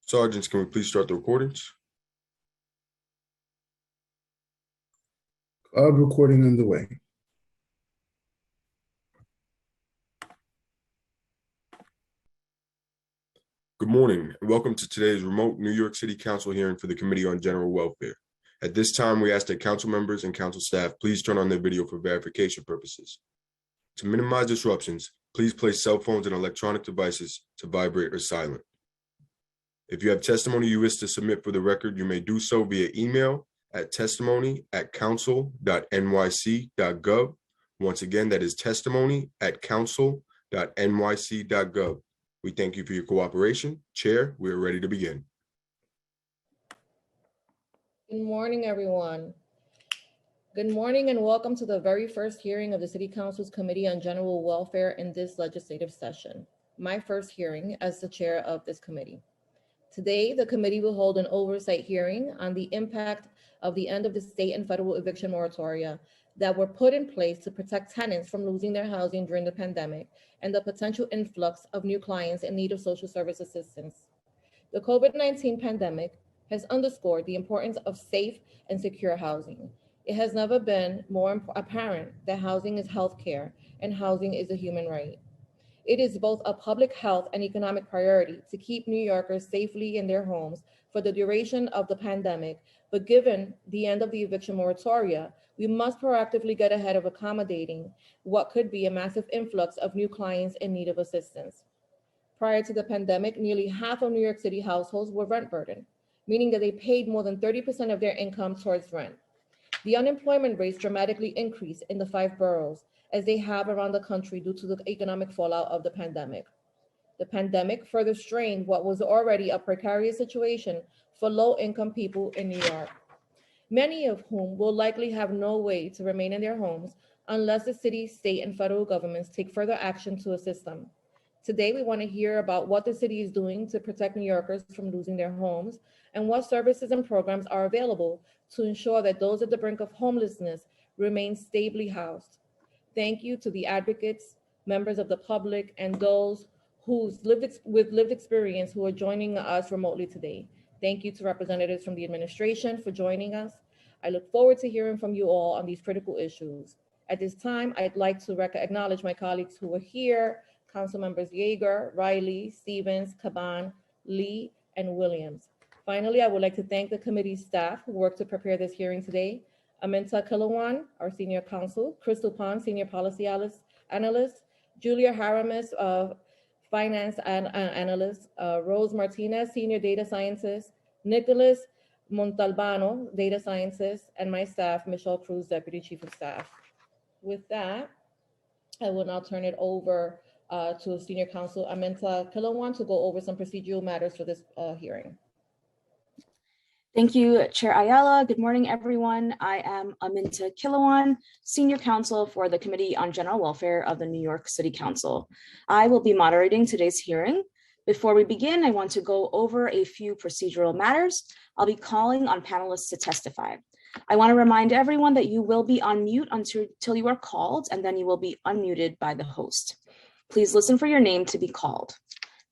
Sergeants, can we please start the recordings? Recording underway. Good morning, and welcome to today's remote New York City Council hearing for the Committee on General Welfare. At this time, we ask that council members and council staff please turn on their video for verification purposes. To minimize disruptions, please place cell phones and electronic devices to vibrate or silent. If you have testimony you wish to submit for the record, you may do so via email at testimony@council.nyc.gov. Once again, that is testimony@council.nyc.gov. We thank you for your cooperation. Chair, we are ready to begin. Good morning, everyone. Good morning and welcome to the very first hearing of the City Council's Committee on General Welfare in this legislative session. My first hearing as the chair of this committee. Today, the committee will hold an oversight hearing on the impact of the end of the state and federal eviction moratoria that were put in place to protect tenants from losing their housing during the pandemic and the potential influx of new clients in need of social service assistance. The COVID-19 pandemic has underscored the importance of safe and secure housing. It has never been more apparent that housing is healthcare and housing is a human right. It is both a public health and economic priority to keep New Yorkers safely in their homes for the duration of the pandemic, but given the end of the eviction moratoria, we must proactively get ahead of accommodating what could be a massive influx of new clients in need of assistance. Prior to the pandemic, nearly half of New York City households were rent burdened, meaning that they paid more than 30% of their income towards rent. The unemployment rates dramatically increased in the 5 boroughs, as they have around the country due to the economic fallout of the pandemic. The pandemic further strained what was already a precarious situation for low-income people in New York, many of whom will likely have no way to remain in their homes unless the city, state, and federal governments take further action to assist them. Today, we want to hear about what the city is doing to protect New Yorkers from losing their homes and what services and programs are available to ensure that those at the brink of homelessness remain stably housed. Thank you to the advocates, members of the public, and those with lived experience who are joining us remotely today. Thank you to representatives from the administration for joining us. I look forward to hearing from you all on these critical issues. At this time, I'd like to acknowledge my colleagues who are here, Council Members Yeager, Riley, Stevens, Caban, Lee, and Williams. Finally, I would like to thank the committee staff who worked to prepare this hearing today. Aminta Kilawan, our senior counsel, Crystal Pond, senior policy analyst, Julia Haramis, finance analyst, Rose Martinez, senior data scientist, Nicholas Montalbano, data scientist, and my staff, Michelle Cruz, deputy chief of staff. With that, I will now turn it over to senior counsel Aminta Kilawan to go over some procedural matters for this hearing. Thank you, Chair Ayala. Good morning, everyone. I am Aminta Kilawan, Senior Counsel for the Committee on General Welfare of the New York City Council. I will be moderating today's hearing. Before we begin, I want to go over a few procedural matters. I'll be calling on panelists to testify. I want to remind everyone that you will be on mute until you are called, and then you will be unmuted by the host. Please listen for your name to be called.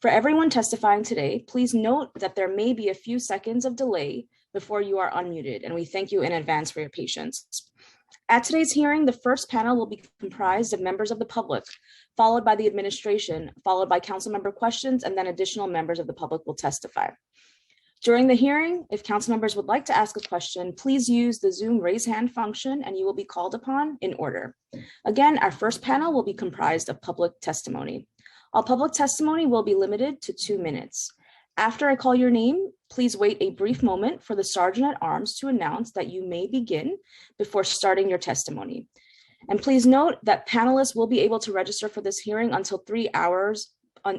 For everyone testifying today, please note that there may be a few seconds of delay before you are unmuted, and we thank you in advance for your patience. At today's hearing, the first panel will be comprised of members of the public, followed by the administration, followed by council member questions, and then additional members of the public will testify. During the hearing, if council members would like to ask a question, please use the Zoom raise hand function and you will be called upon in order. Again, our first panel will be comprised of public testimony. All public testimony will be limited to 2 minutes. After I call your name, please wait a brief moment for the Sergeant at Arms to announce that you may begin before starting your testimony. And please note that panelists will be able to register for this hearing until 3 hours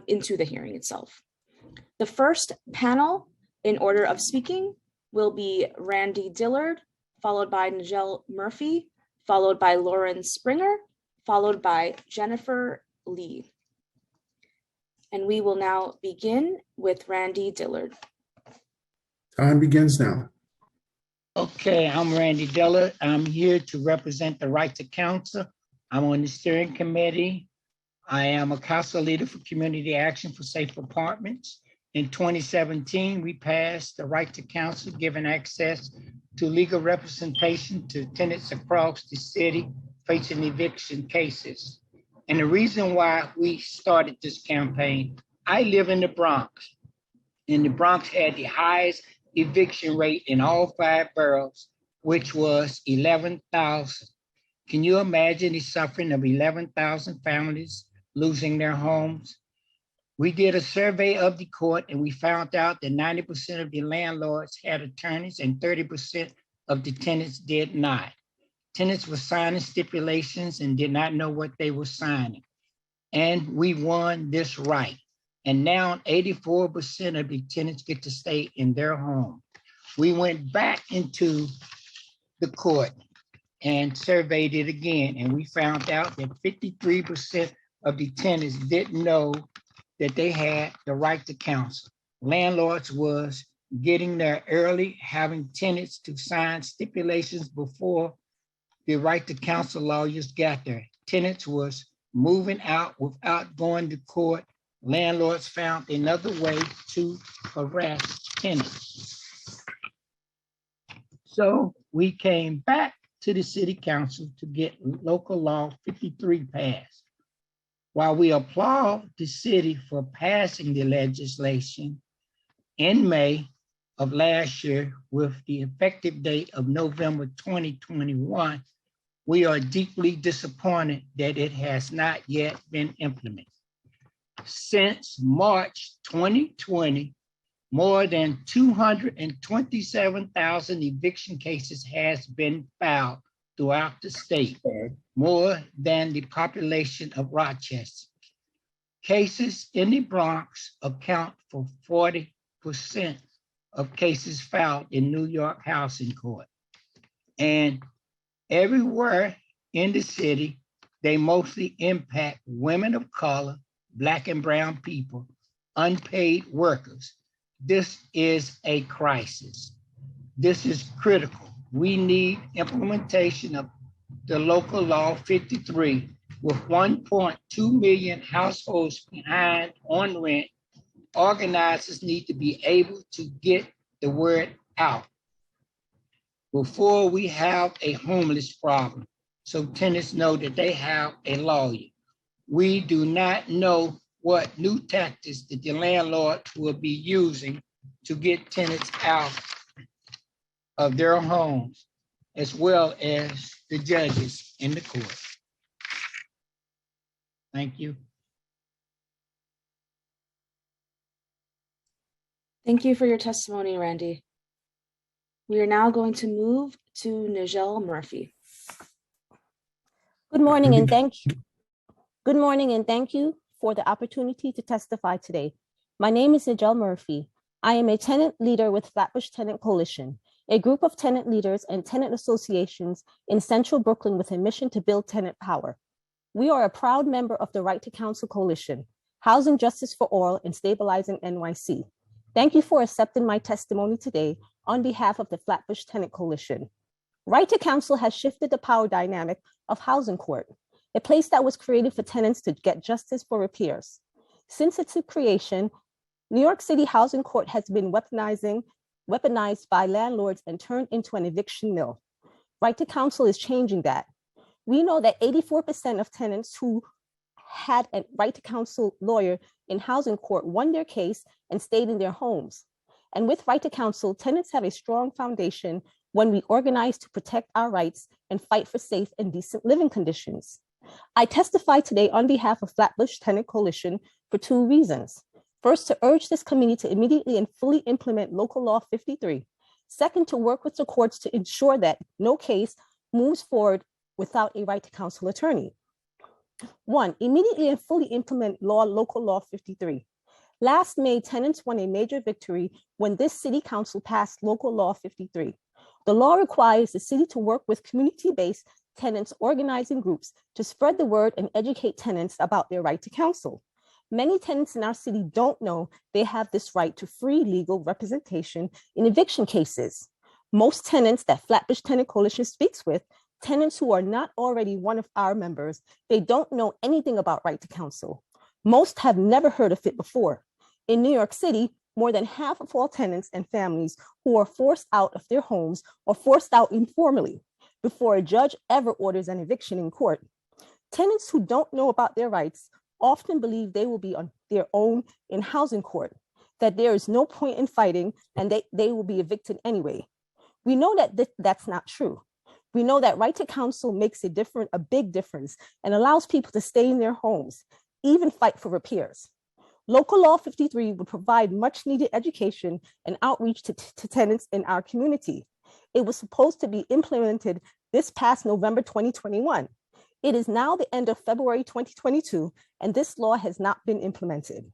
into the hearing itself. The first panel in order of speaking will be Randy Dillard, followed by Nigel Murphy, followed by Lauren Springer, followed by Jennifer Lee. And we will now begin with Randy Dillard. Time begins now. Okay, I'm Randy Dillard. I'm here to represent the right to counsel. I'm on the steering committee. I am a council leader for Community Action for Safe Apartments In 2017, we passed the right to counsel, giving access to legal representation to tenants across the city facing eviction cases. And the reason why we started this campaign, I live in the Bronx, and the Bronx had the highest eviction rate in all 5 boroughs, which was 11,000. Can you imagine the suffering of 11,000 families losing their homes? We did a survey of the court and we found out that 90% of the landlords had attorneys and 30% of the tenants did not. Tenants were signing stipulations and did not know what they were signing. And we won this right. And now 84% of the tenants get to stay in their home. We went back into the court and surveyed it again. And we found out that 53% of the tenants didn't know that they had the right to counsel. Landlords was getting there early, having tenants to sign stipulations before the right to counsel lawyers got there. Tenants was moving out without going to court. Landlords found another way to harass tenants. So we came back to the city council to get local law 53 passed. While we applaud the city for passing the legislation in May of last year with the effective date of November 2021, we are deeply disappointed that it has not yet been implemented. Since March 2020, more than 227,000 eviction cases has been filed throughout the state, more than the population of Rochester. Cases in the Bronx account for 40% of cases filed in New York Housing Court. And everywhere in the city, they mostly impact women of color, Black and brown people, unpaid workers. This is a crisis. This is critical. We need implementation of the local law 53 with 1.2 million households behind on rent. Organizers need to be able to get the word out before we have a homeless problem, so tenants know that they have a lawyer. We do not know what new tactics that the landlord will be using to get tenants out of their homes, as well as the judges in the court. Thank you. Thank you for your testimony, Randy. We are now going to move to Nigel Murphy. Good morning and thank you. Good morning and thank you for the opportunity to testify today. My name is Nigel Murphy. I am a tenant leader with Flatbush Tenant Coalition, a group of tenant leaders and tenant associations in Central Brooklyn with a mission to build tenant power. We are a proud member of the Right to Counsel Coalition, Housing Justice for All and Stabilizing NYC. Thank you for accepting my testimony today on behalf of the Flatbush Tenant Coalition. Right to Counsel has shifted the power dynamic of housing court, a place that was created for tenants to get justice for repairs. Since its creation, New York City Housing Court has been weaponized by landlords and turned into an eviction mill. Right to Counsel is changing that. We know that 84% of tenants who had a right to counsel lawyer in housing court won their case and stayed in their homes. And with right to counsel, tenants have a strong foundation when we organize to protect our rights and fight for safe and decent living conditions. I testify today on behalf of Flatbush Tenant Coalition for 2 reasons. First, to urge this committee to immediately and fully implement Local Law 53. Second, to work with the courts to ensure that no case moves forward without a right to counsel attorney. 1, immediately and fully implement Local Law 53. Last May, tenants won a major victory when this city council passed Local Law 53. The law requires the city to work with community-based tenants organizing groups to spread the word and educate tenants about their right to counsel. Many tenants in our city don't know they have this right to free legal representation in eviction cases. Most tenants that Flatbush Tenant Coalition speaks with, tenants who are not already one of our members, they don't know anything about right to counsel. Most have never heard of it before. In New York City, more than half of all tenants and families who are forced out of their homes or forced out informally before a judge ever orders an eviction in court. Tenants who don't know about their rights often believe they will be on their own in housing court, that there is no point in fighting and they will be evicted anyway. We know that that's not true. We know that right to counsel makes a big difference and allows people to stay in their homes, even fight for repairs. Local Law 53 would provide much needed education and outreach to tenants in our community. It was supposed to be implemented this past November 2021. It is now the end of February 2022, and this law has not been implemented.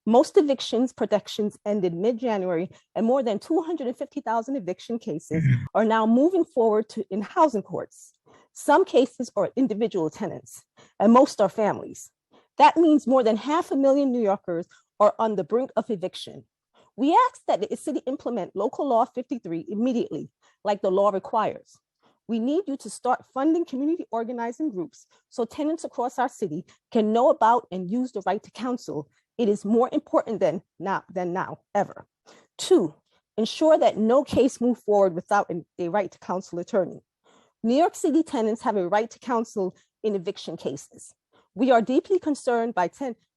Most evictions protections ended mid-January, and more than 250,000 eviction cases are now moving forward in housing courts. Some cases are individual tenants, and most are families. That means more than 500,000 New Yorkers are on the brink of eviction. We ask that the city implement Local Law 53 immediately, like the law requires. We need you to start funding community organizing groups so tenants across our city can know about and use the right to counsel. It is more important than now, ever. 2, ensure that no case move forward without a right to counsel attorney. New York City tenants have a right to counsel in eviction cases. We are deeply concerned by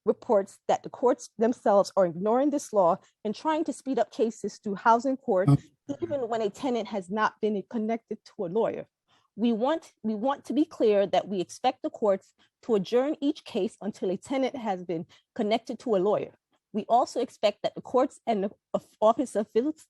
reports that the courts themselves are ignoring this law and trying to speed up cases through housing court, even when a tenant has not been connected to a lawyer. We want to be clear that we expect the courts to adjourn each case until a tenant has been connected to a lawyer. We also expect that the courts and the Office of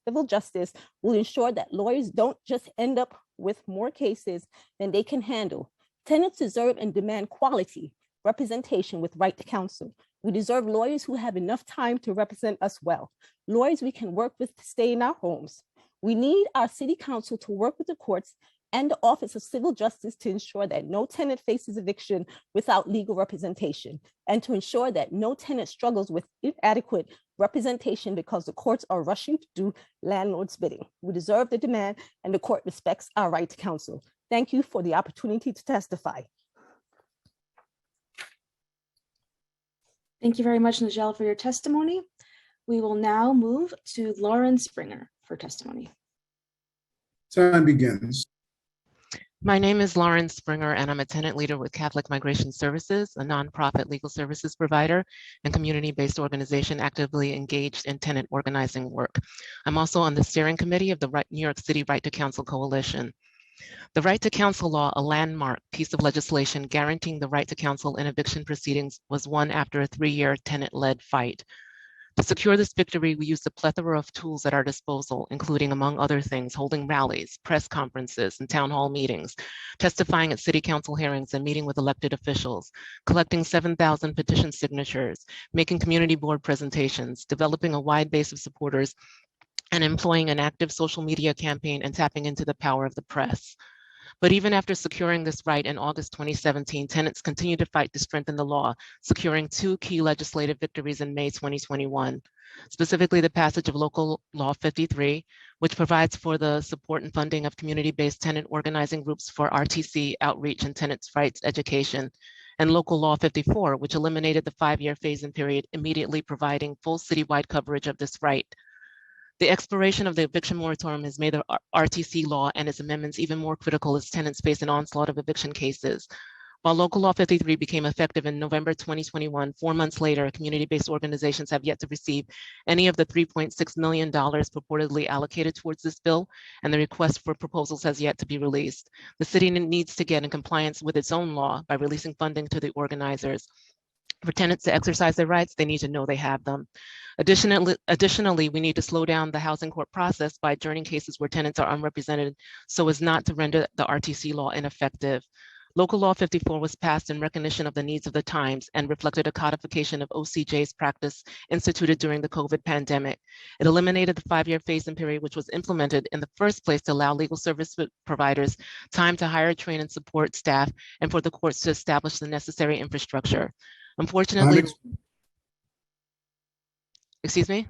Civil Justice will ensure that lawyers don't just end up with more cases than they can handle. Tenants deserve and demand quality representation with right to counsel. We deserve lawyers who have enough time to represent us well, lawyers we can work with to stay in our homes. We need our city council to work with the courts and the Office of Civil Justice to ensure that no tenant faces eviction without legal representation, and to ensure that no tenant struggles with inadequate representation because the courts are rushing to do landlord's bidding. We deserve the demand, and the court respects our right to counsel. Thank you for the opportunity to testify. Thank you very much, Nigel, for your testimony. We will now move to Lauren Springer for testimony. Time begins. My name is Lauren Springer, and I'm a tenant leader with Catholic Migration Services, a nonprofit legal services provider and community-based organization actively engaged in tenant organizing work. I'm also on the steering committee of the New York City Right to Counsel Coalition. The Right to Counsel law, a landmark piece of legislation guaranteeing the right to counsel in eviction proceedings, was won after a 3-year tenant-led fight. To secure this victory, we used a plethora of tools at our disposal, including, among other things, holding rallies, press conferences, and town hall meetings, testifying at city council hearings and meeting with elected officials, collecting 7,000 petition signatures, making community board presentations, developing a wide base of supporters, and employing an active social media campaign and tapping into the power of the press. But even after securing this right in August 2017, tenants continue to fight to strengthen the law, securing 2 key legislative victories in May 2021, specifically the passage of Local Law 53, which provides for the support and funding of community-based tenant organizing groups for RTC outreach and tenants' rights education, and Local Law 54, which eliminated the 5-year phase-in period, immediately providing full citywide coverage of this right. The expiration of the eviction moratorium has made the RTC law and its amendments even more critical as tenants face an onslaught of eviction cases. While Local Law 53 became effective in November 2021, 4 months later, community-based organizations have yet to receive any of the $3.6 million purportedly allocated towards this bill, and the request for proposals has yet to be released. The city needs to get in compliance with its own law by releasing funding to the organizers. For tenants to exercise their rights, they need to know they have them. Additionally, we need to slow down the housing court process by adjourning cases where tenants are unrepresented so as not to render the RTC law ineffective. Local Law 54 was passed in recognition of the needs of the times and reflected a codification of OCJ's practice instituted during the COVID pandemic. It eliminated the 5-year phase-in period, which was implemented in the first place to allow legal service providers time to hire, train, and support staff, and for the courts to establish the necessary infrastructure. Unfortunately, excuse me?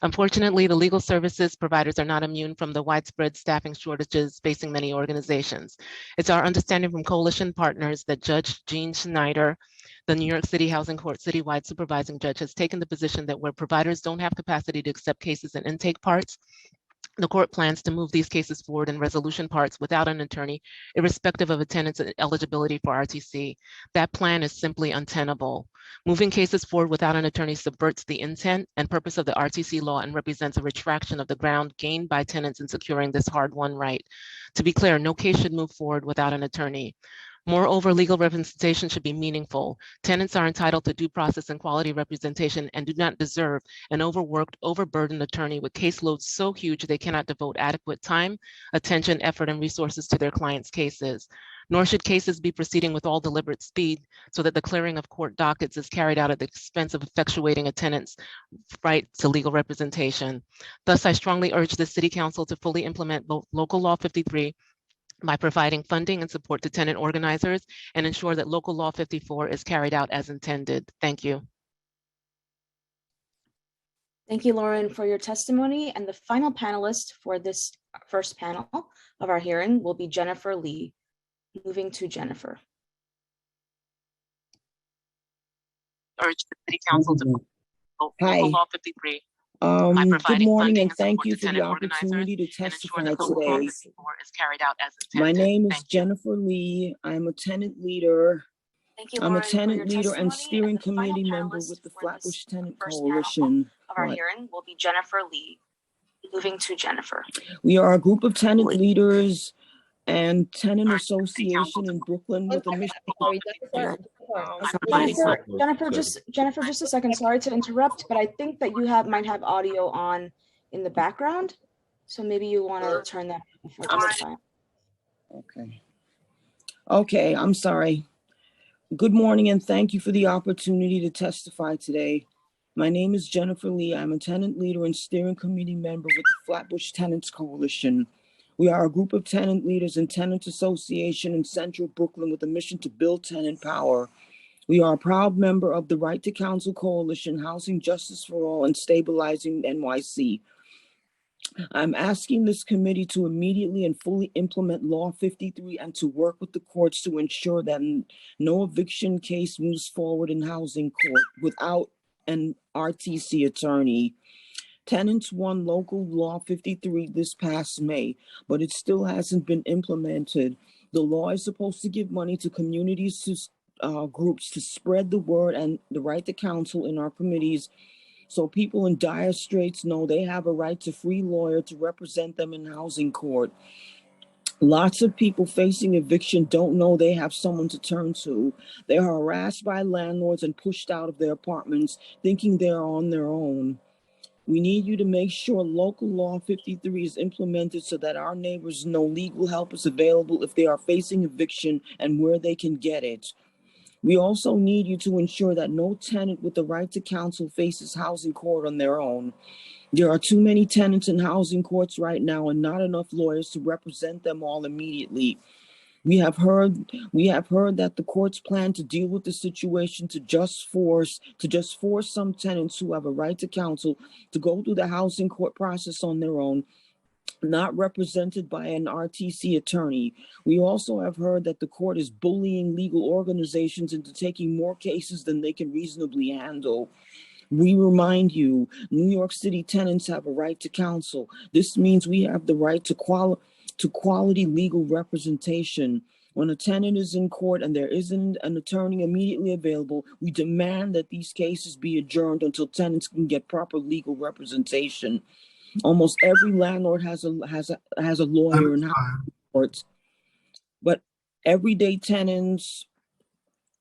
Unfortunately, the legal services providers are not immune from the widespread staffing shortages facing many organizations. It's our understanding from coalition partners that Judge Jean Schneider, the New York City Housing Court citywide supervising judge, has taken the position that where providers don't have capacity to accept cases in intake parts, the court plans to move these cases forward in resolution parts without an attorney, irrespective of a tenant's eligibility for RTC. That plan is simply untenable. Moving cases forward without an attorney subverts the intent and purpose of the RTC law and represents a retraction of the ground gained by tenants in securing this hard-won right. To be clear, no case should move forward without an attorney. Moreover, legal representation should be meaningful. Tenants are entitled to due process and quality representation and do not deserve an overworked, overburdened attorney with caseloads so huge they cannot devote adequate time, attention, effort, and resources to their clients' cases. Nor should cases be proceeding with all deliberate speed so that the clearing of court dockets is carried out at the expense of effectuating a tenant's right to legal representation. Thus, I strongly urge the City Council to fully implement Local Law 53 by providing funding and support to tenant organizers and ensure that Local Law 54 is carried out as intended. Thank you. Thank you, Lauren, for your testimony. And the final panelist for this first panel of our hearing will be Jennifer Lee. Moving to Jennifer. Urge the City Council to Hi. Local Law 53. Good morning, and thank you for the opportunity to testify today. My name is Jennifer Lee. I'm a tenant leader. I'm a tenant leader and steering committee member with the Flatbush Tenant Coalition. Of our hearing will be Jennifer Lee. Moving to Jennifer. We are a group of tenant leaders and tenant association in Brooklyn with a mission. Jennifer, just a second. Sorry to interrupt, but I think that you might have audio on in the background, so maybe you want to turn that off for this time. Okay, I'm sorry. Good morning, and thank you for the opportunity to testify today. My name is Jennifer Lee. I'm a tenant leader and steering committee member with the Flatbush Tenants Coalition. We are a group of tenant leaders and tenant association in central Brooklyn with a mission to build tenant power. We are a proud member of the Right to Counsel Coalition, Housing Justice for All, and Stabilizing NYC. I'm asking this committee to immediately and fully implement Law 53 and to work with the courts to ensure that no eviction case moves forward in housing court without an RTC attorney. Tenants won Local Law 53 this past May, but it still hasn't been implemented. The law is supposed to give money to communities, to groups to spread the word and the right to counsel in our committees, so people in dire straits know they have a right to free lawyer to represent them in housing court. Lots of people facing eviction don't know they have someone to turn to. They are harassed by landlords and pushed out of their apartments, thinking they are on their own. We need you to make sure Local Law 53 is implemented so that our neighbors know legal help is available if they are facing eviction and where they can get it. We also need you to ensure that no tenant with the right to counsel faces housing court on their own. There are too many tenants in housing courts right now and not enough lawyers to represent them all immediately. We have heard that the courts plan to deal with the situation to just force some tenants who have a right to counsel to go through the housing court process on their own, not represented by an RTC attorney. We also have heard that the court is bullying legal organizations into taking more cases than they can reasonably handle. We remind you, New York City tenants have a right to counsel. This means we have the right to quality legal representation. When a tenant is in court and there isn't an attorney immediately available, we demand that these cases be adjourned until tenants can get proper legal representation. Almost every landlord has a lawyer in housing courts, but everyday tenants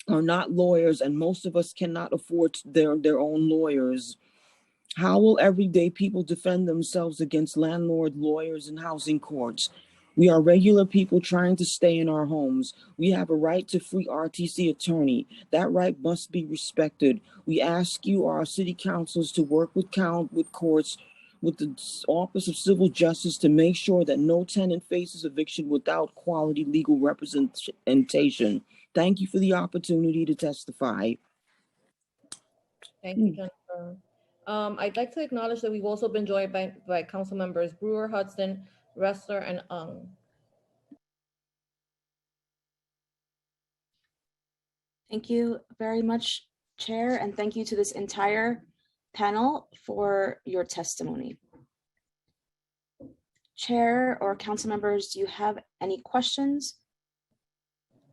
are not lawyers, and most of us cannot afford their own lawyers. How will everyday people defend themselves against landlord lawyers in housing courts? We are regular people trying to stay in our homes. We have a right to free RTC attorney. That right must be respected. We ask you, our city councils, to work with courts, with the Office of Civil Justice to make sure that no tenant faces eviction without quality legal representation. Thank you for the opportunity to testify. Thank you, Jennifer. I'd like to acknowledge that we've also been joined by council members Brewer, Hudson, Ressler, and Ung. Thank you very much, Chair, and thank you to this entire panel for your testimony. Chair or council members, do you have any questions?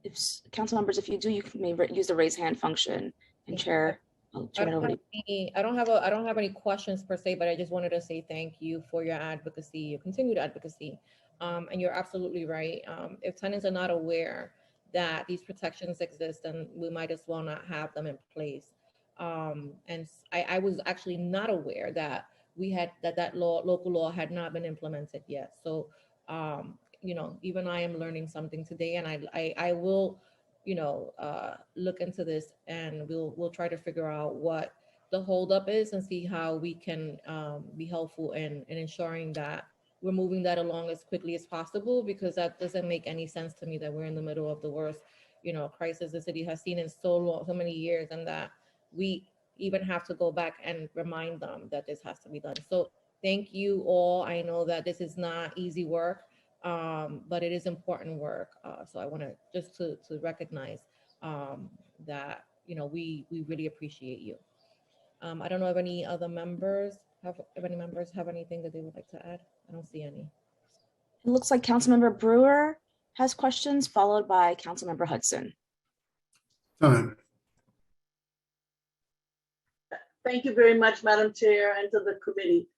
If council members, if you do, you may use the raise hand function. And Chair, I'll turn it over to you. I don't have any questions per se, but I just wanted to say thank you for your advocacy, your continued advocacy. And you're absolutely right. If tenants are not aware that these protections exist, then we might as well not have them in place. And I was actually not aware that we had that local law had not been implemented yet. So, you know, even I am learning something today, and I will, you know, look into this, and we'll try to figure out what the holdup is and see how we can be helpful in ensuring that we're moving that along as quickly as possible, because that doesn't make any sense to me that we're in the middle of the worst, you know, crisis the city has seen in so many years, and that we even have to go back and remind them that this has to be done. So thank you all. I know that this is not easy work, but it is important work. So I want to just to recognize that, you know, we really appreciate you. I don't know if any other members have anything that they would like to add. I don't see any. It looks like Councilmember Brewer has questions, followed by Councilmember Hudson. Time. Thank you very much, Madam Chair, and to the committee.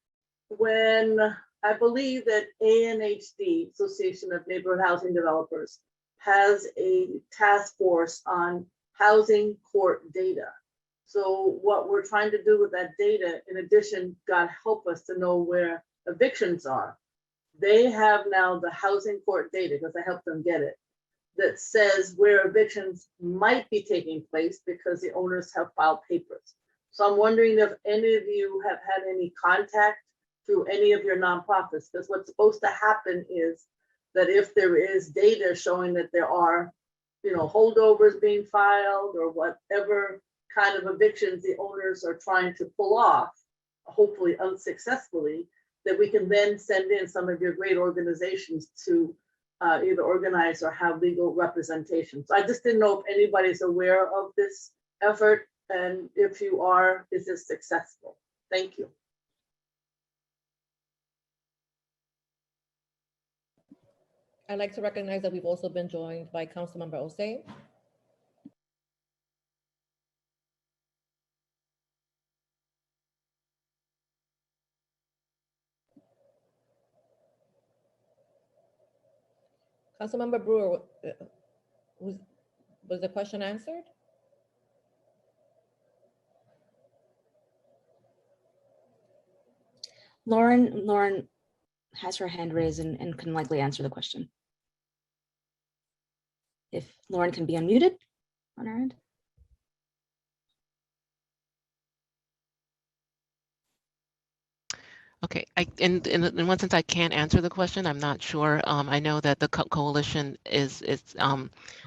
When I believe that ANHD, Association of Neighborhood Housing Developers, has a task force on housing court data. So what we're trying to do with that data, in addition, God help us to know where evictions are. They have now the housing court data, because I helped them get it, that says where evictions might be taking place because the owners have filed papers. So I'm wondering if any of you have had any contact through any of your nonprofits, because what's supposed to happen is that if there is data showing that there are, you know, holdovers being filed or whatever kind of evictions the owners are trying to pull off, hopefully unsuccessfully, that we can then send in some of your great organizations to either organize or have legal representation. So I just didn't know if anybody's aware of this effort, and if you are, is this successful? Thank you. I'd like to recognize that we've also been joined by Councilmember Osei. Councilmember Brewer, was the question answered? Lauren has her hand raised and can likely answer the question. If Lauren can be unmuted on our end. Okay, in one sense, I can't answer the question. I'm not sure. I know that the coalition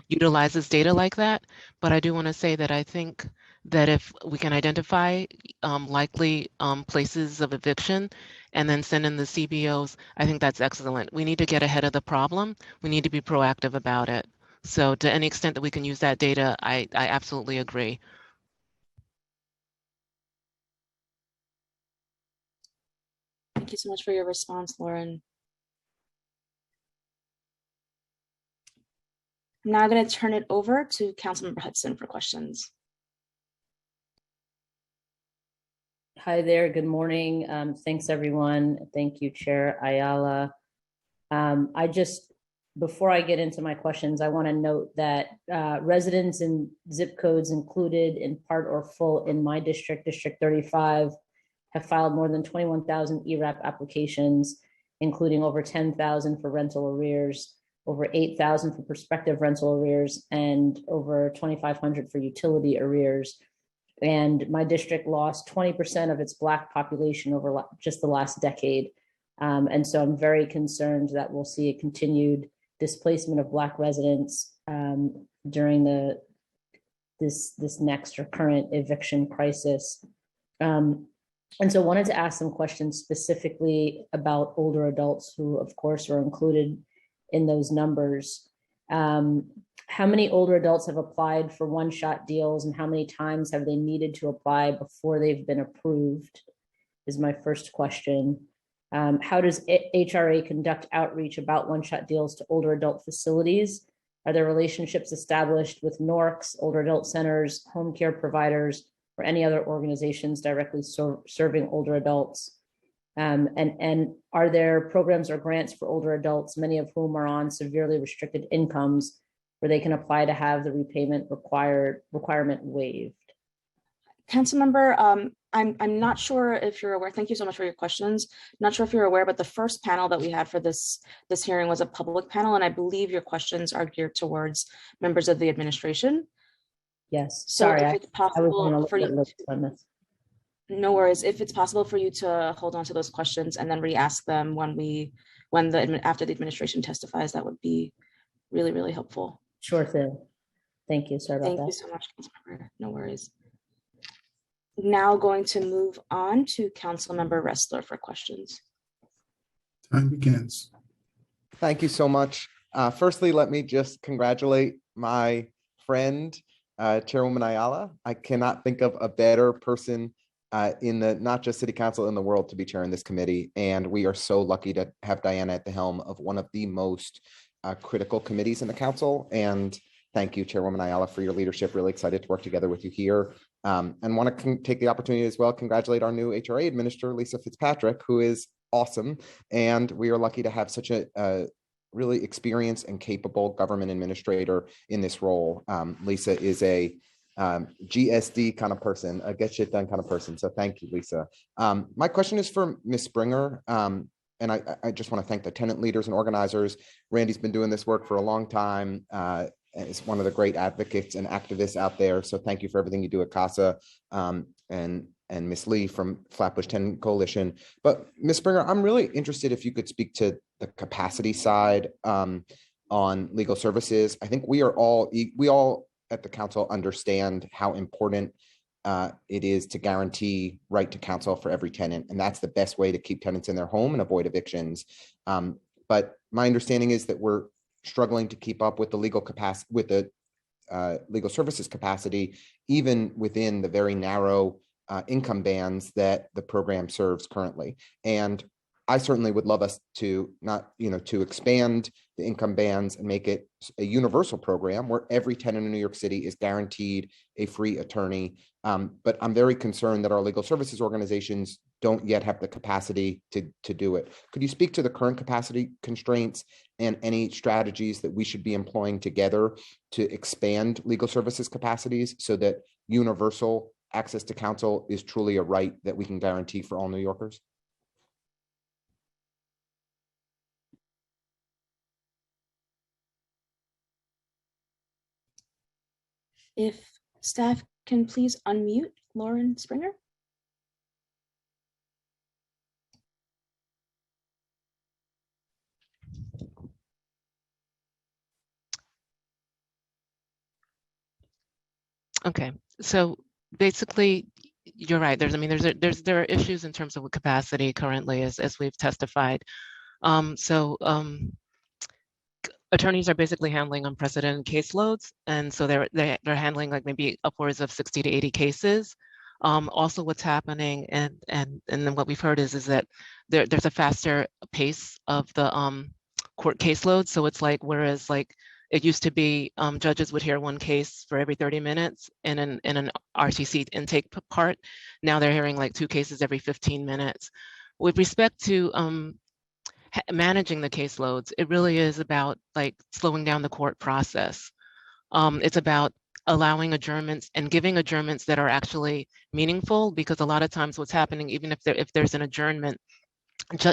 utilizes data like that, but I do want to say that I think that if we can identify likely places of eviction and then send in the CBOs, I think that's excellent. We need to get ahead of the problem. We need to be proactive about it. So to any extent that we can use that data, I absolutely agree. Thank you so much for your response, Lauren. I'm now going to turn it over to Councilmember Hudson for questions. Hi there, good morning. Thanks everyone. Thank you, Chair Ayala. Before I get into my questions, I want to note that residents in zip codes included in part or full in my district, District 35, have filed more than 21,000 ERAP applications, including over 10,000 for rental arrears, over 8,000 for prospective rental arrears, and over 2,500 for utility arrears. And my district lost 20% of its Black population over just the last decade. And so I'm very concerned that we'll see a continued displacement of Black residents during this next or current eviction crisis. And so wanted to ask some questions specifically about older adults who, of course, are included in those numbers. How many older adults have applied for one-shot deals, and how many times have they needed to apply before they've been approved is my first question. How does HRA conduct outreach about one-shot deals to older adult facilities? Are there relationships established with NORCs, older adult centers, home care providers, or any other organizations directly serving older adults? And are there programs or grants for older adults, many of whom are on severely restricted incomes, where they can apply to have the repayment requirement waived? Councilmember, I'm not sure if you're aware. Thank you so much for your questions. Not sure if you're aware, but the first panel that we had for this hearing was a public panel, and I believe your questions are geared towards members of the administration. Yes, So sorry, if it's possible for you, on this. no worries. If it's possible for you to hold on to those questions and then re-ask them after the administration testifies, that would be really, really helpful. Sure thing. Thank you. Sorry about Thank that. you so much, Councilmember. No worries. Now going to move on to Councilmember Ressler for questions. Time begins. Thank you so much. Firstly, let me just congratulate my friend, Chairwoman Ayala. I cannot think of a better person in the not just city council in the world to be chairing this committee. And we are so lucky to have Diana at the helm of one of the most critical committees in the council. And thank you, Chairwoman Ayala, for your leadership. Really excited to work together with you here. And want to take the opportunity as well, congratulate our new HRA administrator, Lisa Fitzpatrick, who is awesome. And we are lucky to have such a really experienced and capable government administrator in this role. Lisa is a GSD kind of person, a get shit done kind of person. So thank you, Lisa. My question is for Ms. Springer. And I just want to thank the tenant leaders and organizers. Randy's been doing this work for a long time. Is one of the great advocates and activists out there. So thank you for everything you do at CASA, and Ms. Lee from Flatbush Tenant Coalition. But Ms. Springer, I'm really interested if you could speak to the capacity side on legal services. I think we all at the council understand how important it is to guarantee right to counsel for every tenant. And that's the best way to keep tenants in their home and avoid evictions. But my understanding is that we're struggling to keep up with the legal capacity, with the legal services capacity, even within the very narrow income bands that the program serves currently. And I certainly would love us to to expand the income bands and make it a universal program where every tenant in New York City is guaranteed a free attorney. But I'm very concerned that our legal services organizations don't yet have the capacity to do it. Could you speak to the current capacity constraints and any strategies that we should be employing together to expand legal services capacities so that universal access to counsel is truly a right that we can guarantee for all New Yorkers? If staff can please unmute Lauren Springer. Okay, so basically, you're right. There are issues in terms of capacity currently, as we've testified. Attorneys are basically handling unprecedented caseloads, and so they're handling like maybe upwards of 60 to 80 cases. Also, what's happening, and then what we've heard is that there's a faster pace of the court caseload. So it's like, whereas like it used to be judges would hear one case for every 30 minutes in an RTC intake part. Now they're hearing like 2 cases every 15 minutes. With respect to managing the caseloads, it really is about like slowing down the court process. It's about allowing adjournments and giving adjournments that are actually meaningful, because a lot of times what's happening, even if there's an adjournment,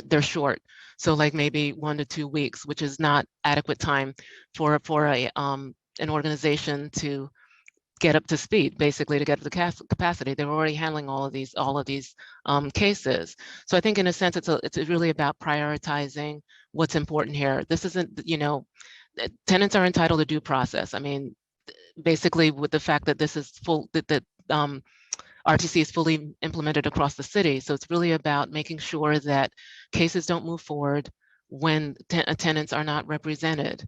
they're short. So like maybe 1 to 2 weeks, which is not adequate time for an organization to get up to speed, basically to get up to capacity. They're already handling all of these cases. So I think in a sense, it's really about prioritizing what's important here. This isn't, tenants are entitled to due process. I mean, basically with the fact that this is full, that RTC is fully implemented across the city. So it's really about making sure that cases don't move forward when tenants are not represented.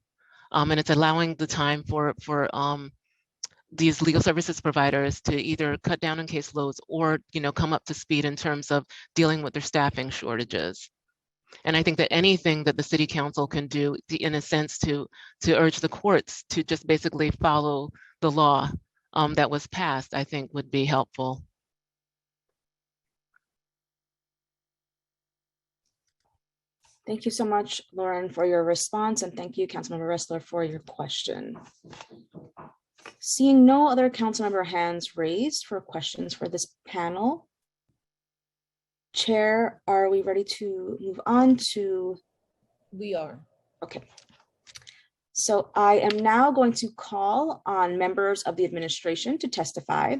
And it's allowing the time for these legal services providers to either cut down on caseloads or, come up to speed in terms of dealing with their staffing shortages. And I think that anything that the city council can do, in a sense, to urge the courts to just basically follow the law that was passed, I think would be helpful. Thank you so much, Lauren, for your response, and thank you, Councilmember Ressler, for your question. Seeing no other councilmember hands raised for questions for this panel, Chair, are we ready to move on to? We are. Okay. So I am now going to call on members of the administration to testify.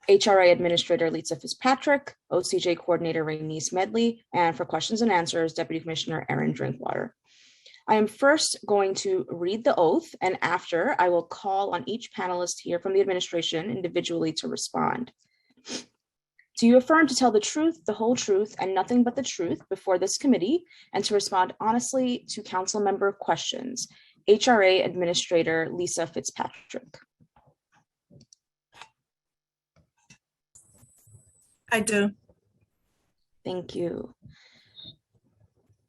HRA Administrator Lisa Fitzpatrick, OCJ Coordinator Rainice Medley, and for questions and answers, Deputy Commissioner Aaron Drinkwater. I am first going to read the oath, and after I will call on each panelist here from the administration individually to respond. Do you affirm to tell the truth, the whole truth, and nothing but the truth before this committee, and to respond honestly to council member questions? HRA Administrator Lisa Fitzpatrick. I do. Thank you.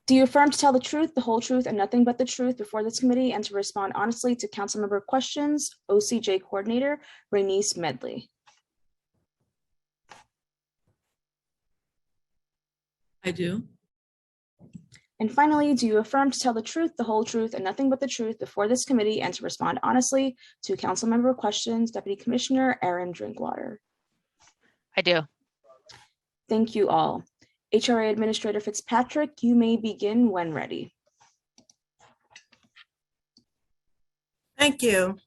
Do you affirm to tell the truth, the whole truth, and nothing but the truth before this committee, and to respond honestly to council member questions? OCJ Coordinator Rainice Medley. I do. And finally, do you affirm to tell the truth, the whole truth, and nothing but the truth before this committee, and to respond honestly to council member questions? Deputy Commissioner Aaron Drinkwater. I do. Thank you all. HRA Administrator Fitzpatrick, you may begin when ready. Thank you.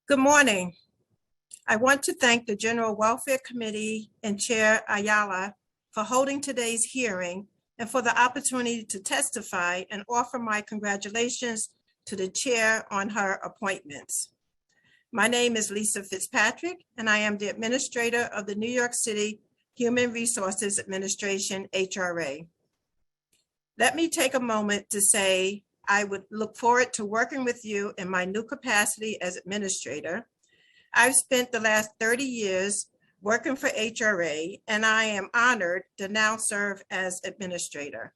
Good morning. I want to thank the General Welfare Committee and Chair Ayala for holding today's hearing and for the opportunity to testify and offer my congratulations to the chair on her appointments. My name is Lisa Fitzpatrick, and I am the administrator of the New York City Human Resources Administration, HRA. Let me take a moment to say I would look forward to working with you in my new capacity as administrator. I've spent the last 30 years working for HRA, and I am honored to now serve as administrator.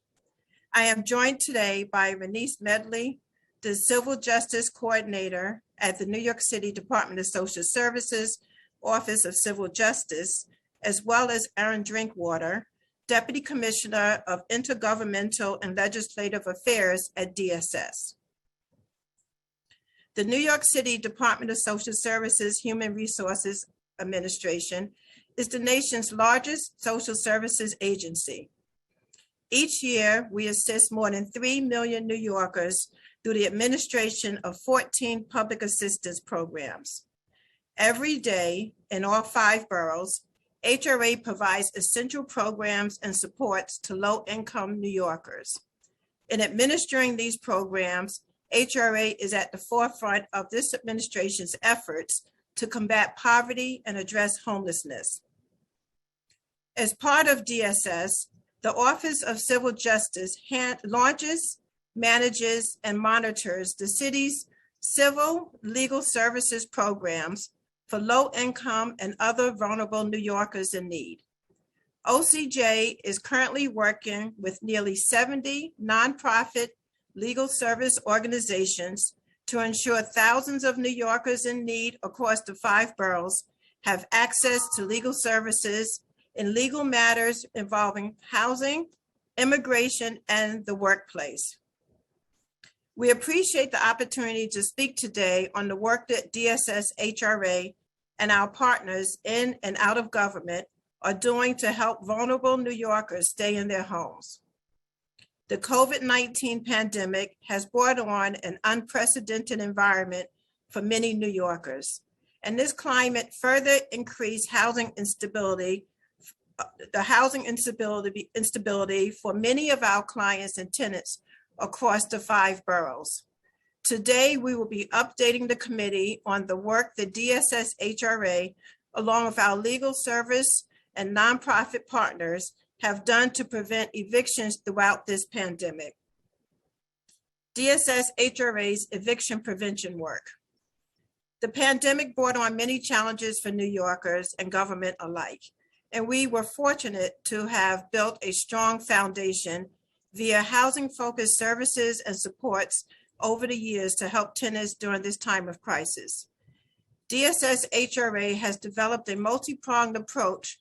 I am joined today by Rainice Medley, the Civil Justice Coordinator at the New York City Department of Social Services, Office of Civil Justice, as well as Aaron Drinkwater, Deputy Commissioner of Intergovernmental and Legislative Affairs at DSS. The New York City Department of Social Services Human Resources Administration is the nation's largest social services agency. Each year, we assist more than 3 million New Yorkers through the administration of 14 public assistance programs. Every day in all 5 boroughs, HRA provides essential programs and supports to low-income New Yorkers. In administering these programs, HRA is at the forefront of this administration's efforts to combat poverty and address homelessness. As part of DSS, the Office of Civil Justice launches, manages, and monitors the city's civil legal services programs for low-income and other vulnerable New Yorkers in need. OCJ is currently working with nearly 70 nonprofit legal service organizations to ensure thousands of New Yorkers in need across the 5 boroughs have access to legal services in legal matters involving housing, immigration, and the workplace. We appreciate the opportunity to speak today on the work that DSS HRA and our partners in and out of government are doing to help vulnerable New Yorkers stay in their homes. The COVID-19 pandemic has brought on an unprecedented environment for many New Yorkers, and this climate further increased housing instability, instability for many of our clients and tenants across the 5 boroughs. Today, we will be updating the committee on the work that DSS HRA along with our legal service and nonprofit partners, have done to prevent evictions throughout this pandemic. DSS HRA's eviction prevention work. The pandemic brought on many challenges for New Yorkers and government alike, and we were fortunate to have built a strong foundation via housing-focused services and supports over the years to help tenants during this time of crisis. DSS HRA has developed a multi-pronged approach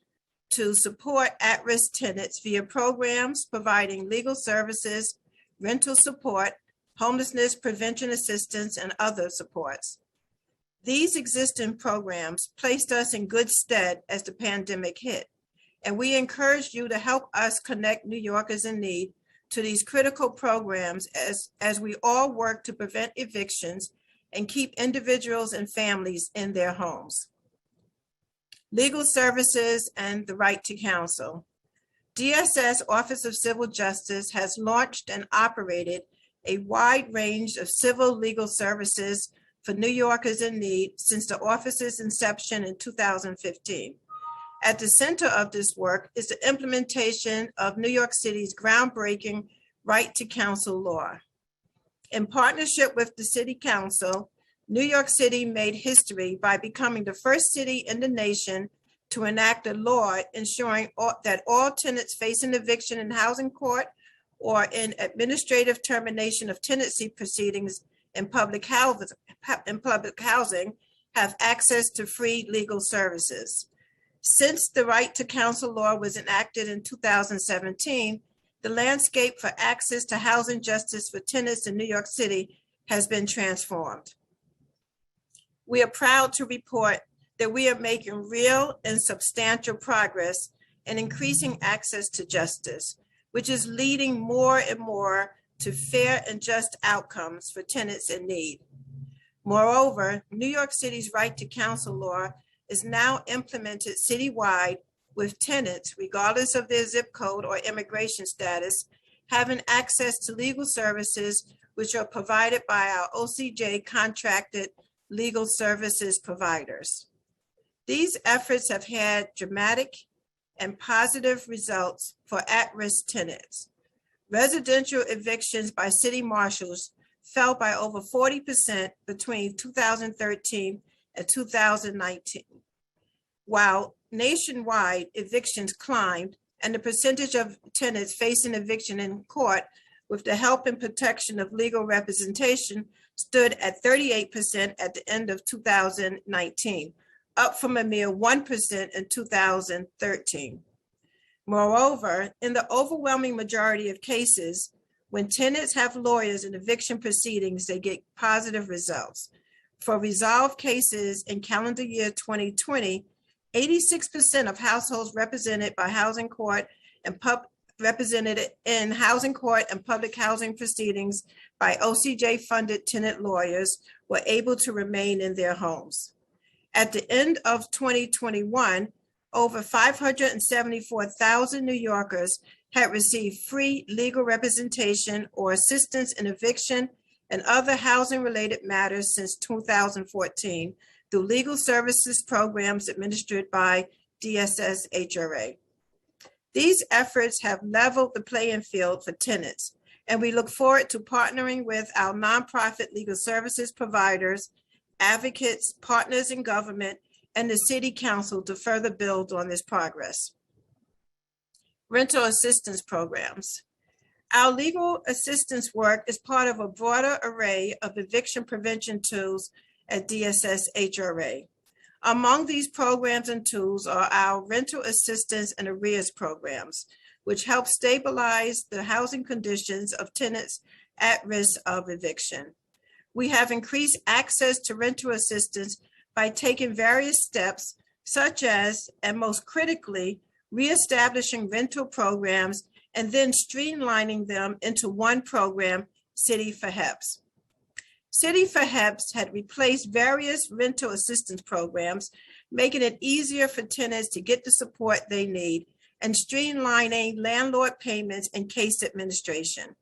to support at-risk tenants via programs providing legal services, rental support, homelessness prevention assistance, and other supports. These existing programs placed us in good stead as the pandemic hit, and we encourage you to help us connect New Yorkers in need to these critical programs as we all work to prevent evictions and keep individuals and families in their homes. Legal services and the right to counsel. DSS Office of Civil Justice has launched and operated a wide range of civil legal services for New Yorkers in need since the office's inception in 2015. At the center of this work is the implementation of New York City's groundbreaking right to counsel law. In partnership with the City Council, New York City made history by becoming the first city in the nation to enact a law ensuring that all tenants facing eviction in housing court or in administrative termination of tenancy proceedings in public housing have access to free legal services. Since the right to counsel law was enacted in 2017, the landscape for access to housing justice for tenants in New York City has been transformed. We are proud to report that we are making real and substantial progress in increasing access to justice, which is leading more and more to fair and just outcomes for tenants in need. Moreover, New York City's right to counsel law is now implemented citywide, with tenants, regardless of their zip code or immigration status, having access to legal services which are provided by our OCJ contracted legal services providers. These efforts have had dramatic and positive results for at-risk tenants. Residential evictions by city marshals fell by over 40% between 2013 and 2019, while nationwide evictions climbed and the percentage of tenants facing eviction in court with the help and protection of legal representation stood at 38% at the end of 2019, up from a mere 1% in 2013. Moreover, in the overwhelming majority of cases, when tenants have lawyers in eviction proceedings, they get positive results. For resolved cases in calendar year 2020, 86% of households represented by housing court and represented in housing court and public housing proceedings by OCJ-funded tenant lawyers were able to remain in their homes. At the end of 2021, over 574,000 New Yorkers had received free legal representation or assistance in eviction and other housing-related matters since 2014 through legal services programs administered by DSS HRA. These efforts have leveled the playing field for tenants, and we look forward to partnering with our nonprofit legal services providers, advocates, partners in government, and the City Council to further build on this progress. Rental assistance programs. Our legal assistance work is part of a broader array of eviction prevention tools at DSS HRA. Among these programs and tools are our rental assistance and arrears programs, which help stabilize the housing conditions of tenants at risk of eviction. We have increased access to rental assistance by taking various steps, such as, and most critically, reestablishing rental programs and then streamlining them into one program, City for HEPS. City for HEPS had replaced various rental assistance programs, making it easier for tenants to get the support they need and streamlining landlord payments and case administration.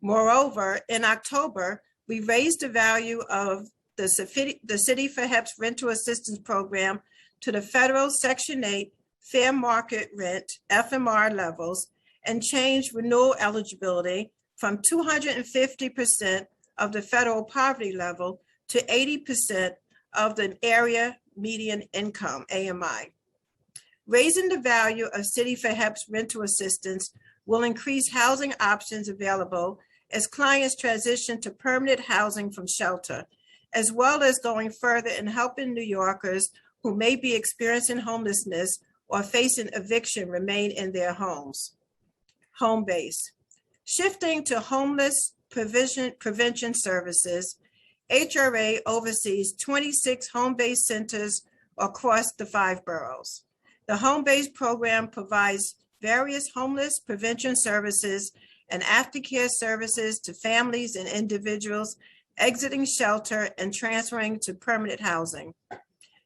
Moreover, in October, we raised the value of the City for HEPS rental assistance program to the federal Section 8 fair market rent FMR levels and change renewal eligibility from 250% of the federal poverty level to 80% of the area median income, AMI. Raising the value of City for HEP's rental assistance will increase housing options available as clients transition to permanent housing from shelter, as well as going further in helping New Yorkers who may be experiencing homelessness or facing eviction remain in their homes. Home base. Shifting to homeless prevention services, HRA oversees 26 home-based centers across the 5 boroughs. The home-based program provides various homeless prevention services and aftercare services to families and individuals exiting shelter and transferring to permanent housing.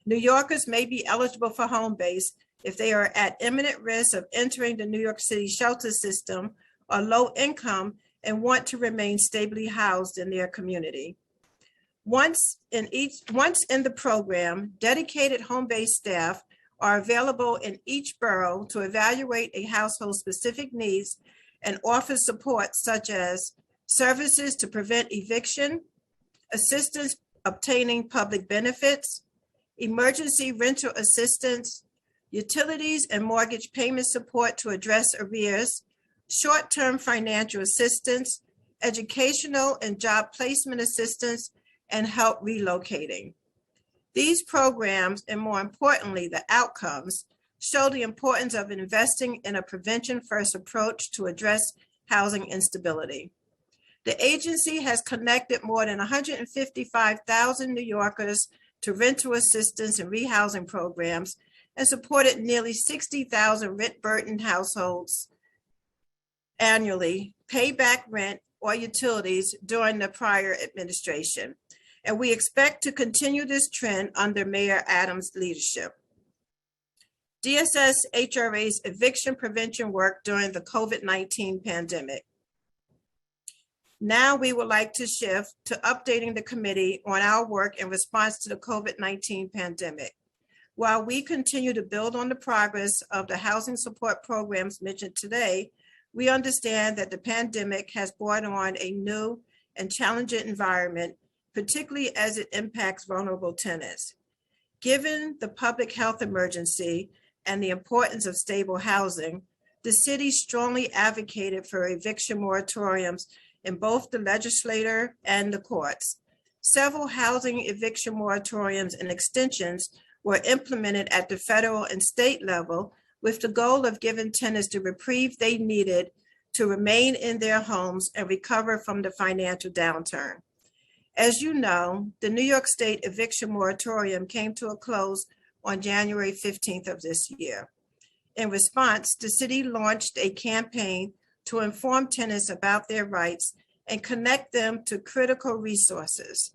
New Yorkers may be eligible for home-based if they are at imminent risk of entering the New York City shelter system or low income and want to remain stably housed in their community. Once in the program, dedicated home-based staff are available in each borough to evaluate a household's specific needs and offer support such as services to prevent eviction, assistance obtaining public benefits, emergency rental assistance, utilities and mortgage payment support to address arrears, short-term financial assistance, educational and job placement assistance, and help relocating. These programs, and more importantly, the outcomes, show the importance of investing in a prevention-first approach to address housing instability. The agency has connected more than 155,000 New Yorkers to rental assistance and rehousing programs and supported nearly 60,000 rent-burdened households annually pay back rent or utilities during the prior administration. And we expect to continue this trend under Mayor Adams' leadership. DSS HRA's eviction prevention work during the COVID-19 pandemic. Now we would like to shift to updating the committee on our work in response to the COVID-19 pandemic. While we continue to build on the progress of the housing support programs mentioned today, we understand that the pandemic has brought on a new and challenging environment, particularly as it impacts vulnerable tenants. Given the public health emergency and the importance of stable housing, the city strongly advocated for eviction moratoriums in both the legislature and the courts. Several housing eviction moratoriums and extensions were implemented at the federal and state level with the goal of giving tenants the reprieve they needed to remain in their homes and recover from the financial downturn. As you know, the New York State eviction moratorium came to a close on January 15th of this year. In response, the city launched a campaign to inform tenants about their rights and connect them to critical resources.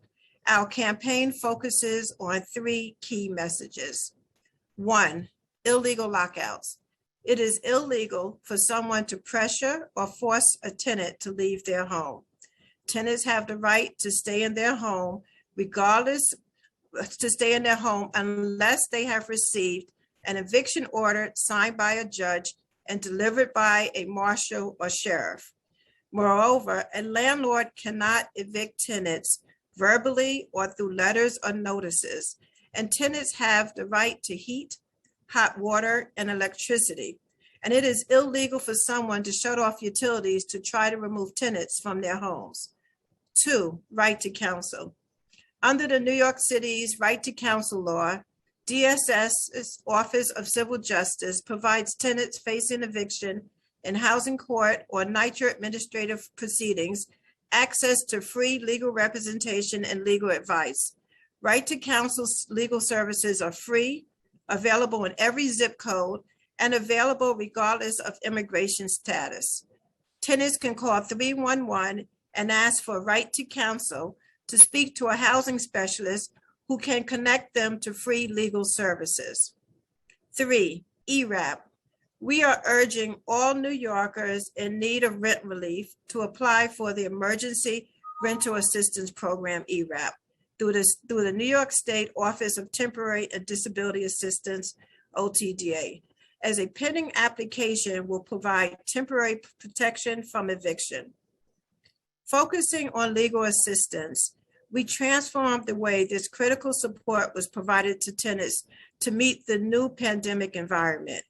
Our campaign focuses on 3 key messages. 1, illegal lockouts. It is illegal for someone to pressure or force a tenant to leave their home. Tenants have the right to stay in their home unless they have received an eviction order signed by a judge and delivered by a marshal or sheriff. Moreover, a landlord cannot evict tenants verbally or through letters or notices, and tenants have the right to heat, hot water, and electricity. And it is illegal for someone to shut off utilities to try to remove tenants from their homes. 2, right to counsel. Under the New York City's right to counsel law, DSS's Office of Civil Justice provides tenants facing eviction in housing court or NYCHR administrative proceedings access to free legal representation and legal advice. Right to counsel legal services are free, available in every zip code, and available regardless of immigration status. Tenants can call 311 and ask for right to counsel to speak to a housing specialist who can connect them to free legal services. 3, ERAP. We are urging all New Yorkers in need of rent relief to apply for the Emergency Rental Assistance Program, ERAP. through the New York State Office of Temporary and Disability Assistance, OTDA, as a pending application will provide temporary protection from eviction. Focusing on legal assistance, we transformed the way this critical support was provided to tenants to meet the new pandemic environment.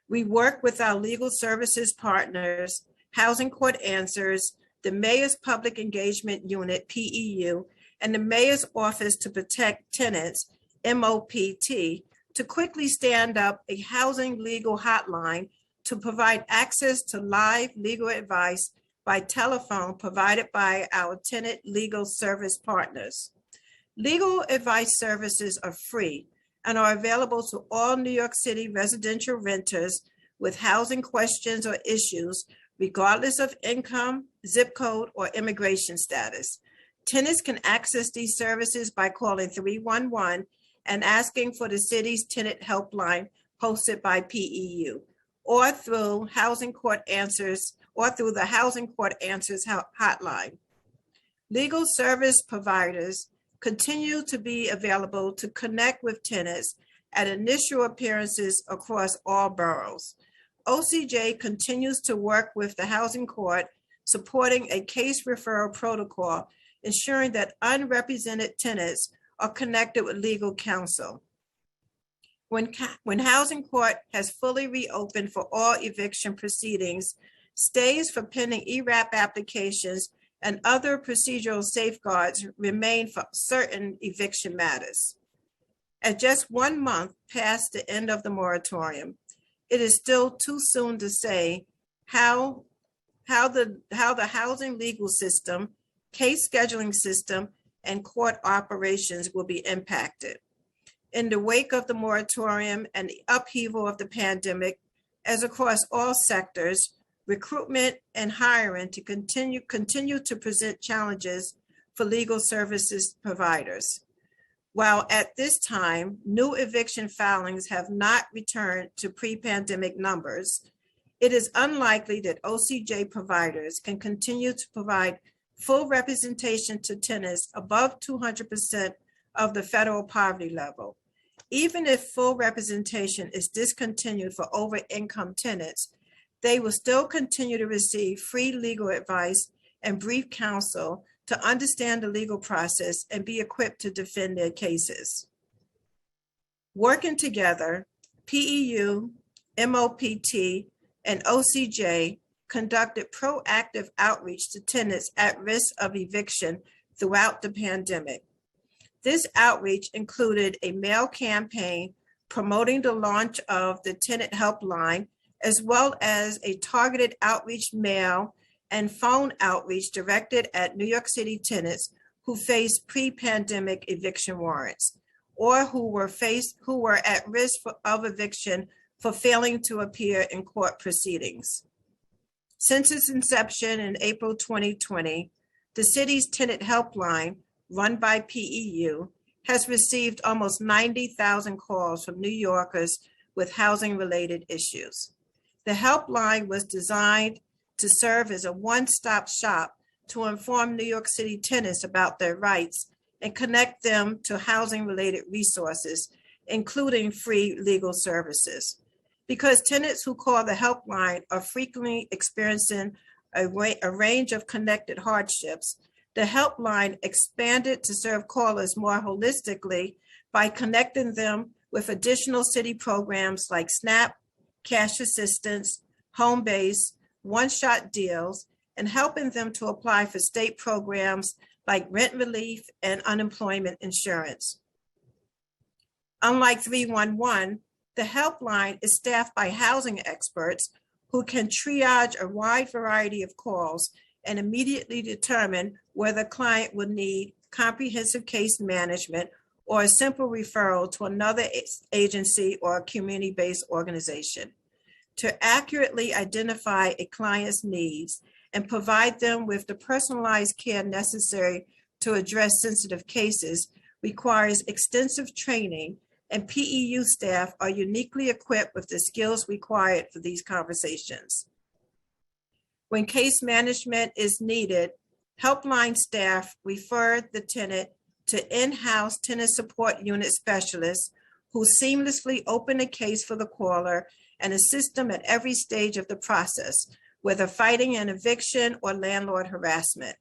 We work with our legal services partners, Housing Court Answers, the Mayor's Public Engagement Unit, PEU, and the Mayor's Office to Protect Tenants, MOPT, to quickly stand up a housing legal hotline to provide access to live legal advice by telephone provided by our tenant legal service partners. Legal advice services are free and are available to all New York City residential renters with housing questions or issues, regardless of income, zip code, or immigration status. Tenants can access these services by calling 311 and asking for the city's tenant helpline hosted by PEU, or through Housing Court Answers, or through the Housing Court Answers hotline. Legal service providers continue to be available to connect with tenants at initial appearances across all boroughs. OCJ continues to work with the Housing Court, supporting a case referral protocol, ensuring that unrepresented tenants are connected with legal counsel. When Housing Court has fully reopened for all eviction proceedings, stays for pending ERAP applications and other procedural safeguards remain for certain eviction matters. At just 1 month past the end of the moratorium, it is still too soon to say how the housing legal system, case scheduling system, and court operations will be impacted. In the wake of the moratorium and the upheaval of the pandemic, as across all sectors, recruitment and hiring to continue to present challenges for legal services providers. While at this time, new eviction filings have not returned to pre-pandemic numbers, it is unlikely that OCJ providers can continue to provide full representation to tenants above 200% of the federal poverty level. Even if full representation is discontinued for over-income tenants, they will still continue to receive free legal advice and brief counsel to understand the legal process and be equipped to defend their cases. Working together, PEU, MOPT, and OCJ conducted proactive outreach to tenants at risk of eviction throughout the pandemic. This outreach included a mail campaign promoting the launch of the tenant helpline, as well as a targeted outreach mail and phone outreach directed at New York City tenants who faced pre-pandemic eviction warrants or who were at risk of eviction for failing to appear in court proceedings. Since its inception in April 2020, the city's tenant helpline, run by PEU, has received almost 90,000 calls from New Yorkers with housing-related issues. The helpline was designed to serve as a one-stop shop to inform New York City tenants about their rights and connect them to housing-related resources, including free legal services. Because tenants who call the helpline are frequently experiencing a range of connected hardships, the helpline expanded to serve callers more holistically by connecting them with additional city programs like SNAP, cash assistance, home base, one-shot deals, and helping them to apply for state programs like rent relief and unemployment insurance. Unlike 311, the helpline is staffed by housing experts who can triage a wide variety of calls and immediately determine whether a client would need comprehensive case management or a simple referral to another agency or a community-based organization. To accurately identify a client's needs and provide them with the personalized care necessary to address sensitive cases requires extensive training, and PEU staff are uniquely equipped with the skills required for these conversations. When case management is needed, helpline staff refer the tenant to in-house tenant support unit specialists who seamlessly open a case for the caller and assist them at every stage of the process, whether fighting an eviction or landlord harassment.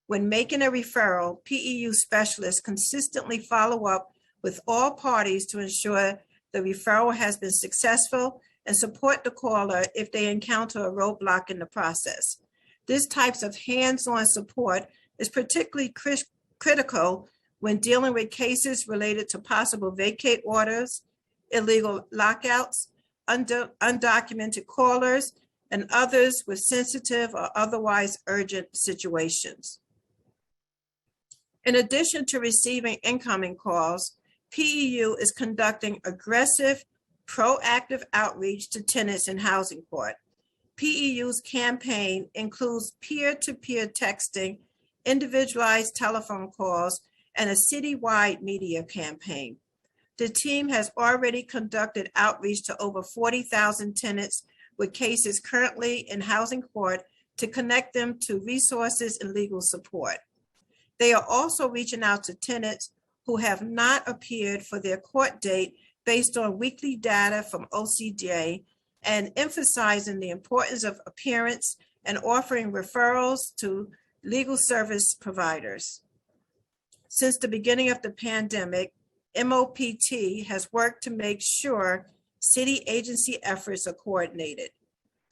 When making a referral, PEU specialists consistently follow up with all parties to ensure the referral has been successful and support the caller if they encounter a roadblock in the process. This type of hands-on support is particularly critical when dealing with cases related to possible vacate orders, illegal lockouts, undocumented callers, and others with sensitive or otherwise urgent situations. In addition to receiving incoming calls, PEU is conducting aggressive, proactive outreach to tenants in housing court. PEU's campaign includes peer-to-peer texting, individualized telephone calls, and a citywide media campaign. The team has already conducted outreach to over 40,000 tenants with cases currently in housing court to connect them to resources and legal support. They are also reaching out to tenants who have not appeared for their court date based on weekly data from OCJ and emphasizing the importance of appearance and offering referrals to legal service providers. Since the beginning of the pandemic, MOPT has worked to make sure city agency efforts are coordinated,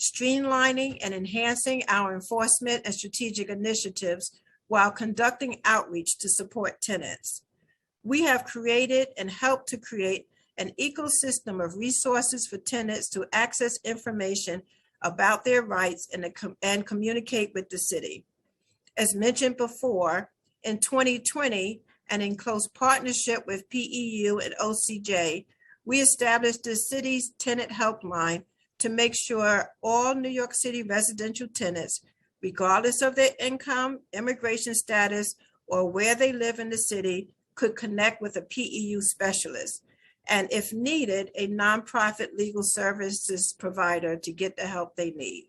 streamlining and enhancing our enforcement and strategic initiatives while conducting outreach to support tenants. We have created and helped to create an ecosystem of resources for tenants to access information about their rights and communicate with the city. As mentioned before, in 2020, and in close partnership with PEU and OCJ, we established the city's tenant helpline to make sure all New York City residential tenants, regardless of their income, immigration status, or where they live in the city, could connect with a PEU specialist, and if needed, a nonprofit legal services provider to get the help they need.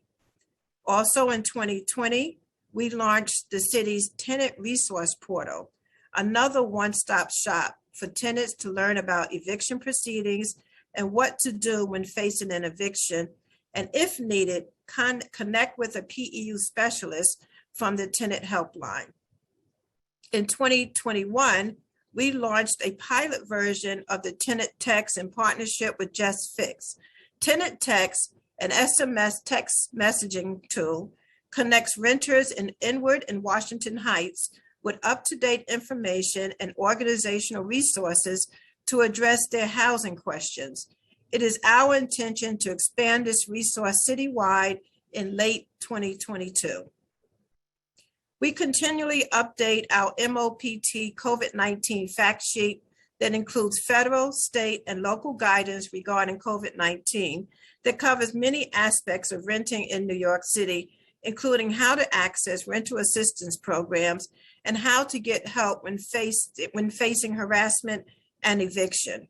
Also in 2020, we launched the city's tenant resource portal, another one-stop shop for tenants to learn about eviction proceedings and what to do when facing an eviction, and if needed, connect with a PEU specialist from the tenant helpline. In 2021, we launched a pilot version of the Tenant Text in partnership with JustFix. Tenant Text, an SMS text messaging tool, connects renters in Inwood and Washington Heights with up-to-date information and organizational resources to address their housing questions. It is our intention to expand this resource citywide in late 2022. We continually update our MOPT COVID-19 fact sheet that includes federal, state, and local guidance regarding COVID-19 that covers many aspects of renting in New York City, including how to access rental assistance programs and how to get help when facing harassment and eviction.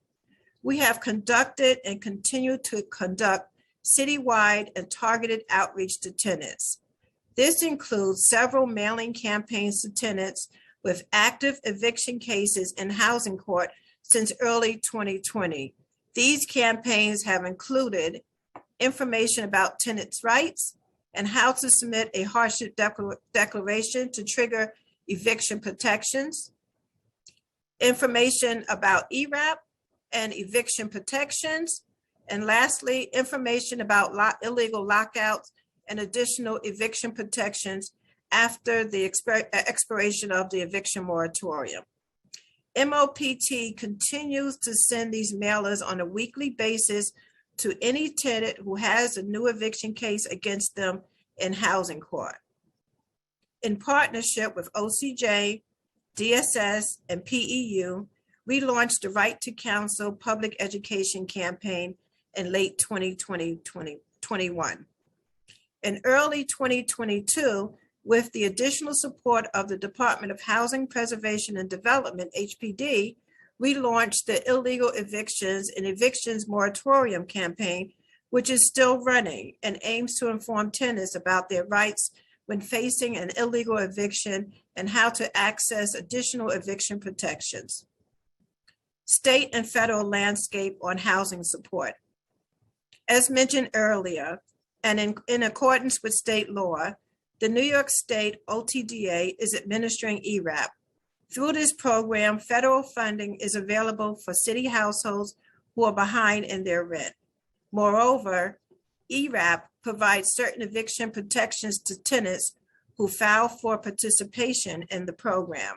We have conducted and continue to conduct citywide and targeted outreach to tenants. This includes several mailing campaigns to tenants with active eviction cases in housing court since early 2020. These campaigns have included information about tenants' rights and how to submit a hardship declaration to trigger eviction protections, information about ERAP and eviction protections, and lastly, information about illegal lockouts and additional eviction protections after the expiration of the eviction moratorium. MOPT continues to send these mailers on a weekly basis to any tenant who has a new eviction case against them in housing court. In partnership with OCJ, DSS, and PEU, we launched the Right to Counsel public education campaign in late 2021. In early 2022, with the additional support of the Department of Housing Preservation and Development, HPD, we launched the Illegal Evictions and Evictions Moratorium campaign, which is still running and aims to inform tenants about their rights when facing an illegal eviction and how to access additional eviction protections. State and federal landscape on housing support. As mentioned earlier, and in accordance with state law, the New York State OTDA is administering ERAP. Through this program, federal funding is available for city households who are behind in their rent. Moreover, ERAP provides certain eviction protections to tenants who file for participation in the program.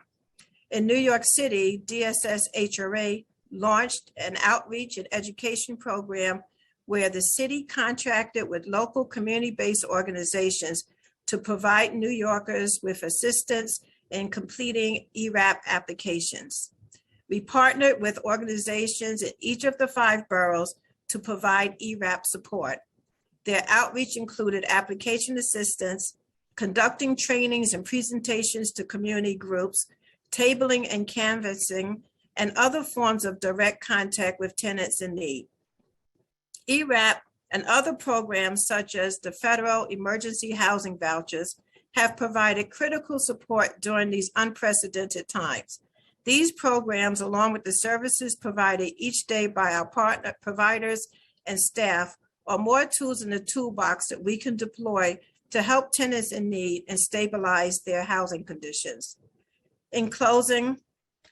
In New York City, DSS HRA launched an outreach and education program where the city contracted with local community-based organizations to provide New Yorkers with assistance in completing ERAP applications. We partnered with organizations in each of the 5 boroughs to provide ERAP support. Their outreach included application assistance, conducting trainings and presentations to community groups, tabling and canvassing, and other forms of direct contact with tenants in need. ERAP and other programs such as the federal emergency housing vouchers have provided critical support during these unprecedented times. These programs, along with the services provided each day by our partner providers and staff, are more tools in the toolbox that we can deploy to help tenants in need and stabilize their housing conditions. In closing,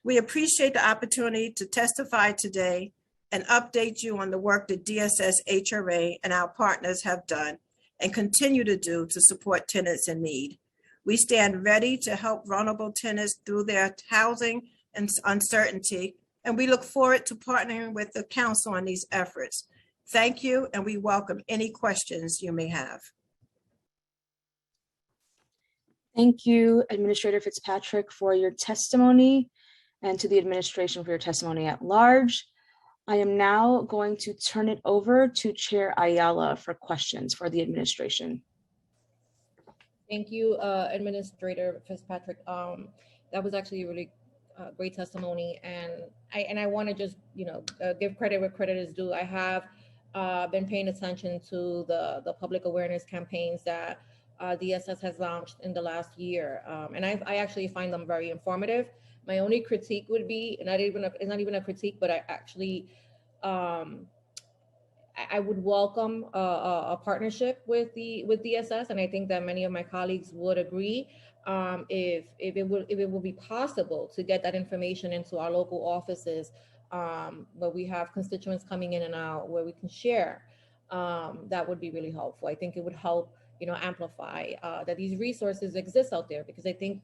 we appreciate the opportunity to testify today and update you on the work that DSS HRA and our partners have done and continue to do to support tenants in need. We stand ready to help vulnerable tenants through their housing and uncertainty, and we look forward to partnering with the council on these efforts. Thank you, and we welcome any questions you may have. Thank you, Administrator Fitzpatrick, for your testimony, and to the administration for your testimony at large. I am now going to turn it over to Chair Ayala for questions for the administration. Thank you, Administrator Fitzpatrick. That was actually a really great testimony, and I want to just give credit where credit is due. I have been paying attention to the public awareness campaigns that DSS has launched in the last year, and I actually find them very informative. My only critique would be, it's not even a critique, but I actually I would welcome a partnership with DSS, and I think that many of my colleagues would agree. If it will be possible to get that information into our local offices, where we have constituents coming in and out, where we can share, that would be really helpful. I think it would help, amplify that these resources exist out there, because I think,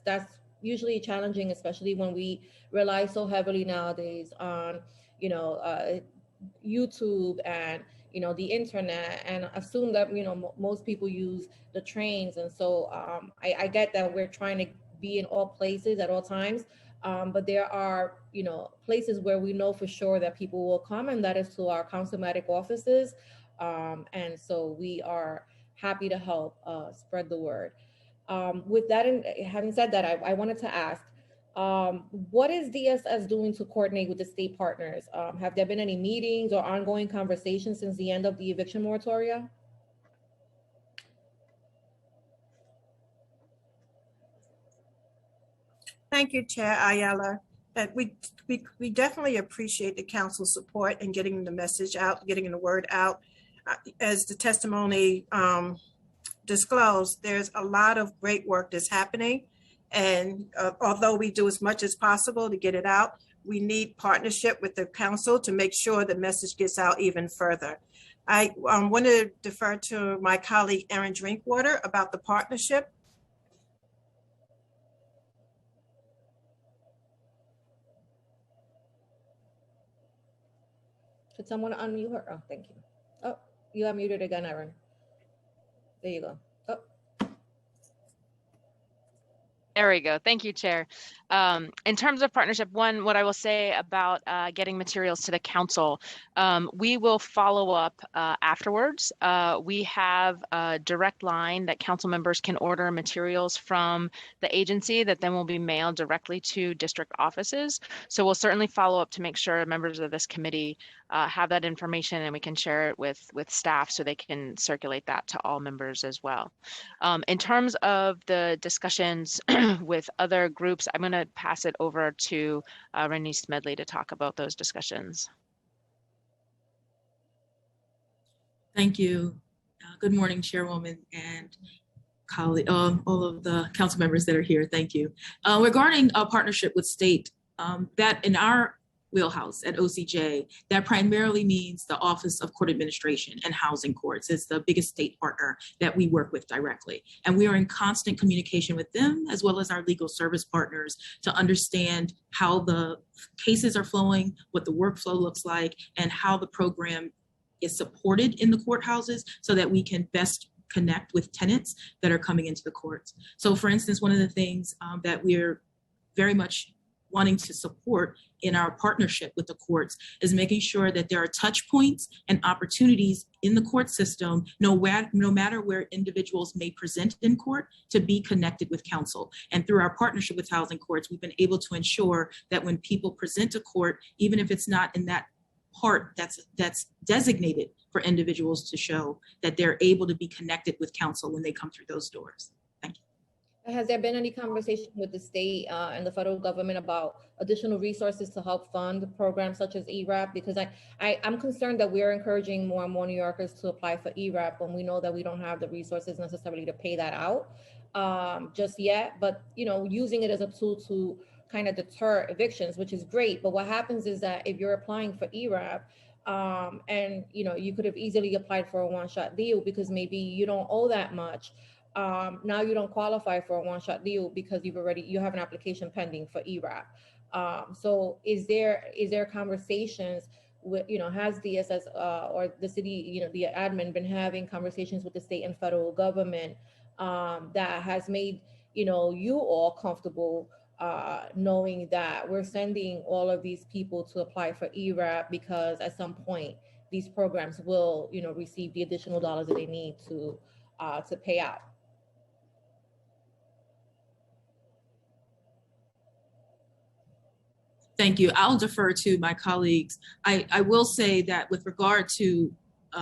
that's usually challenging, especially when we rely so heavily nowadays on, YouTube and, the internet, and assume that, most people use the trains. And so I get that we're trying to be in all places at all times. But there are, places where we know for sure that people will come, and that is to our councilmatic offices. And so we are happy to help spread the word. With that, and having said that, I wanted to ask, what is DSS doing to coordinate with the state partners? Have there been any meetings or ongoing conversations since the end of the eviction moratoria? Thank you, Chair Ayala. We definitely appreciate the council's support in getting the message out, getting the word out. As the testimony disclosed, there's a lot of great work that's happening. And although we do as much as possible to get it out, we need partnership with the council to make sure the message gets out even further. I want to defer to my colleague, Erin Drinkwater, about the partnership. Could someone unmute her? Oh, thank you. Oh, you are muted again, Erin. There you go. Oh. There we go. Thank you, Chair. In terms of partnership, what I will say about getting materials to the council, we will follow up afterwards. We have a direct line that council members can order materials from the agency that then will be mailed directly to district offices. So we'll certainly follow up to make sure members of this committee have that information and we can share it with staff so they can circulate that to all members as well. In terms of the discussions with other groups, I'm going to pass it over to Renee Smedley to talk about those discussions. Thank you. Good morning, Chairwoman and colleague, all of the council members that are here. Thank you. Regarding a partnership with state, that in our wheelhouse at OCJ, that primarily means the Office of Court Administration and Housing Courts. It's the biggest state partner that we work with directly. And we are in constant communication with them as well as our legal service partners to understand how the cases are flowing, what the workflow looks like, and how the program is supported in the courthouses so that we can best connect with tenants that are coming into the courts. So for instance, one of the things that we're very much wanting to support in our partnership with the courts is making sure that there are touch points and opportunities in the court system, no matter where individuals may present in court, to be connected with counsel. And through our partnership with Housing Courts, we've been able to ensure that when people present to court, even if it's not in that part that's designated for individuals to show, that they're able to be connected with counsel when they come through those doors. Thank you. Has there been any conversation with the state and the federal government about additional resources to help fund programs such as ERAP? Because I'm concerned that we're encouraging more and more New Yorkers to apply for ERAP when we know that we don't have the resources necessarily to pay that out just yet. But using it as a tool to kind of deter evictions, which is great. But what happens is that if you're applying for ERAP, and you could have easily applied for a one-shot deal because maybe you don't owe that much. Now you don't qualify for a one-shot deal because you have an application pending for ERAP. So is there conversations with, has DSS or the city, the admin been having conversations with the state and federal government that has made, you all comfortable knowing that we're sending all of these people to apply for ERAP because at some point these programs will, receive the additional dollars that they need to pay out? Thank you. I'll defer to my colleagues. I will say that with regard to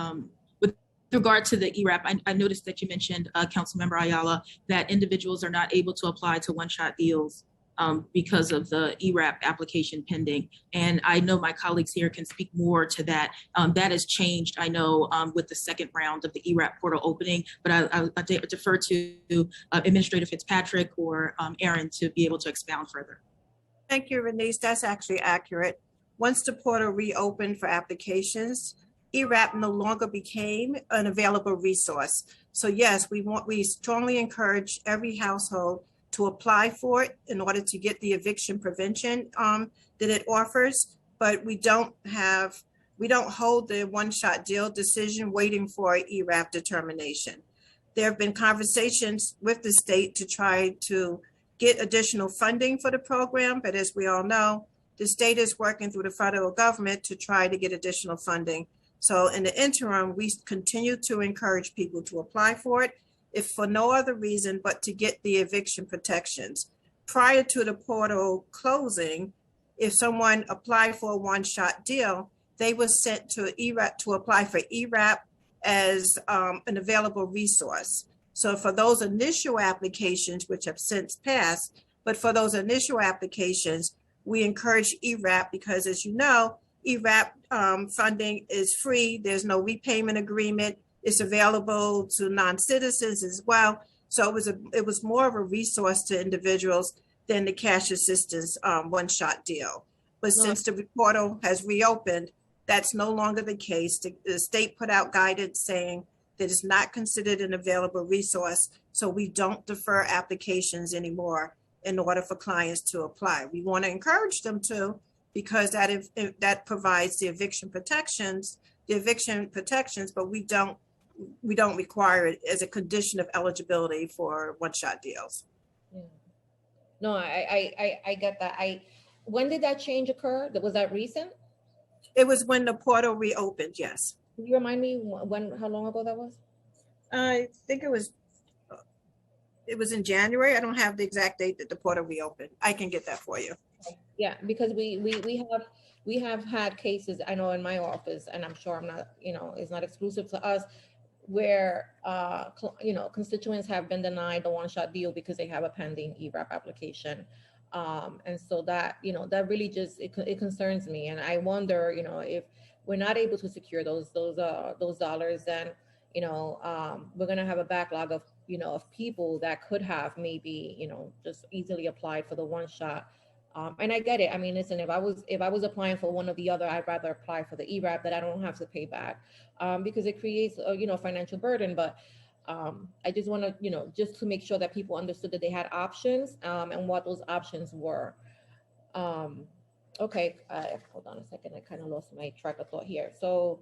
the ERAP, I noticed that you mentioned, Councilmember Ayala, that individuals are not able to apply to one-shot deals because of the ERAP application pending. And I know my colleagues here can speak more to that. That has changed, I know, with the second round of the ERAP portal opening, but I'll defer to Administrator Fitzpatrick or Aaron to be able to expound further. Thank you, Renee. That's actually accurate. Once the portal reopened for applications, ERAP no longer became an available resource. So yes, we strongly encourage every household to apply for it in order to get the eviction prevention that it offers, but we don't hold the one-shot deal decision waiting for ERAP determination. There have been conversations with the state to try to get additional funding for the program, but as we all know, the state is working through the federal government to try to get additional funding. So in the interim, we continue to encourage people to apply for it, if for no other reason but to get the eviction protections. Prior to the portal closing, if someone applied for a one-shot deal, they were sent to ERAP to apply for ERAP as an available resource. So for those initial applications, which have since passed, but for those initial applications, we encourage ERAP because, as you know, ERAP funding is free. There's no repayment agreement. It's available to non-citizens as well. So it was more of a resource to individuals than the cash assistance one-shot deal. But since the portal has reopened, that's no longer the case. The state put out guidance saying that it's not considered an available resource. So we don't defer applications anymore in order for clients to apply. We want to encourage them to, because that provides the eviction protections, but we don't require it as a condition of eligibility for one-shot deals. Yeah. No, I get that. When did that change occur? Was that recent? It was when the portal reopened, yes. Can you remind me how long ago that was? I think it was in January. I don't have the exact date that the portal reopened. I can get that for you. Yeah, because we have we have had cases, I know in my office, and I'm sure I'm not, it's not exclusive to us, where, constituents have been denied the one-shot deal because they have a pending ERAP application. And so that, that really just, it concerns me. And I wonder, if we're not able to secure those dollars, then, we're going to have a backlog of, of people that could have maybe, just easily applied for the one-shot. And I get it. I mean, listen, if I was applying for one or the other, I'd rather apply for the ERAP that I don't have to pay back, because it creates a, financial burden. But I just want to, just to make sure that people understood that they had options, and what those options were. Okay, hold on a second. I kind of lost my track of thought here. So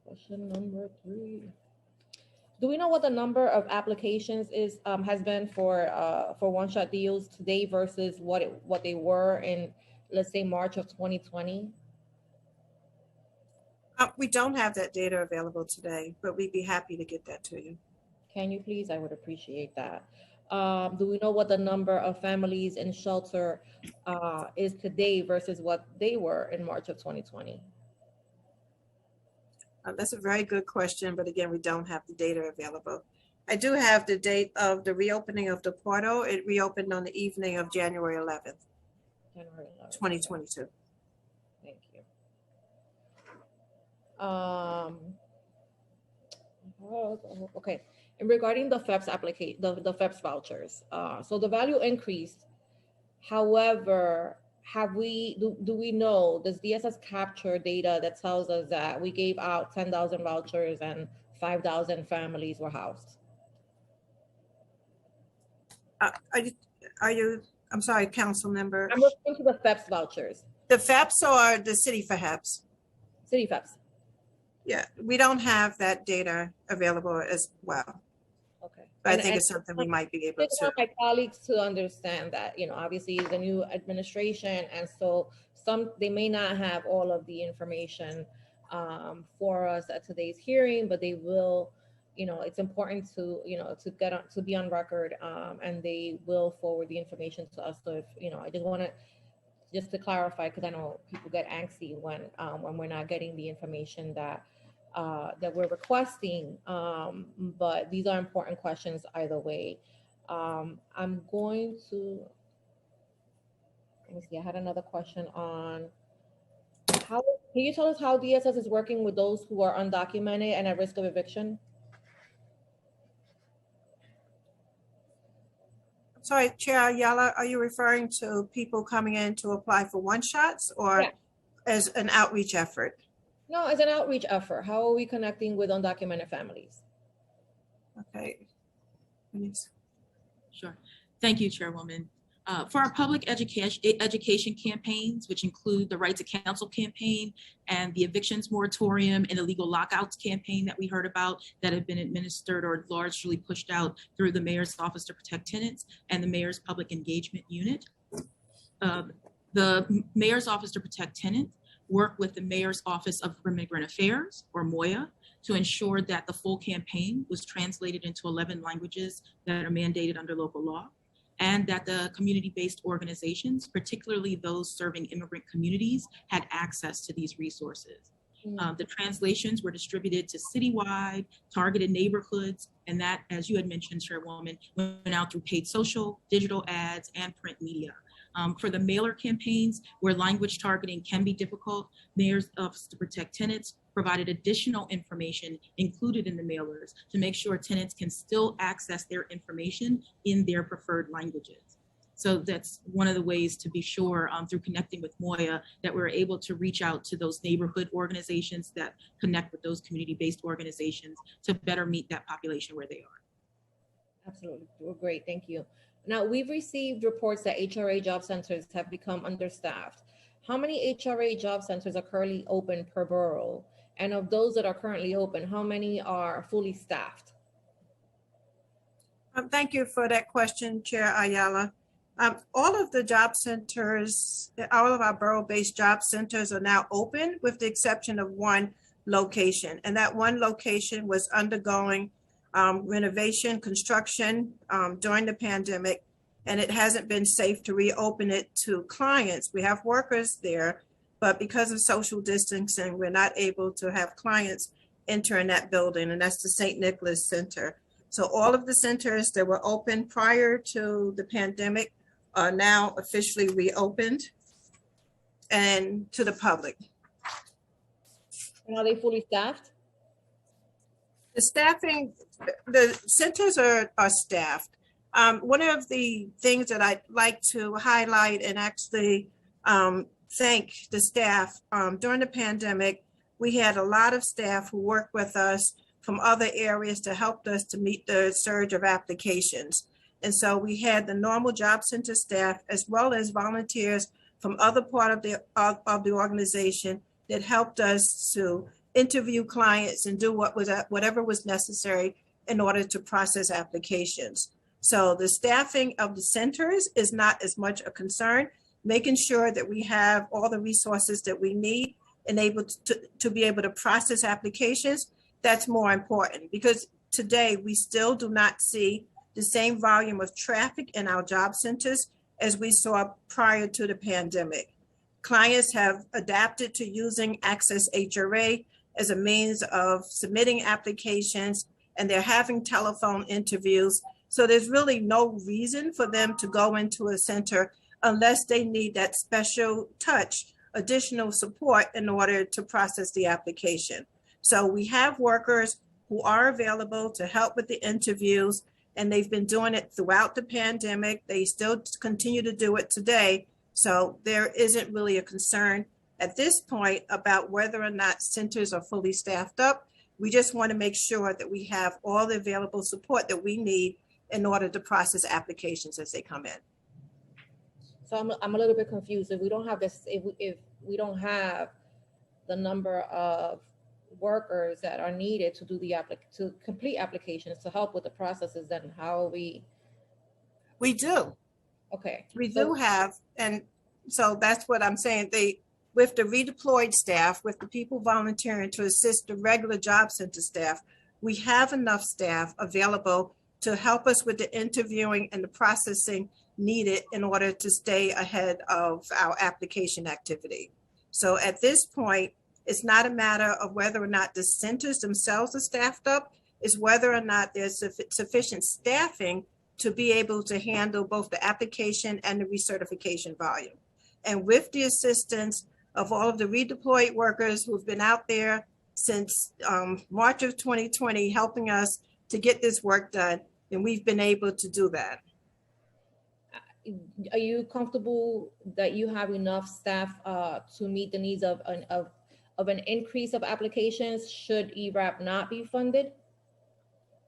question number 3. Do we know what the number of applications has been for one-shot deals today versus what they were in, let's say, March of 2020? We don't have that data available today, but we'd be happy to get that to you. Can you please? I would appreciate that. Do we know what the number of families in shelter is today versus what they were in March of 2020? That's a very good question, but again, we don't have the data available. I do have the date of the reopening of the portal. It reopened on the evening of January 11th, 2022. Thank you. Okay. And regarding the FEPS application, the FEPS vouchers, so the value increased. However, do we know, does DSS capture data that tells us that we gave out 10,000 vouchers and 5,000 families were housed? I'm sorry, council member. I'm referring to the FEPS vouchers. The FEPS or the city FEPS? City FEPS. Yeah, we don't have that data available as well. Okay. But I think it's something we might be able to. I want my colleagues to understand that, obviously it's a new administration, and so they may not have all of the information for us at today's hearing, but they will, it's important to, to be on record, and they will forward the information to us. So if, I just want to clarify, because I know people get angsty when we're not getting the information that we're requesting, but these are important questions either way. I'm going to, let me see, I had another question on can you tell us how DSS is working with those who are undocumented and at risk of eviction? Sorry, Chair Ayala, are you referring to people coming in to apply for one-shots or as an outreach effort? No, as an outreach effort. How are we connecting with undocumented families? Okay. Sure. Thank you, Chairwoman. For our public education campaigns, which include the Right to Counsel campaign and the evictions moratorium and illegal lockouts campaign that we heard about that have been administered or largely pushed out through the Mayor's Office to Protect Tenants and the Mayor's Public Engagement Unit. The Mayor's Office to Protect Tenants work with the Mayor's Office of Immigrant Affairs, or MOIA, to ensure that the full campaign was translated into 11 languages that are mandated under local law, and that the community-based organizations, particularly those serving immigrant communities, had access to these resources. The translations were distributed to citywide, targeted neighborhoods, and that, as you had mentioned, Chairwoman, went out through paid social, digital ads, and print media. For the mailer campaigns, where language targeting can be difficult, Mayor's Office to Protect Tenants provided additional information included in the mailers to make sure tenants can still access their information in their preferred languages. So that's one of the ways to be sure through connecting with MOIA that we're able to reach out to those neighborhood organizations that connect with those community-based organizations to better meet that population where they are. Absolutely, well, great, thank you. Now, we've received reports that HRA job centers have become understaffed. How many HRA job centers are currently open per borough? And of those that are currently open, how many are fully staffed? Thank you for that question, Chair Ayala. All of the job centers, all of our borough-based job centers are now open with the exception of one location. And that one location was undergoing renovation, construction during the pandemic. and it hasn't been safe to reopen it to clients. We have workers there, but because of social distancing, we're not able to have clients enter in that building, and that's the St. Nicholas Center. So all of the centers that were open prior to the pandemic are now officially reopened and to the public. And are they fully staffed? The staffing, the centers are staffed. One of the things that I'd like to highlight and actually thank the staff, during the pandemic, we had a lot of staff who worked with us from other areas to help us to meet the surge of applications. And so we had the normal job center staff as well as volunteers from other part of the organization that helped us to interview clients and do whatever was necessary in order to process applications. So the staffing of the centers is not as much a concern, making sure that we have all the resources that we need and able to be able to process applications. That's more important, because today we still do not see the same volume of traffic in our job centers as we saw prior to the pandemic. Clients have adapted to using Access HRA as a means of submitting applications, and they're having telephone interviews. So there's really no reason for them to go into a center unless they need that special touch, additional support in order to process the application. So we have workers who are available to help with the interviews, and they've been doing it throughout the pandemic. They still continue to do it today. So there isn't really a concern at this point about whether or not centers are fully staffed up. We just want to make sure that we have all the available support that we need in order to process applications as they come in. So I'm a little bit confused. If we don't have this, if we don't have the number of workers that are needed to do to complete applications to help with the processes, then how are we? We do. Okay. We do have, and so that's what I'm saying. With the redeployed staff, with the people volunteering to assist the regular job center staff, we have enough staff available to help us with the interviewing and the processing needed in order to stay ahead of our application activity. So at this point, it's not a matter of whether or not the centers themselves are staffed up, it's whether or not there's sufficient staffing to be able to handle both the application and the recertification volume. And with the assistance of all of the redeployed workers who've been out there since March of 2020, helping us to get this work done, and we've been able to do that. Are you comfortable that you have enough staff to meet the needs of an increase of applications should ERAP not be funded?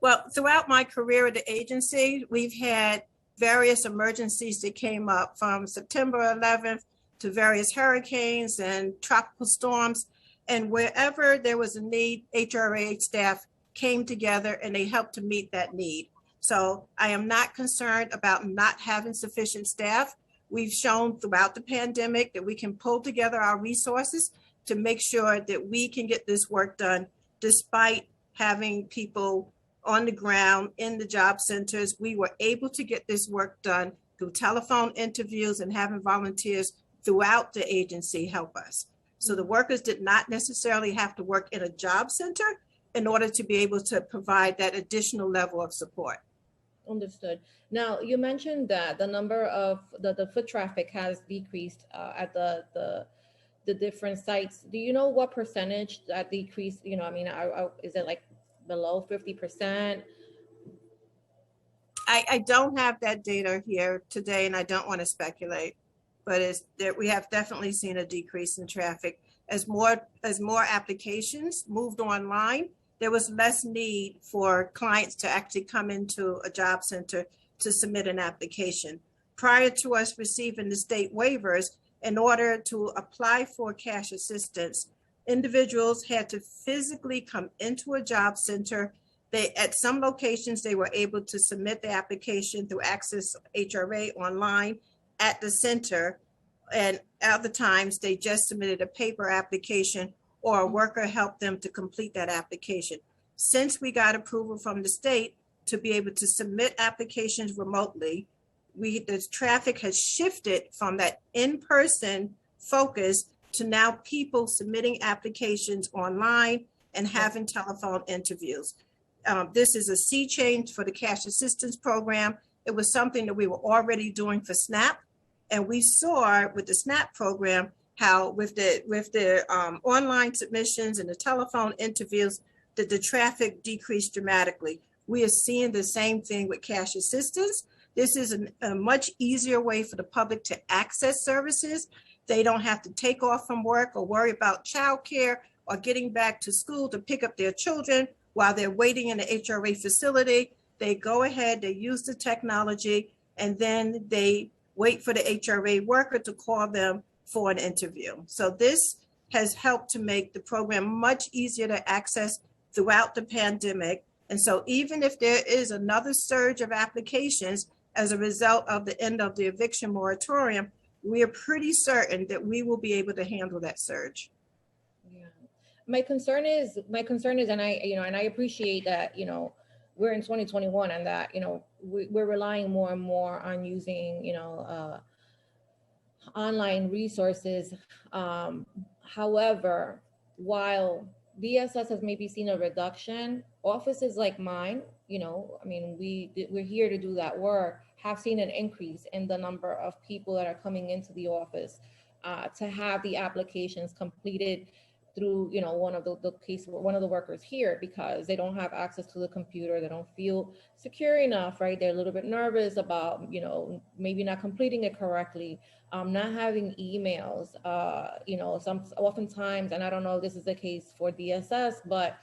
Well, throughout my career at the agency, we've had various emergencies that came up from September 11th to various hurricanes and tropical storms. And wherever there was a need, HRA staff came together and they helped to meet that need. So I am not concerned about not having sufficient staff. We've shown throughout the pandemic that we can pull together our resources to make sure that we can get this work done despite having people on the ground in the job centers. We were able to get this work done through telephone interviews and having volunteers throughout the agency help us. So the workers did not necessarily have to work in a job center in order to be able to provide that additional level of support. Understood. Now, you mentioned that the number of the foot traffic has decreased at the different sites. Do you know what percentage that decreased? You know, I mean, is it like below 50%? I don't have that data here today, and I don't want to speculate, but we have definitely seen a decrease in traffic. As more applications moved online, there was less need for clients to actually come into a job center to submit an application. Prior to us receiving the state waivers, in order to apply for cash assistance, individuals had to physically come into a job center. At some locations, they were able to submit the application through Access HRA online at the center. And other times they just submitted a paper application or a worker helped them to complete that application. Since we got approval from the state to be able to submit applications remotely, the traffic has shifted from that in-person focus to now people submitting applications online and having telephone interviews. This is a sea change for the cash assistance program. It was something that we were already doing for SNAP. And we saw with the SNAP program how with the online submissions and the telephone interviews that the traffic decreased dramatically. We are seeing the same thing with cash assistance. This is a much easier way for the public to access services. They don't have to take off from work or worry about childcare or getting back to school to pick up their children while they're waiting in the HRA facility. They go ahead, they use the technology, and then they wait for the HRA worker to call them for an interview. So this has helped to make the program much easier to access throughout the pandemic. And so even if there is another surge of applications as a result of the end of the eviction moratorium, we are pretty certain that we will be able to handle that surge. Yeah. My concern is, and I appreciate that, we're in 2021 and that, we're relying more and more on using, online resources. However, while DSS has maybe seen a reduction, offices like mine, we're here to do that work, have seen an increase in the number of people that are coming into the office to have the applications completed through one of the workers here, because they don't have access to the computer, they don't feel secure enough, right? They're a little bit nervous about maybe not completing it correctly, not having emails, oftentimes, and I don't know if this is the case for DSS, but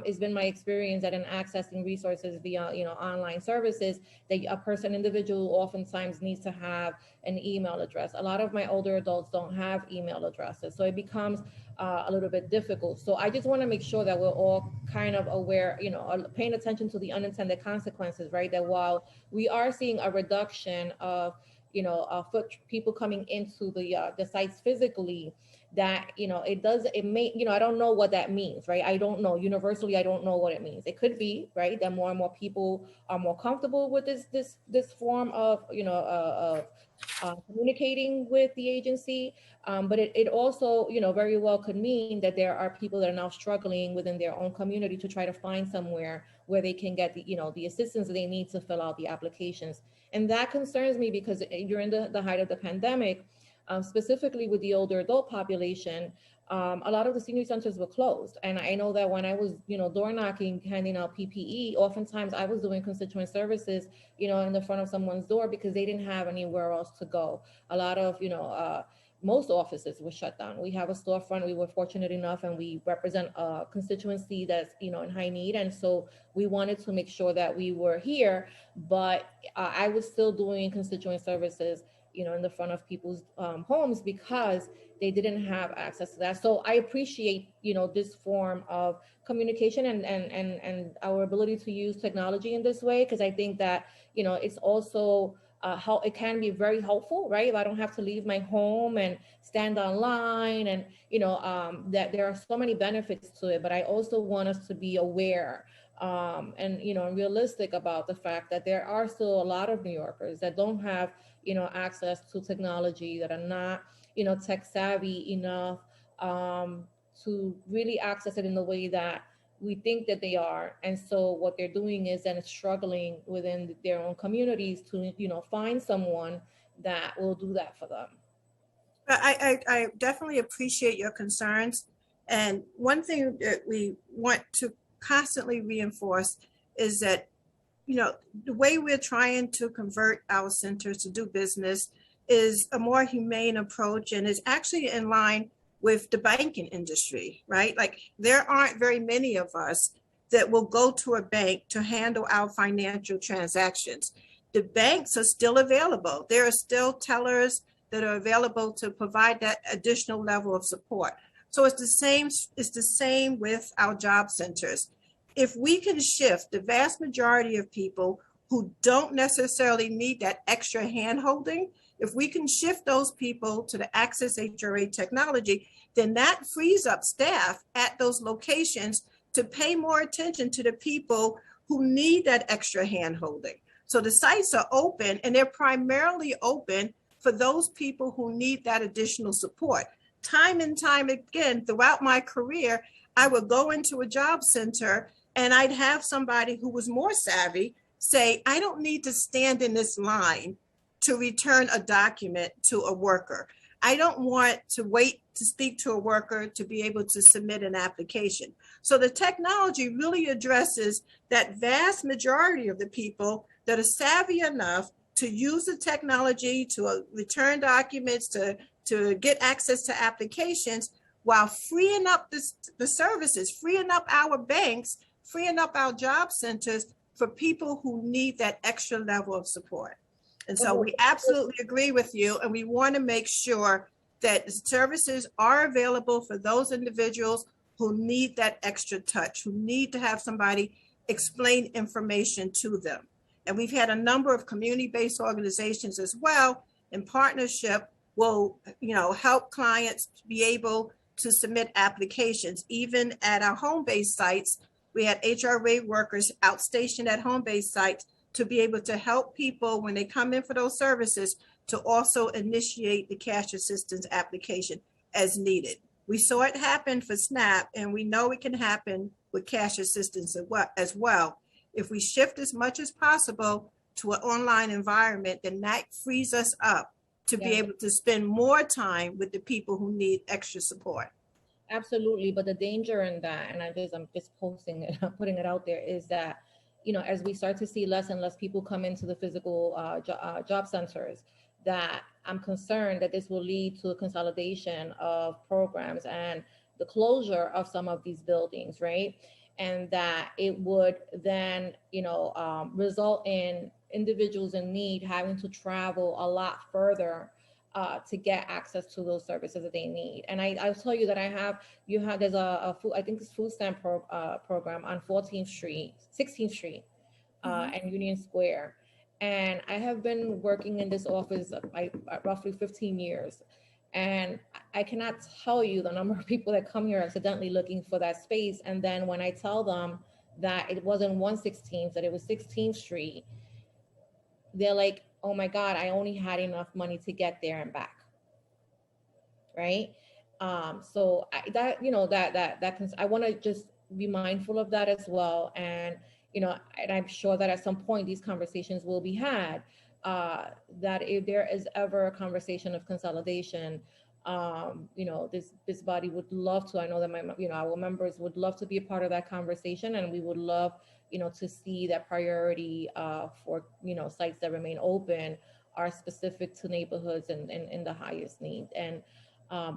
it's been my experience that in accessing resources via online services, that a individual oftentimes needs to have an email address. A lot of my older adults don't have email addresses, so it becomes a little bit difficult. So I just want to make sure that we're all kind of aware, paying attention to the unintended consequences, right? That while we are seeing a reduction of foot people coming into the sites physically, that it may I don't know what that means, right? I don't know universally. I don't know what it means. It could be right that more and more people are more comfortable with this form of communicating with the agency, but it also very well could mean that there are people that are now struggling within their own community to try to find somewhere where they can get the assistance that they need to fill out the applications. And that concerns me because during the height of the pandemic, specifically with the older adult population, a lot of the senior centers were closed. And I know that when I was, door knocking, handing out PPE, oftentimes I was doing constituent services, in the front of someone's door because they didn't have anywhere else to go. A lot of, most offices were shut down. We have a storefront. We were fortunate enough, and we represent a constituency that's, in high need. And so we wanted to make sure that we were here, but I was still doing constituent services, in the front of people's homes because they didn't have access to that. So I appreciate, this form of communication and our ability to use technology in this way, because I think that, it's also how it can be very helpful, right? If I don't have to leave my home and stand online and, that there are so many benefits to it, but I also want us to be aware and realistic about the fact that there are still a lot of New Yorkers that don't have access to technology, that are not tech savvy enough to really access it in the way that we think that they are. And so what they're doing is then struggling within their own communities to find someone that will do that for them. I definitely appreciate your concerns. And one thing that we want to constantly reinforce is that, the way we're trying to convert our centers to do business is a more humane approach, and is actually in line with the banking industry, right? Like there aren't very many of us that will go to a bank to handle our financial transactions. The banks are still available. There are still tellers that are available to provide that additional level of support. So it's the same with our job centers. If we can shift the vast majority of people who don't necessarily need that extra hand-holding, if we can shift those people to the Access HRA technology, then that frees up staff at those locations to pay more attention to the people who need that extra hand-holding. So the sites are open, and they're primarily open for those people who need that additional support. Time and time again, throughout my career, I would go into a job center and I'd have somebody who was more savvy say, I don't need to stand in this line to return a document to a worker. I don't want to wait to speak to a worker to be able to submit an application. So the technology really addresses that vast majority of the people that are savvy enough to use the technology to return documents, to get access to applications, while freeing up the services, freeing up our banks, freeing up our job centers for people who need that extra level of support. And so we absolutely agree with you, and we want to make sure that the services are available for those individuals who need that extra touch, who need to have somebody explain information to them. And we've had a number of community-based organizations as well in partnership will, help clients be able to submit applications. Even at our home-based sites, we had HRA workers outstationed at home-based sites to be able to help people when they come in for those services to also initiate the cash assistance application as needed. We saw it happen for SNAP, and we know it can happen with cash assistance as well. If we shift as much as possible to an online environment, then that frees us up to be able to spend more time with the people who need extra support. Absolutely, but the danger in that, and I'm just posting it, putting it out there, is that, as we start to see less and less people come into the physical job centers, that I'm concerned that this will lead to a consolidation of programs and the closure of some of these buildings, right? And that it would then, result in individuals in need having to travel a lot further to get access to those services that they need. And I'll tell you that there's a food, I think it's food stamp program on 16th Street, and Union Square. And I have been working in this office roughly 15 years. And I cannot tell you the number of people that come here accidentally looking for that space. And then when I tell them that it wasn't 116th, that it was 16th Street, they're like, oh my God, I only had enough money to get there and back. Right. So I want to just be mindful of that as well. And, and I'm sure that at some point these conversations will be had, that if there is ever a conversation of consolidation, this body would love to, I know that our members would love to be a part of that conversation, and we would love, to see that priority for, sites that remain open are specific to neighborhoods and in the highest need. And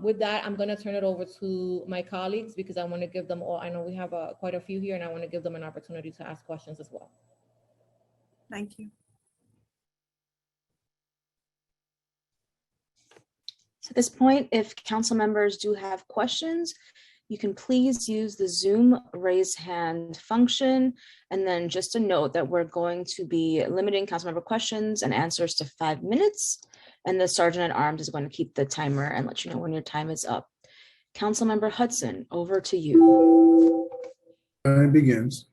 with that, I'm going to turn it over to my colleagues because I want to give them all, I know we have quite a few here, and I want to give them an opportunity to ask questions as well. Thank you. So at this point, if council members do have questions, you can please use the Zoom raise hand function. And then just a note that we're going to be limiting council member questions and answers to 5 minutes. And the Sergeant at Arms is going to keep the timer and let you know when your time is up. Council member Hudson, over to you. Time begins.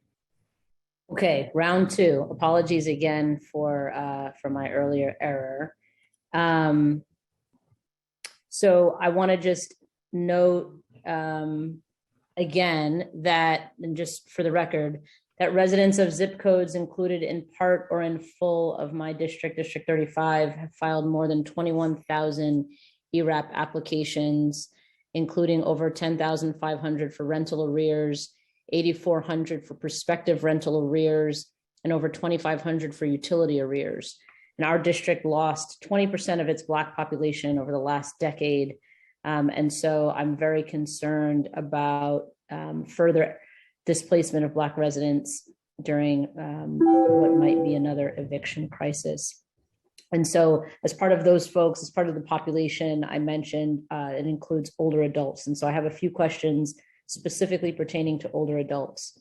Okay, round two. Apologies again for my earlier error. So I want to just note again that, and just for the record, that residents of zip codes included in part or in full of my district, District 35, have filed more than 21,000 ERAP applications, including over 10,500 for rental arrears, 8,400 for prospective rental arrears, and over 2,500 for utility arrears. And our district lost 20% of its Black population over the last decade. And so I'm very concerned about further displacement of Black residents during what might be another eviction crisis. And so as part of those folks, as part of the population I mentioned, it includes older adults. And so I have a few questions specifically pertaining to older adults.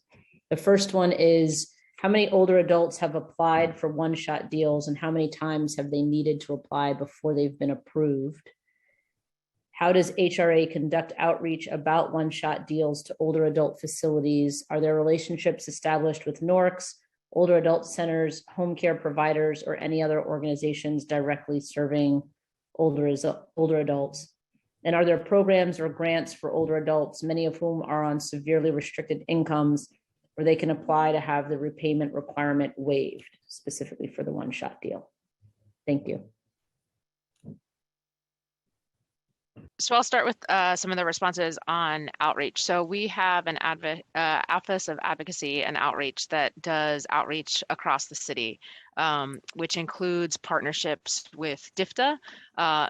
The first one is, how many older adults have applied for one-shot deals, and how many times have they needed to apply before they've been approved? How does HRA conduct outreach about one-shot deals to older adult facilities? Are there relationships established with NORCs older adult centers, home care providers, or any other organizations directly serving older adults? And are there programs or grants for older adults, many of whom are on severely restricted incomes, where they can apply to have the repayment requirement waived, specifically for the one-shot deal? Thank you. So I'll start with some of the responses on outreach. So we have an Office of Advocacy and Outreach that does outreach across the city, which includes partnerships with DFTA,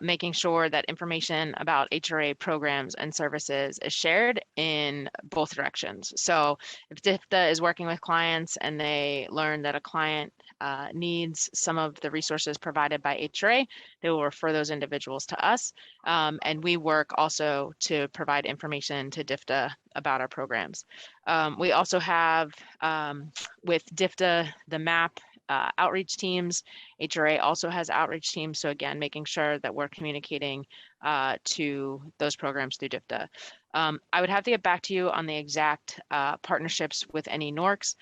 making sure that information about HRA programs and services is shared in both directions. So if DFTA is working with clients and they learn that a client needs some of the resources provided by HRA, they will refer those individuals to us. And we work also to provide information to DFTA about our programs. We also have with DFTA, the MAP outreach teams. HRA also has outreach teams. So again, making sure that we're communicating to those programs through DFTA. I would have to get back to you on the exact partnerships with any NORCs.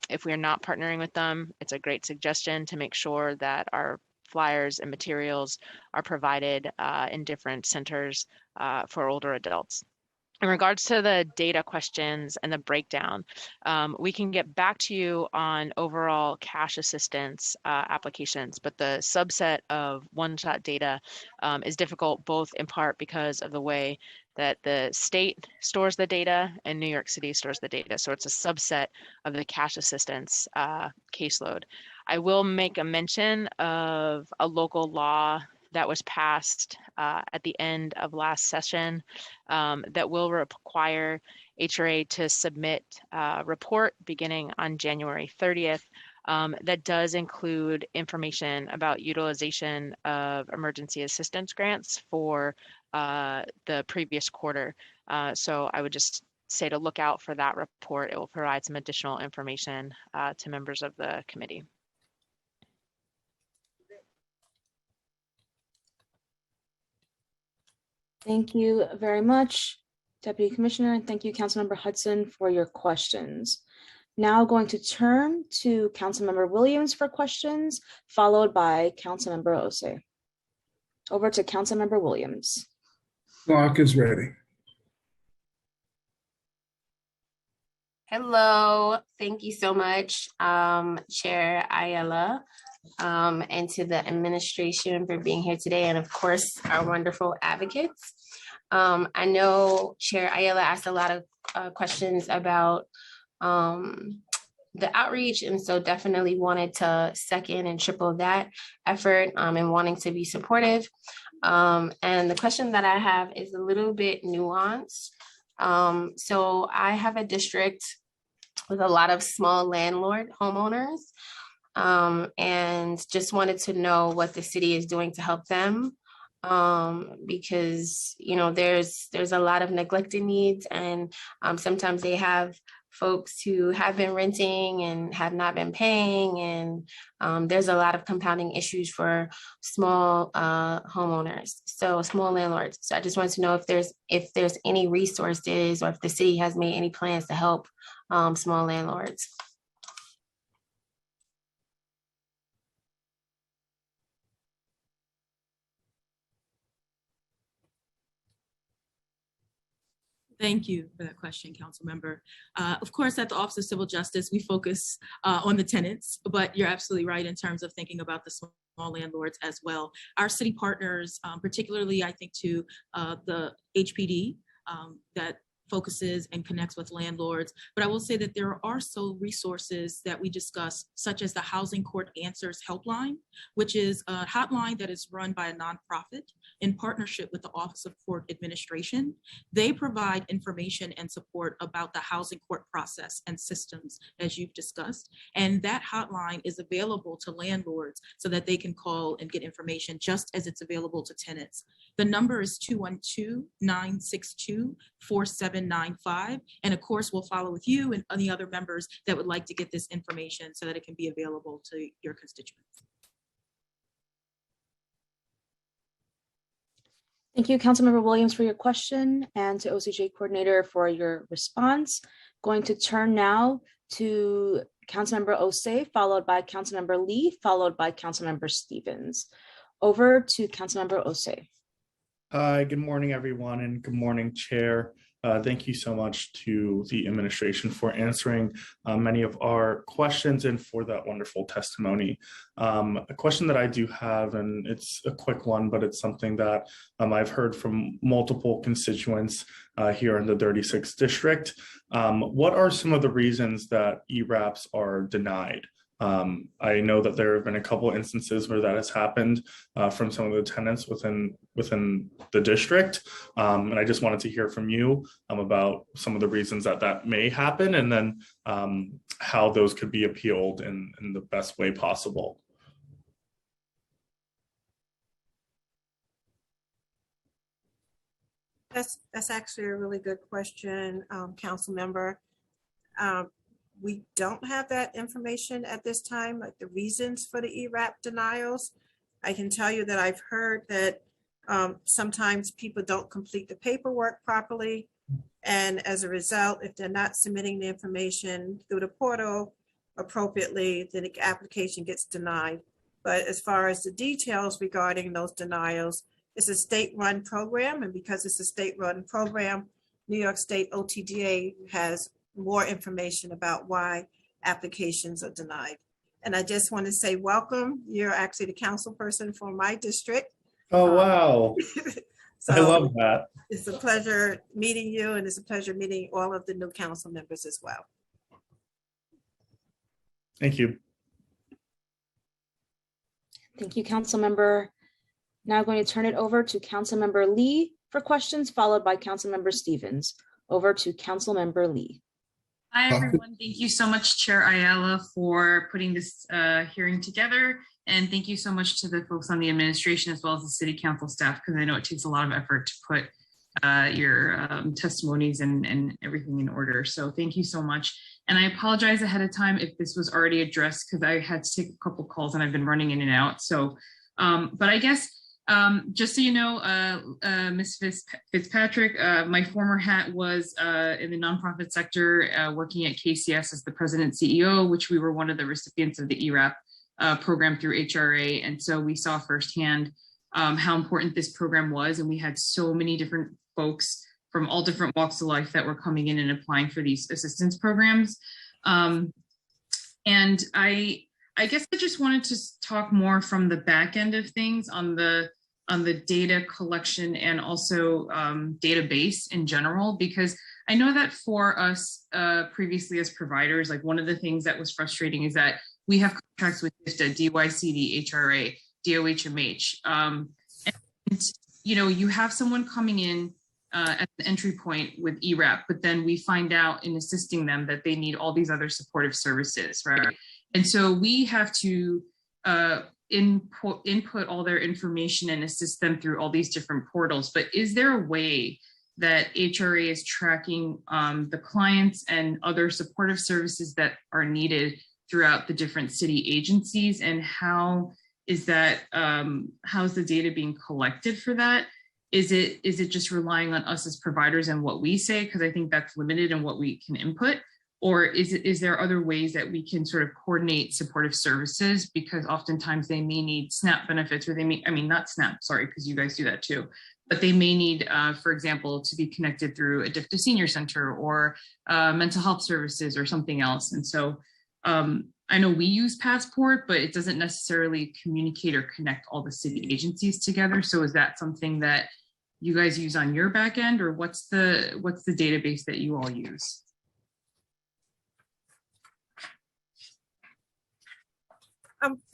If we're not partnering with them, it's a great suggestion to make sure that our flyers and materials are provided in different centers for older adults. In regards to the data questions and the breakdown, we can get back to you on overall cash assistance applications, but the subset of one-shot data is difficult, both in part because of the way that the state stores the data and New York City stores the data. So it's a subset of the cash assistance caseload. I will make a mention of a local law that was passed at the end of last session that will require HRA to submit a report beginning on January 30th that does include information about utilization of emergency assistance grants for the previous quarter. So I would just say to look out for that report. It will provide some additional information to members of the committee. Thank you very much, Deputy Commissioner, and thank you, Councilmember Hudson, for your questions. Now going to turn to Councilmember Williams for questions, followed by Councilmember Ose. Over to Councilmember Williams. Clock is ready. Hello, thank you so much, Chair Ayala, and to the administration for being here today, and of course, our wonderful advocates. I know Chair Ayala asked a lot of questions about the outreach, and so definitely wanted to second and triple that effort and wanting to be supportive. And the question that I have is a little bit nuanced. So I have a district with a lot of small landlord homeowners, and just wanted to know what the city is doing to help them, because there's a lot of neglected needs, and sometimes they have folks who have been renting and have not been paying, and there's a lot of compounding issues for small homeowners, so small landlords. So I just wanted to know if there's any resources or if the city has made any plans to help small landlords. Thank you for that question, Council Member. Of course, at the Office of Civil Justice, we focus on the tenants, but you're absolutely right in terms of thinking about the small landlords as well. Our city partners, particularly I think to the HPD that focuses and connects with landlords. But I will say that there are also resources that we discuss, such as the Housing Court Answers Helpline, which is a hotline that is run by a nonprofit in partnership with the Office of Court Administration. They provide information and support about the housing court process and systems, as you've discussed. And that hotline is available to landlords so that they can call and get information just as it's available to tenants. The number is 212-962-4795. And of course, we'll follow with you and any other members that would like to get this information so that it can be available to your constituents. Thank you, Councilmember Williams, for your question, and to OCJ Coordinator for your response. Going to turn now to Councilmember Osei, followed by Councilmember Lee, followed by Councilmember Stevens. Over to Councilmember Osei. Hi, good morning, everyone, and good morning, Chair. Thank you so much to the administration for answering many of our questions and for that wonderful testimony. A question that I do have, and it's a quick one, but it's something that I've heard from multiple constituents here in the 36th district. What are some of the reasons that ERAPs are denied? I know that there have been a couple instances where that has happened from some of the tenants within the district. And I just wanted to hear from you about some of the reasons that that may happen, and then how those could be appealed in the best way possible. That's actually a really good question, council member. We don't have that information at this time, like the reasons for the ERAP denials. I can tell you that I've heard that sometimes people don't complete the paperwork properly. And as a result, if they're not submitting the information through the portal appropriately, then the application gets denied. But as far as the details regarding those denials, it's a state-run program. And because it's a state-run program, New York State OTDA has more information about why applications are denied. And I just want to say welcome. You're actually the council person for my district. Oh, wow. So I love that. It's a pleasure meeting you, and it's a pleasure meeting all of the new council members as well. Thank you. Thank you, Councilmember. Now going to turn it over to Councilmember Lee for questions, followed by Councilmember Stevens. Over to Councilmember Lee. Hi, everyone. Thank you so much, Chair Ayala, for putting this hearing together. And thank you so much to the folks on the administration as well as the city council staff, because I know it takes a lot of effort to put your testimonies and everything in order. So thank you so much. And I apologize ahead of time if this was already addressed, because I had to take a couple calls and I've been running in and out. So, but I guess, just so you know, Ms. Fitzpatrick, my former hat was in the nonprofit sector, working at KCS as the president CEO, which we were one of the recipients of the ERAP program through HRA. And so we saw firsthand how important this program was. And we had so many different folks from all different walks of life that were coming in and applying for these assistance programs. And I guess I just wanted to talk more from the back end of things on the data collection and also database in general, because I know that for us previously as providers, like one of the things that was frustrating is that we have contracts with DIFTA, DYCD, HRA, DOHMH. And you know, you have someone coming in at the entry point with ERAP, but then we find out in assisting them that they need all these other supportive services, right? And so we have to input all their information and assist them through all these different portals. But is there a way that HRA is tracking the clients and other supportive services that are needed throughout the different city agencies? And how is that, how's the data being collected for that? Is it just relying on us as providers and what we say? Because I think that's limited in what we can input. Or is there other ways that we can sort of coordinate supportive services? Because oftentimes they may need SNAP benefits, or they may, I mean, not SNAP, sorry, because you guys do that too. But they may need, for example, to be connected through a DIFTA senior center or mental health services or something else. And so I know we use Passport, but it doesn't necessarily communicate or connect all the city agencies together. So is that something that you guys use on your back end, or what's the database that you all use?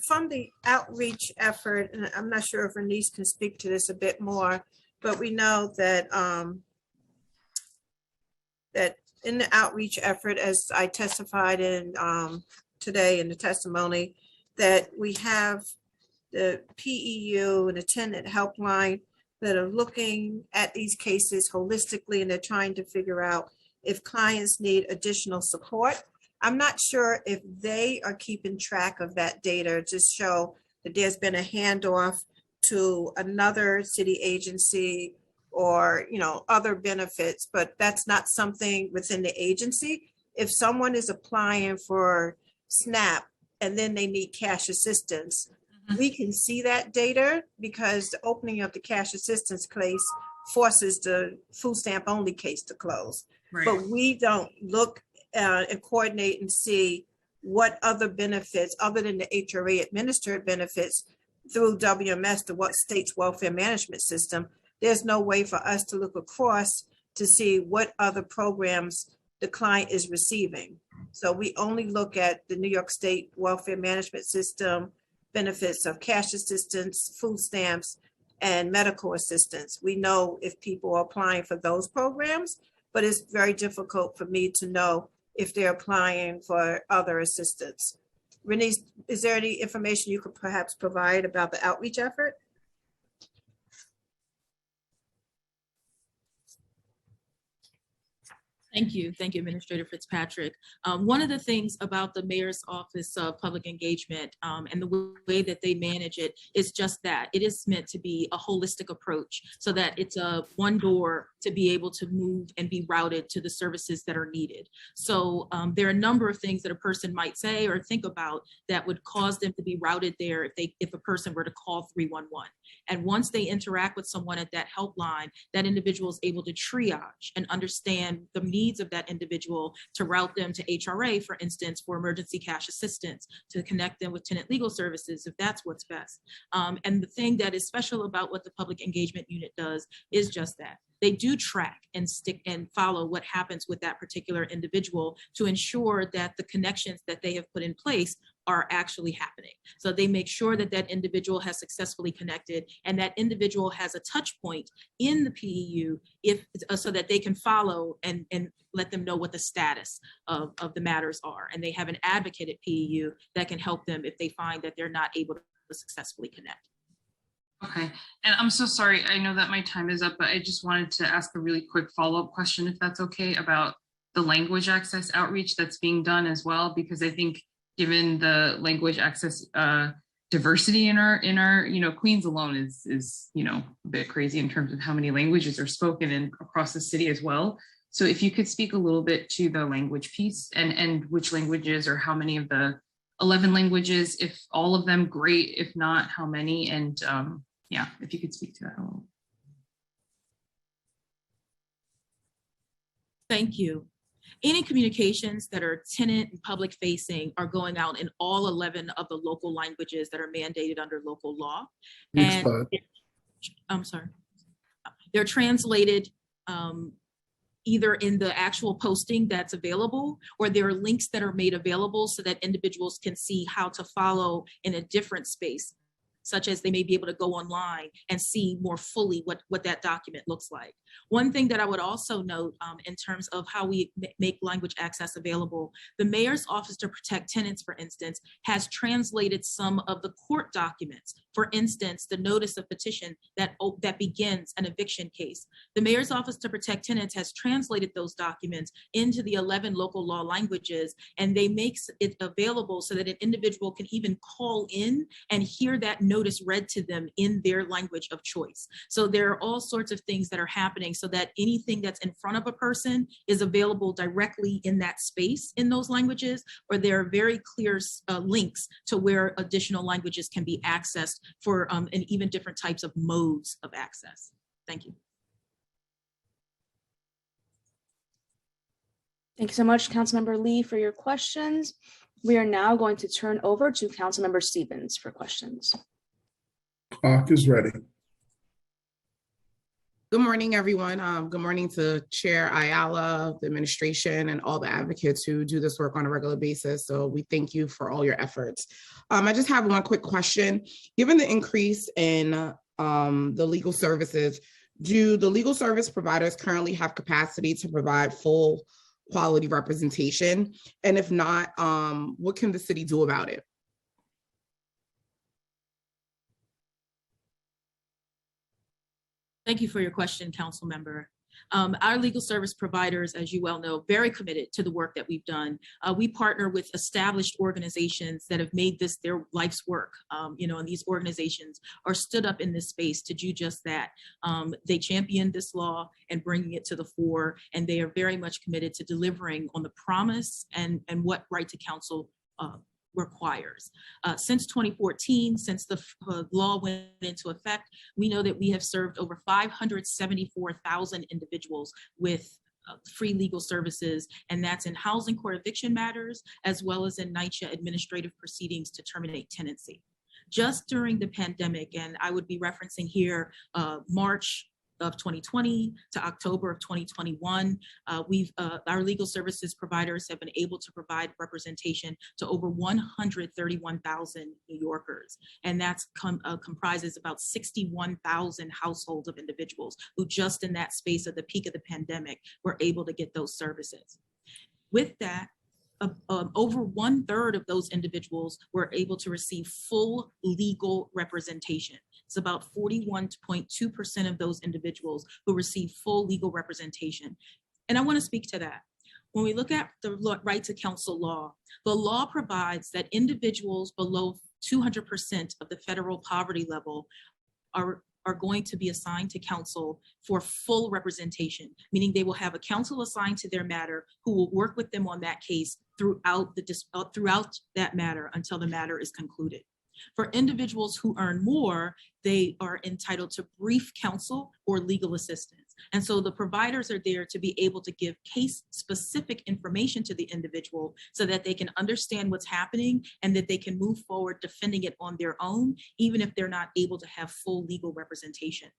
From the outreach effort, and I'm not sure if Bernice can speak to this a bit more, but we know that that in the outreach effort, as I testified in today in the testimony, that we have the PEU and the tenant helpline that are looking at these cases holistically, and they're trying to figure out if clients need additional support. I'm not sure if they are keeping track of that data to show that there's been a handoff to another city agency or, you know, other benefits, but that's not something within the agency. If someone is applying for SNAP and then they need cash assistance, we can see that data because the opening of the cash assistance case forces the food stamp only case to close. Right. But we don't look and coordinate and see what other benefits other than the HRA administered benefits through WMS, the state's welfare management system. There's no way for us to look across to see what other programs the client is receiving. So we only look at the New York State welfare management system benefits of cash assistance, food stamps, and medical assistance. We know if people are applying for those programs, but it's very difficult for me to know if they're applying for other assistance. Renee, is there any information you could perhaps provide about the outreach effort? Thank you, Administrator Fitzpatrick. One of the things about the Mayor's Office of Public Engagement and the way that they manage it is just that. It is meant to be a holistic approach so that it's a one door to be able to move and be routed to the services that are needed. So there are a number of things that a person might say or think about that would cause them to be routed there if a person were to call 311. And once they interact with someone at that helpline, that individual is able to triage and understand the needs of that individual to route them to HRA, for instance, for emergency cash assistance, to connect them with tenant legal services, if that's what's best. And the thing that is special about what the public engagement unit does is just that. They do track and stick and follow what happens with that particular individual to ensure that the connections that they have put in place are actually happening. So they make sure that that individual has successfully connected and that individual has a touch point in the PEU so that they can follow and let them know what the status of the matters are. And they have an advocate at PEU that can help them if they find that they're not able to successfully connect. Okay, and I'm so sorry, I know that my time is up, but I just wanted to ask a really quick follow-up question, if that's okay, about the language access outreach that's being done as well, because I think given the language access diversity in our, Queens alone is a bit crazy in terms of how many languages are spoken across the city as well. So if you could speak a little bit to the language piece and which languages or how many of the 11 languages, if all of them, great. If not, how many? And yeah, if you could speak to that a little. Thank you. Any communications that are tenant and public facing are going out in all 11 of the local languages that are mandated under local law. And I'm sorry, they're translated either in the actual posting that's available, or there are links that are made available so that individuals can see how to follow in a different space, such as they may be able to go online and see more fully what that document looks like. One thing that I would also note in terms of how we make language access available, the Mayor's Office to Protect Tenants, for instance, has translated some of the court documents. For instance, the notice of petition that begins an eviction case. The Mayor's Office to Protect Tenants has translated those documents into the 11 local law languages, and they make it available so that an individual can even call in and hear that notice read to them in their language of choice. So there are all sorts of things that are happening so that anything that's in front of a person is available directly in that space in those languages, or there are very clear links to where additional languages can be accessed for and even different types of modes of access. Thank you. Thank you so much, Councilmember Lee, for your questions. We are now going to turn over to Councilmember Stevens for questions. Clock is ready. Good morning, everyone. Good morning to Chair Ayala, the administration, and all the advocates who do this work on a regular basis. So we thank you for all your efforts. I just have one quick question. Given the increase in the legal services, do the legal service providers currently have capacity to provide full quality representation? And if not, what can the city do about it? Thank you for your question, Council Member. Our legal service providers, as you well know, very committed to the work that we've done. We partner with established organizations that have made this their life's work, and these organizations are stood up in this space to do just that. They champion this law and bringing it to the fore, and they are very much committed to delivering on the promise and what Right to Counsel requires. Since 2014, since the law went into effect, we know that we have served over 574,000 individuals with free legal services, and that's in housing court eviction matters, as well as in NYCC administrative proceedings to terminate tenancy. Just during the pandemic, and I would be referencing here March of 2020 to October of 2021, our legal services providers have been able to provide representation to over 131,000 New Yorkers. And that's comprises about 61,000 households of individuals who just in that space of the peak of the pandemic were able to get those services. With that, over 1/3 of those individuals were able to receive full legal representation. It's about 41.2% of those individuals who receive full legal representation. And I want to speak to that. When we look at the right to counsel law, the law provides that individuals below 200% of the federal poverty level are going to be assigned to counsel for full representation, meaning they will have a counsel assigned to their matter who will work with them on that case throughout that matter until the matter is concluded. For individuals who earn more, they are entitled to brief counsel or legal assistance. And so the providers are there to be able to give case-specific information to the individual so that they can understand what's happening and that they can move forward defending it on their own, even if they're not able to have full legal representation.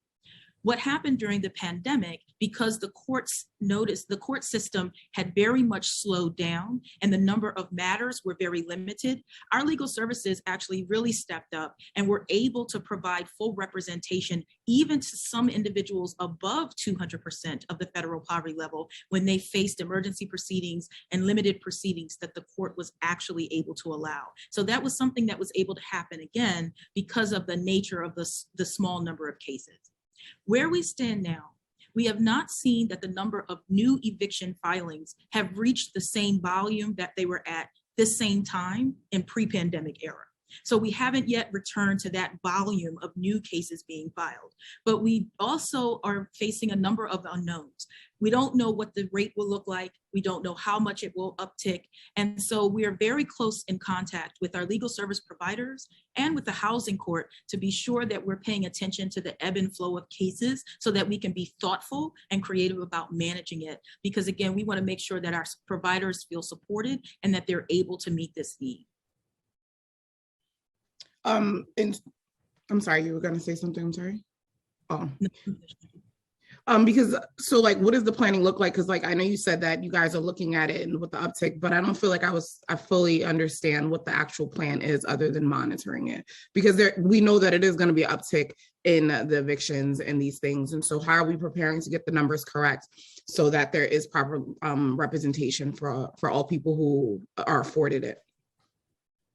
What happened during the pandemic, because the courts noticed the court system had very much slowed down and the number of matters were very limited, our legal services actually really stepped up and were able to provide full representation even to some individuals above 200% of the federal poverty level when they faced emergency proceedings and limited proceedings that the court was actually able to allow. So that was something that was able to happen again because of the nature of the small number of cases. Where we stand now, we have not seen that the number of new eviction filings have reached the same volume that they were at the same time in pre-pandemic era. So we haven't yet returned to that volume of new cases being filed, but we also are facing a number of unknowns. We don't know what the rate will look like. We don't know how much it will uptick. And so we are very close in contact with our legal service providers and with the housing court to be sure that we're paying attention to the ebb and flow of cases so that we can be thoughtful and creative about managing it. Because again, we want to make sure that our providers feel supported and that they're able to meet this need. And I'm sorry, you were going to say something. I'm sorry. Because so like, what does the planning look like? Because like, I know you said that you guys are looking at it and with the uptick, but I don't feel like I fully understand what the actual plan is other than monitoring it. Because we know that it is going to be an uptick in the evictions and these things. And so how are we preparing to get the numbers correct so that there is proper representation for all people who are afforded it?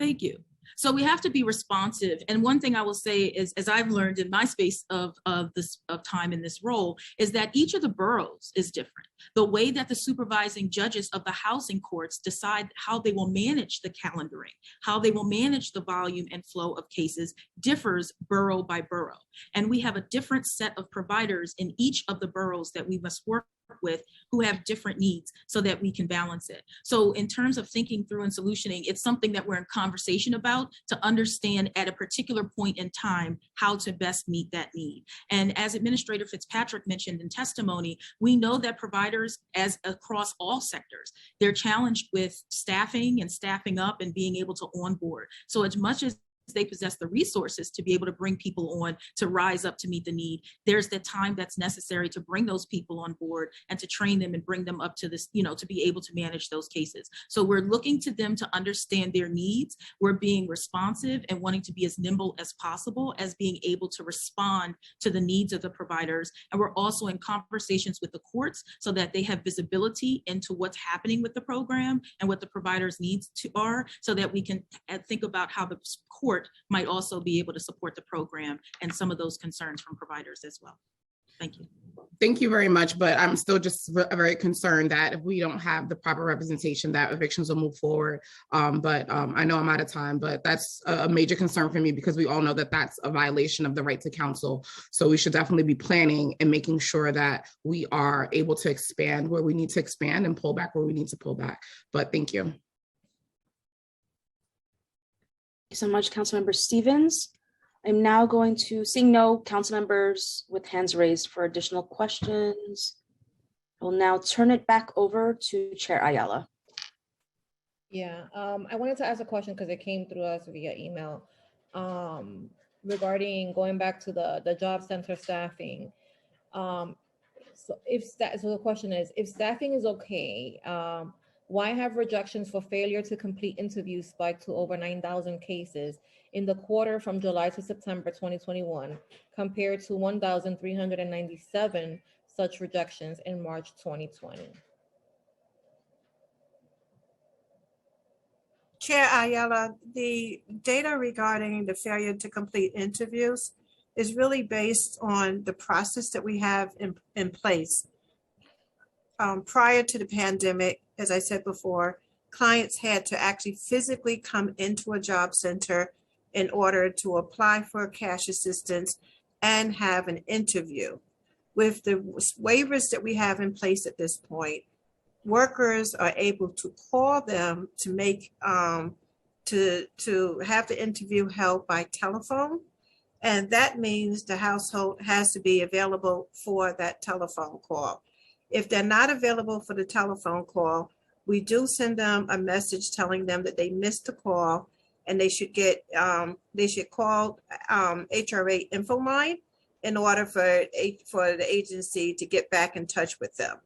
Thank you. So we have to be responsive. And one thing I will say is, as I've learned in my space of time in this role, is that each of the boroughs is different. The way that the supervising judges of the housing courts decide how they will manage the calendaring, how they will manage the volume and flow of cases differs borough by borough. And we have a different set of providers in each of the boroughs that we must work with who have different needs so that we can balance it. So in terms of thinking through and solutioning, it's something that we're in conversation about to understand at a particular point in time how to best meet that need. And as Administrator Fitzpatrick mentioned in testimony, we know that providers, as across all sectors, they're challenged with staffing and staffing up and being able to onboard. So as much as they possess the resources to be able to bring people on to rise up to meet the need, there's the time that's necessary to bring those people on board and to train them and bring them up to this, to be able to manage those cases. So we're looking to them to understand their needs. We're being responsive and wanting to be as nimble as possible as being able to respond to the needs of the providers. And we're also in conversations with the courts so that they have visibility into what's happening with the program and what the providers' needs are, so that we can think about how the court might also be able to support the program and some of those concerns from providers as well. Thank you. Thank you very much, but I'm still just very concerned that if we don't have the proper representation, that evictions will move forward. But I know I'm out of time, but that's a major concern for me because we all know that that's a violation of the right to counsel. So we should definitely be planning and making sure that we are able to expand where we need to expand and pull back where we need to pull back. But thank you. you so much, Councilmember Stevens. I'm now going to, seeing no council members with hands raised for additional questions, I will now turn it back over to Chair Ayala. Yeah, I wanted to ask a question because it came through us via email regarding going back to the job center staffing. So the question is, if staffing is okay, why have rejections for failure to complete interviews spiked to over 9,000 cases in the quarter from July to September 2021, compared to 1,397 such rejections in March 2020? Chair Ayala, the data regarding the failure to complete interviews is really based on the process that we have in place. Prior to the pandemic, as I said before, clients had to actually physically come into a job center in order to apply for cash assistance and have an interview. With the waivers that we have in place at this point, workers are able to call them to make to have the interview held by telephone, and that means the household has to be available for that telephone call. If they're not available for the telephone call, we do send them a message telling them that they missed the call and they should call HRA info line in order for the agency to get back in touch with them.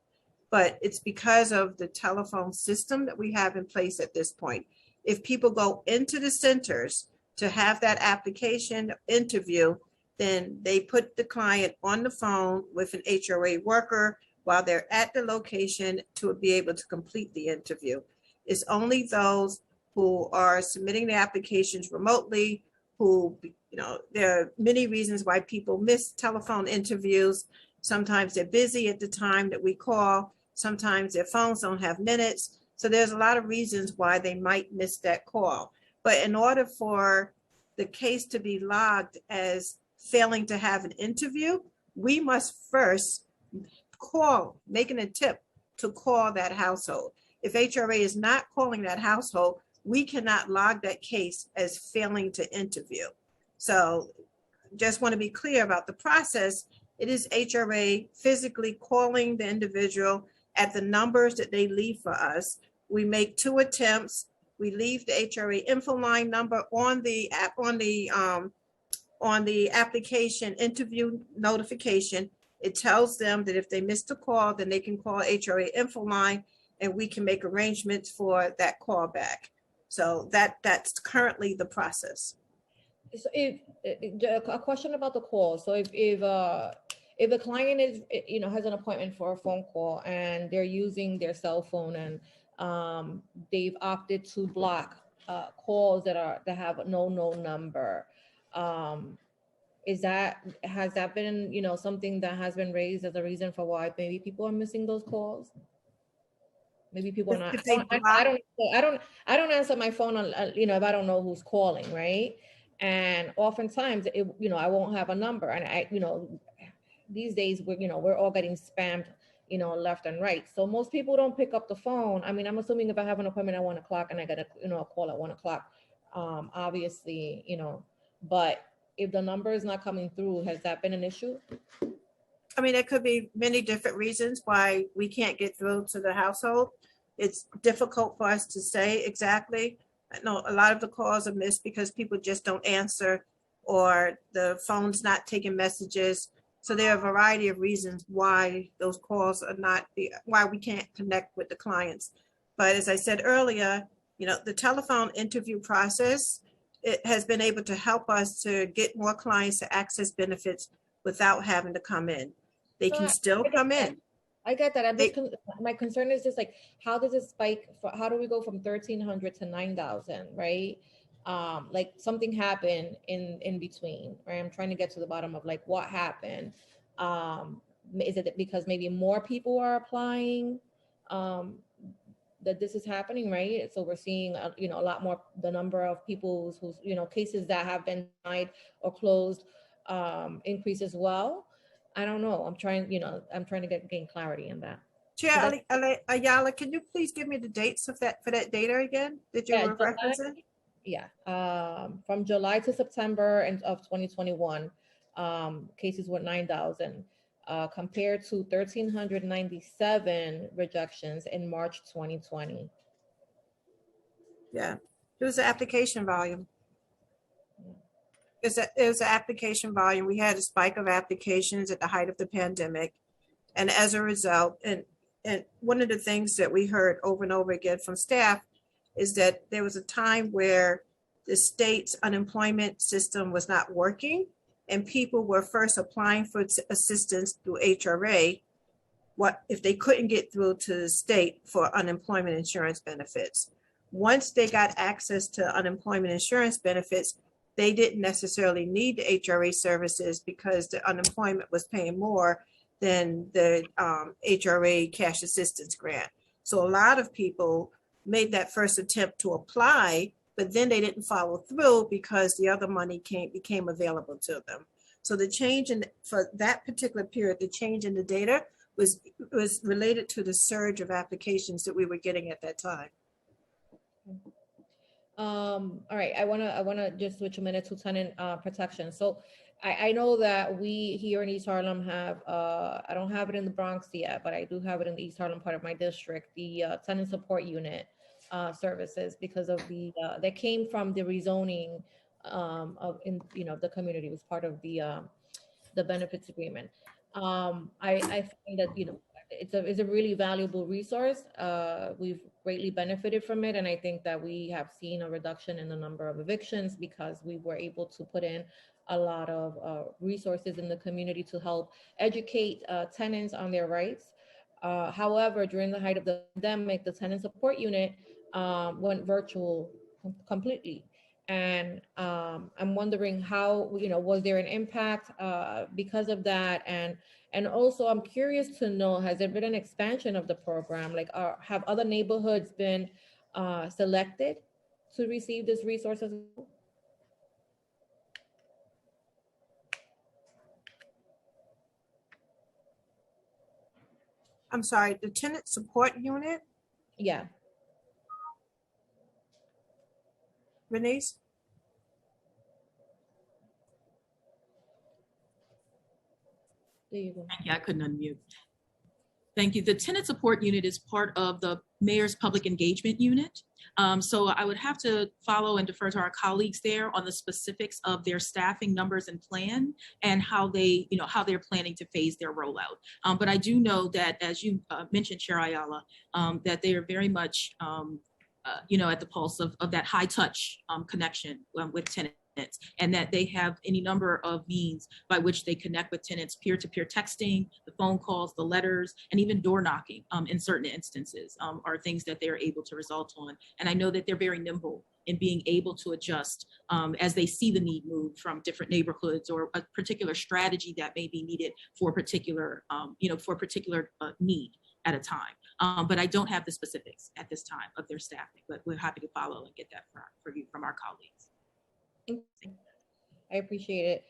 But it's because of the telephone system that we have in place at this point. If people go into the centers to have that application interview, then they put the client on the phone with an HRA worker while they're at the location to be able to complete the interview. It's only those who are submitting the applications remotely, who, there are many reasons why people miss telephone interviews. Sometimes they're busy at the time that we call. Sometimes their phones don't have minutes. So there's a lot of reasons why they might miss that call. But in order for the case to be logged as failing to have an interview, we must first make an attempt to call that household. If HRA is not calling that household, we cannot log that case as failing to interview. So just want to be clear about the process. It is HRA physically calling the individual at the numbers that they leave for us. We make 2 attempts. We leave the HRA info line number on the application interview notification. It tells them that if they missed a call, then they can call HRA info line and we can make arrangements for that call back. So that's currently the process. So a question about the call. So if the client is, has an appointment for a phone call and they're using their cell phone and they've opted to block calls that have no number, has that been, something that has been raised as a reason for why maybe people are missing those calls? Maybe people are not. I don't answer my phone on, if I don't know who's calling, right? And oftentimes, I won't have a number, and these days we're all getting spammed, left and right. So most people don't pick up the phone. I mean, I'm assuming if I have an appointment at 1 o'clock and I get a call at 1 o'clock, obviously, but if the number is not coming through, has that been an issue? I mean, there could be many different reasons why we can't get through to the household. It's difficult for us to say exactly. I know a lot of the calls are missed because people just don't answer or the phone's not taking messages. So there are a variety of reasons why those calls are why we can't connect with the clients. But as I said earlier, the telephone interview process, it has been able to help us to get more clients to access benefits without having to come in. They can still come in. I get that. My concern is just like, how does it spike? How do we go from 1,300 to 9,000, right? Like something happened in between, right? I'm trying to get to the bottom of like what happened. Is it because maybe more people are applying that this is happening, right? So we're seeing a lot more, the number of people whose cases that have been denied or closed increase as well. I don't know. I'm trying to gain clarity in that. Chair Ayala, can you please give me the dates of that for that data again that you were referencing? from July to September of 2021, cases were 9,000 compared to 1,397 rejections in March 2020. Yeah, it was the application volume. It was the application volume. We had a spike of applications at the height of the pandemic. And as a result, and one of the things that we heard over and over again from staff is that there was a time where the state's unemployment system was not working and people were first applying for assistance through HRA. What if they couldn't get through to the state for unemployment insurance benefits? Once they got access to unemployment insurance benefits, they didn't necessarily need the HRA services because the unemployment was paying more than the HRA cash assistance grant. So a lot of people made that first attempt to apply, but then they didn't follow through because the other money became available to them. So the change for that particular period, the change in the data was related to the surge of applications that we were getting at that time. All right, I wanna just switch a minute to tenant protection. So I know that we here in East Harlem have, I don't have it in the Bronx yet, but I do have it in the East Harlem part of my district, the tenant support unit services, because of the, that came from the rezoning of the community. It was part of the benefits agreement. I find that, it's a really valuable resource. We've greatly benefited from it. And I think that we have seen a reduction in the number of evictions because we were able to put in a lot of resources in the community to help educate tenants on their rights. However, during the height of the pandemic, the tenant support unit went virtual completely. And I'm wondering how, was there an impact because of that? And also I'm curious to know, has there been an expansion of the program? Like, have other neighborhoods been selected to receive this resource as well? I'm sorry, the tenant support unit? Yeah. Renese? There you go. Yeah, I couldn't unmute. Thank you. The tenant support unit is part of the mayor's public engagement unit. So I would have to follow and defer to our colleagues there on the specifics of their staffing numbers and plan and how they, how they're planning to phase their rollout. But I do know that, as you mentioned, Chair Ayala, that they are very much, at the pulse of that high touch connection with tenants, and that they have any number of means by which they connect with tenants, peer-to-peer texting, the phone calls, the letters, and even door knocking in certain instances are things that they're able to result on. And I know that they're very nimble in being able to adjust as they see the need move from different neighborhoods or a particular strategy that may be needed for a particular, need at a time. But I don't have the specifics at this time of their staffing, but we're happy to follow and get that for you from our colleagues. I appreciate it.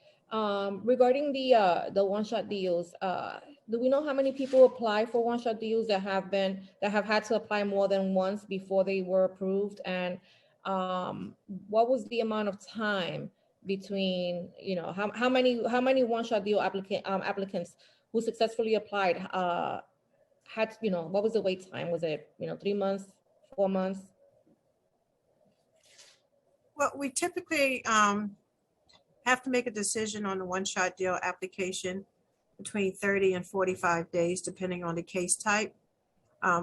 Regarding the one-shot deals, do we know how many people apply for one-shot deals that have had to apply more than once before they were approved? And what was the amount of time between, how many one-shot deal applicants who successfully applied had, what was the wait time? Was it, 3 months, 4 months? Well, we typically have to make a decision on the one-shot deal application between 30 and 45 days, depending on the case type.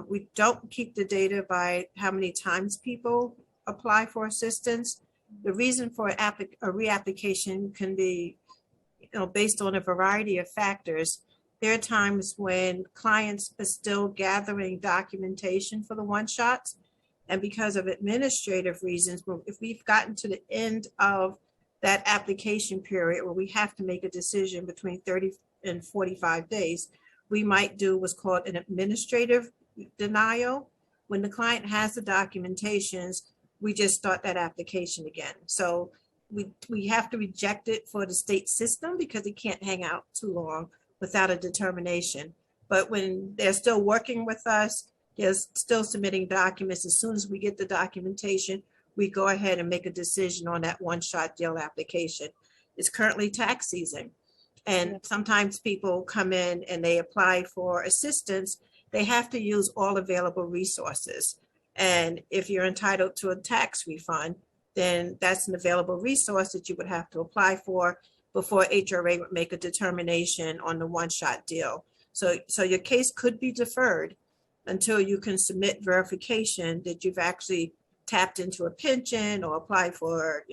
We don't keep the data by how many times people apply for assistance. The reason for a reapplication can be, based on a variety of factors. There are times when clients are still gathering documentation for the one-shots. And because of administrative reasons, if we've gotten to the end of that application period where we have to make a decision between 30 and 45 days, we might do what's called an administrative denial. When the client has the documentations, we just start that application again. So we have to reject it for the state system because it can't hang out too long without a determination. But when they're still working with us, they're still submitting documents. As soon as we get the documentation, we go ahead and make a decision on that one-shot deal application. It's currently tax season. And sometimes people come in and they apply for assistance. They have to use all available resources. And if you're entitled to a tax refund, then that's an available resource that you would have to apply for before HRA would make a determination on the one-shot deal. So your case could be deferred until you can submit verification that you've actually tapped into a pension or applied for,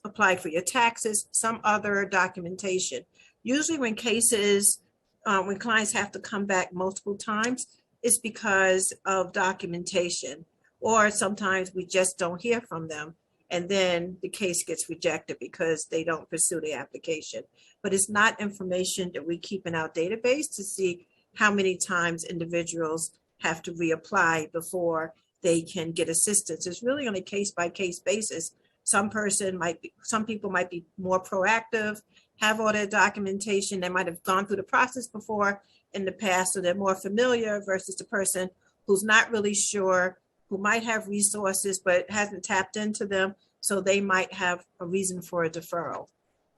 apply for your taxes, some other documentation. Usually when cases, when clients have to come back multiple times, it's because of documentation, or sometimes we just don't hear from them. And then the case gets rejected because they don't pursue the application. But it's not information that we keep in our database to see how many times individuals have to reapply before they can get assistance. It's really on a case-by-case basis. Some people might be more proactive, have all their documentation. They might have gone through the process before in the past, so they're more familiar versus the person who's not really sure, who might have resources but hasn't tapped into them. So they might have a reason for a deferral.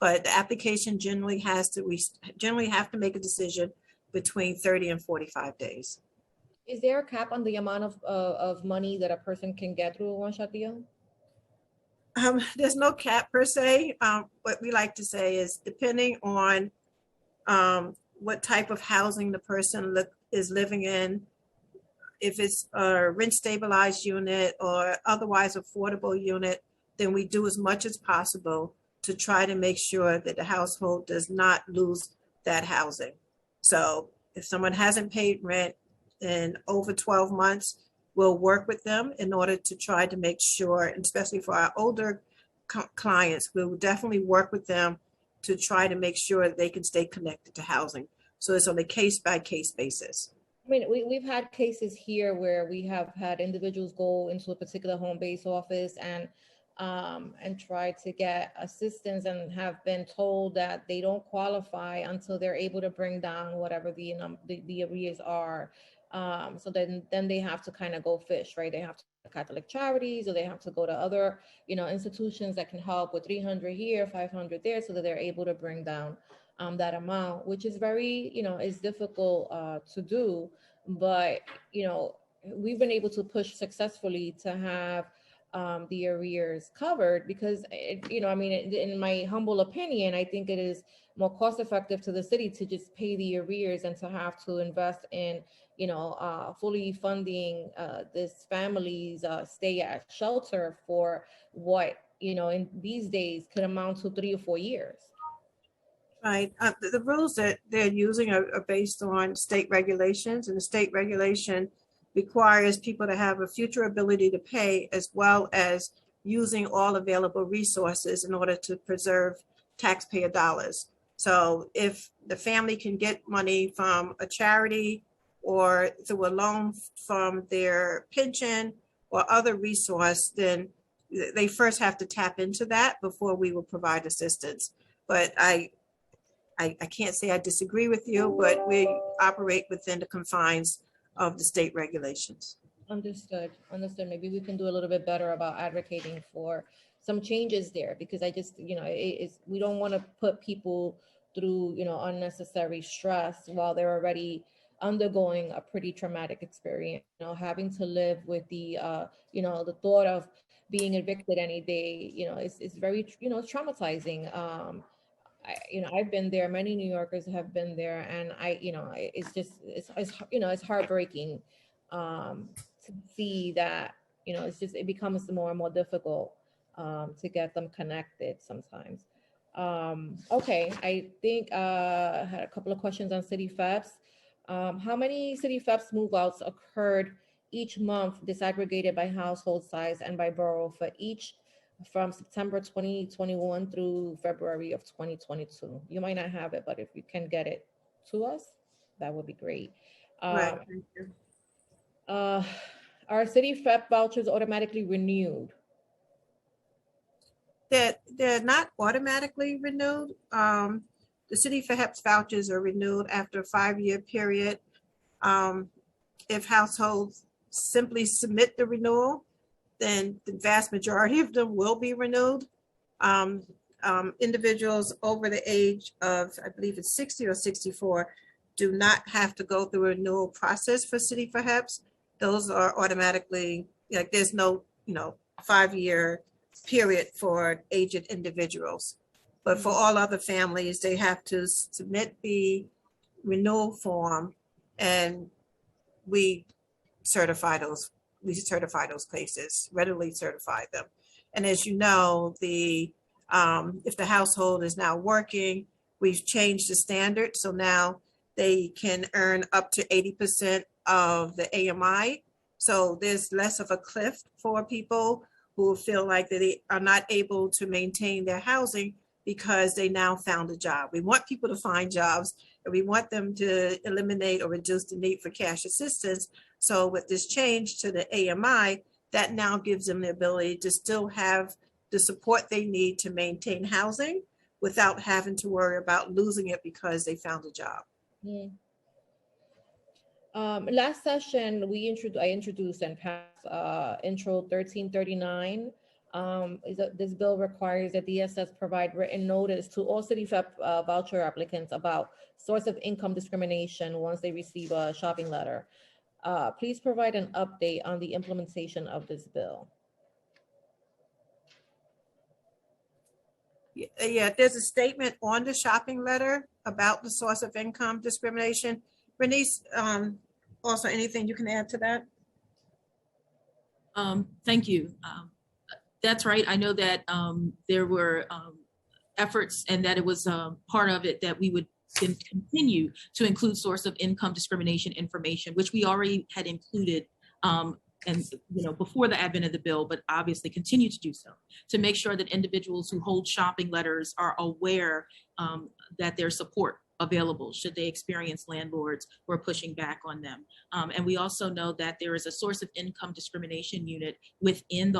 But the application generally have to make a decision between 30 and 45 days. Is there a cap on the amount of money that a person can get through a one-shot deal? There's no cap per se. What we like to say is depending on what type of housing the person is living in, if it's a rent stabilized unit or otherwise affordable unit, then we do as much as possible to try to make sure that the household does not lose that housing. So if someone hasn't paid rent in over 12 months, we'll work with them in order to try to make sure, and especially for our older clients, we will definitely work with them to try to make sure that they can stay connected to housing. So it's on a case-by-case basis. I mean, we've had cases here where we have had individuals go into a particular home-based office and try to get assistance and have been told that they don't qualify until they're able to bring down whatever the arrears are. So then they have to kind of go fish, right? They have to go to Catholic Charities, or they have to go to other, institutions that can help with 300 here, 500 there, so that they're able to bring down that amount, which is very, is difficult to do. But, we've been able to push successfully to have the arrears covered because, in my humble opinion, I think it is more cost effective to the city to just pay the arrears and to have to invest in, fully funding this family's stay at shelter for what, in these days could amount to 3 or 4 years. Right. The rules that they're using are based on state regulations, and the state regulation requires people to have a future ability to pay, as well as using all available resources in order to preserve taxpayer dollars. So if the family can get money from a charity or through a loan from their pension or other resource, then they first have to tap into that before we will provide assistance. But I can't say I disagree with you, but we operate within the confines of the state regulations. Understood. Maybe we can do a little bit better about advocating for some changes there, because I just, we don't want to put people through, unnecessary stress while they're already undergoing a pretty traumatic experience. Having to live with the, the thought of being evicted any day, it's very, traumatizing. I've been there. Many New Yorkers have been there, and it's heartbreaking to see that, it becomes more and more difficult to get them connected sometimes. Okay, I think I had a couple of questions on city FEPs. How many city FEPs move outs occurred each month, disaggregated by household size and by borough for each from September 2021 through February of 2022? You might not have it, but if you can get it to us, that would be great. Right. Thank you. Are city FEP vouchers automatically renewed? They're not automatically renewed. The city FEP's vouchers are renewed after a 5-year period. If households simply submit the renewal, then the vast majority of them will be renewed. Individuals over the age of, I believe it's 60 or 64, do not have to go through a renewal process for City for HEPs. Those are automatically, like, there's no, 5-year period for aged individuals. But for all other families, they have to submit the renewal form, and we certify those cases, readily certify them. And as you know, if the household is now working, we've changed the standard. So now they can earn up to 80% of the AMI. So there's less of a cliff for people who feel like that they are not able to maintain their housing because they now found a job. We want people to find jobs, and we want them to eliminate or reduce the need for cash assistance. So with this change to the AMI, that now gives them the ability to still have the support they need to maintain housing without having to worry about losing it because they found a job. Yeah. Last session, I introduced and passed Intro 1339. This bill requires that DSS provide written notice to all City FEP voucher applicants about source of income discrimination once they receive a shopping letter. Please provide an update on the implementation of this bill. Yeah, there's a statement on the shopping letter about the source of income discrimination. Bernice, also anything you can add to that? Thank you. That's right. I know that there were efforts, and that it was part of it that we would continue to include source of income discrimination information, which we already had included and before the advent of the bill, but obviously continue to do so, to make sure that individuals who hold shopping letters are aware that there's support available should they experience landlords who are pushing back on them. And we also know that there is a source of income discrimination unit within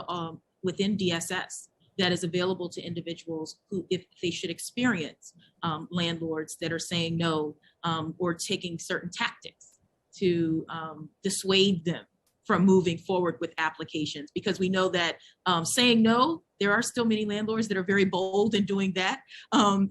DSS that is available to individuals who, if they should experience landlords that are saying no or taking certain tactics to dissuade them from moving forward with applications, because we know that saying no, there are still many landlords that are very bold in doing that,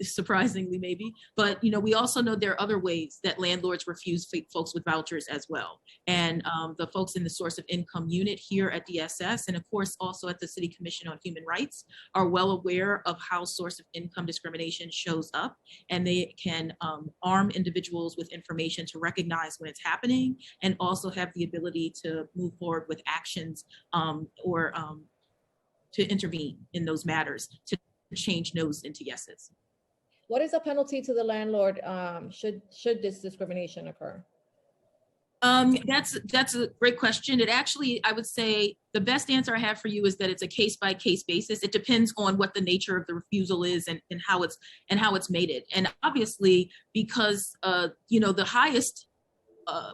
surprisingly maybe. But we also know there are other ways that landlords refuse folks with vouchers as well. And the folks in the source of income unit here at DSS, and of course also at the City Commission on Human Rights, are well aware of how source of income discrimination shows up, and they can arm individuals with information to recognize when it's happening, and also have the ability to move forward with actions or to intervene in those matters, to change no's into yeses. What is the penalty to the landlord should this discrimination occur? That's a great question. It actually, I would say the best answer I have for you is that it's a case-by-case basis. It depends on what the nature of the refusal is and how it's made it. And obviously, because the highest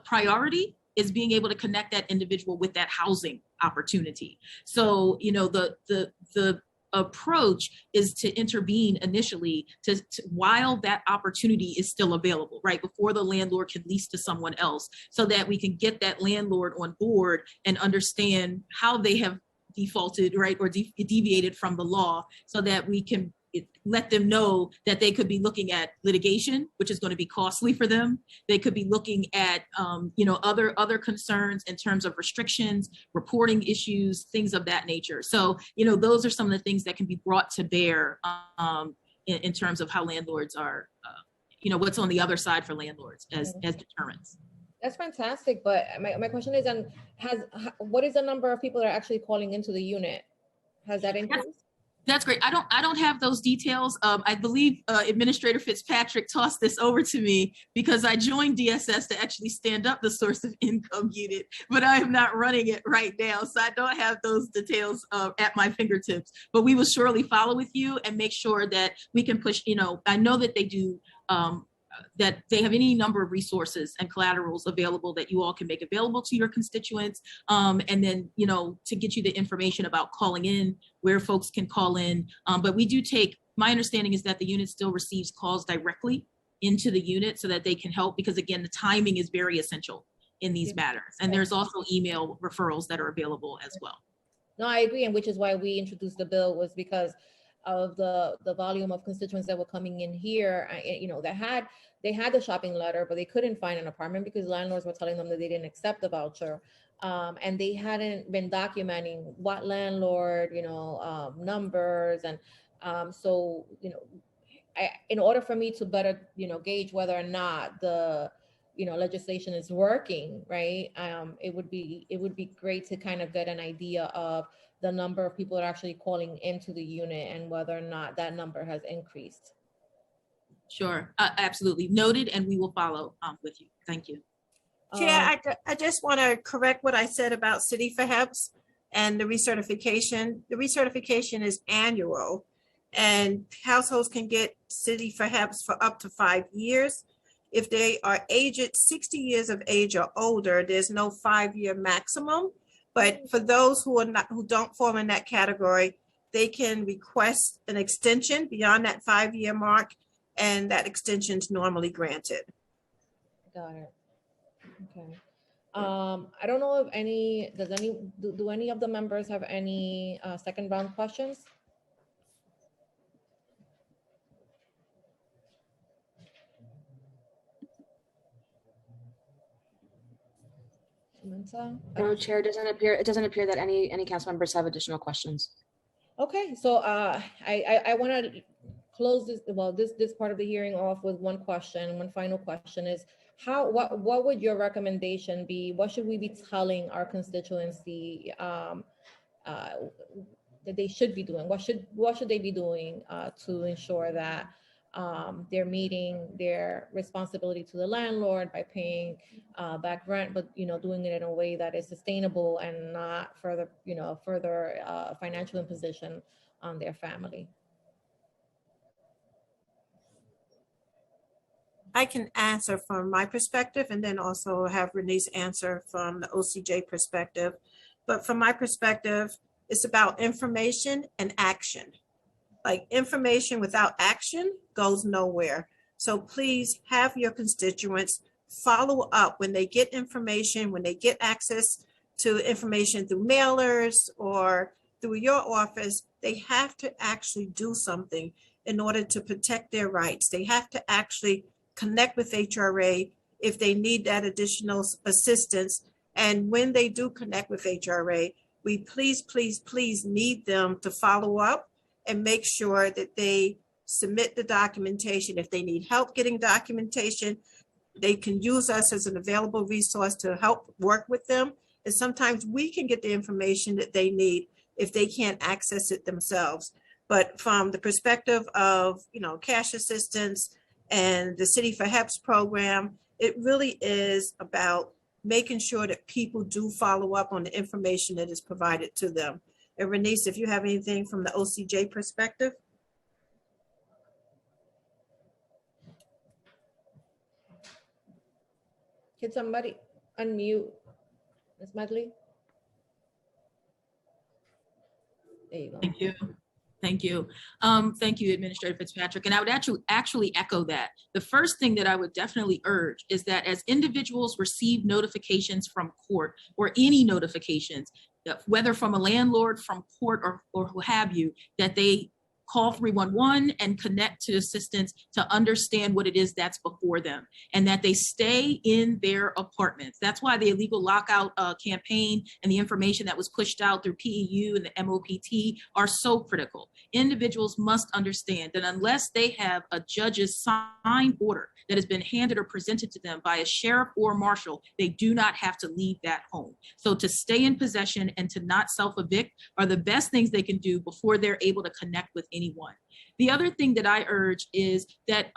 priority is being able to connect that individual with that housing opportunity. So, the approach is to intervene initially to while that opportunity is still available, right? Before the landlord can lease to someone else, so that we can get that landlord on board and understand how they have defaulted, right? Or deviated from the law, so that we can let them know that they could be looking at litigation, which is going to be costly for them. They could be looking at, other concerns in terms of restrictions, reporting issues, things of that nature. So, those are some of the things that can be brought to bear in terms of how landlords are, what's on the other side for landlords as deterrents. That's fantastic. But my question is, what is the number of people that are actually calling into the unit? Has that increased? That's great. I don't have those details. I believe Administrator Fitzpatrick tossed this over to me because I joined DSS to actually stand up the source of income unit, but I am not running it right now. So I don't have those details at my fingertips, but we will surely follow with you and make sure that we can push, I know that they do, that they have any number of resources and collaterals available that you all can make available to your constituents. And then, to get you the information about calling in, where folks can call in. But we do my understanding is that the unit still receives calls directly into the unit so that they can help, because again, the timing is very essential in these matters. And there's also email referrals that are available as well. No, I agree, and which is why we introduced the bill, was because of the volume of constituents that were coming in here. You know, they had the shopping letter, but they couldn't find an apartment because landlords were telling them that they didn't accept the voucher, and they hadn't been documenting what landlord, you know, numbers, and so you know, in order for me to better, you know, gauge whether or not the, you know, legislation is working, right? It would be great to kind of get an idea of the number of people that are actually calling into the unit and whether or not that number has increased. Sure, absolutely noted, and we will follow with you. Thank you. Chair, I just want to correct what I said about City for HEPS and the recertification. The recertification is annual, and households can get City for HEPS for up to 5 years. If they are aged 60 years of age or older, there's no 5-year maximum. But for those who don't fall in that category, they can request an extension beyond that 5-year mark, and that extension is normally granted. Got it. Okay. I don't know if do any of the members have any second round questions? No, Chair, it doesn't appear that any council members have additional questions. Okay, so I want to close this part of the hearing off with one question. One final question is, what would your recommendation be? What should we be telling our constituency that they should be doing? What should they be doing to ensure that they're meeting their responsibility to the landlord by paying back rent, but you know, doing it in a way that is sustainable and not further financial imposition on their family? I can answer from my perspective and then also have Renice answer from the OCJ perspective. But from my perspective, it's about information and action. Like, information without action goes nowhere. So please have your constituents follow up when they get information, when they get access to information through mailers or through your office. They have to actually do something in order to protect their rights. They have to actually connect with HRA if they need that additional assistance. And when they do connect with HRA, we please need them to follow up and make sure that they submit the documentation. If they need help getting documentation, they can use us as an available resource to help work with them. And sometimes we can get the information that they need if they can't access it themselves. But from the perspective of, you know, cash assistance and the City for HEPS program, it really is about making sure that people do follow up on the information that is provided to them. And Renice, if you have anything from the OCJ perspective. Can somebody unmute Ms. Medley? There you go. Thank you. Thank you. Thank you, Administrator Fitzpatrick. And I would actually echo that. The first thing that I would definitely urge is that as individuals receive notifications from court or any notifications, whether from a landlord, from court, or who have you, that they call 311 and connect to assistance to understand what it is that's before them, and that they stay in their apartments. That's why the illegal lockout campaign and the information that was pushed out through PEU and the MOPT are so critical. Individuals must understand that unless they have a judge's signed order that has been handed or presented to them by a sheriff or marshal, they do not have to leave that home. So to stay in possession and to not self-evict are the best things they can do before they're able to connect with anyone. The other thing that I urge is that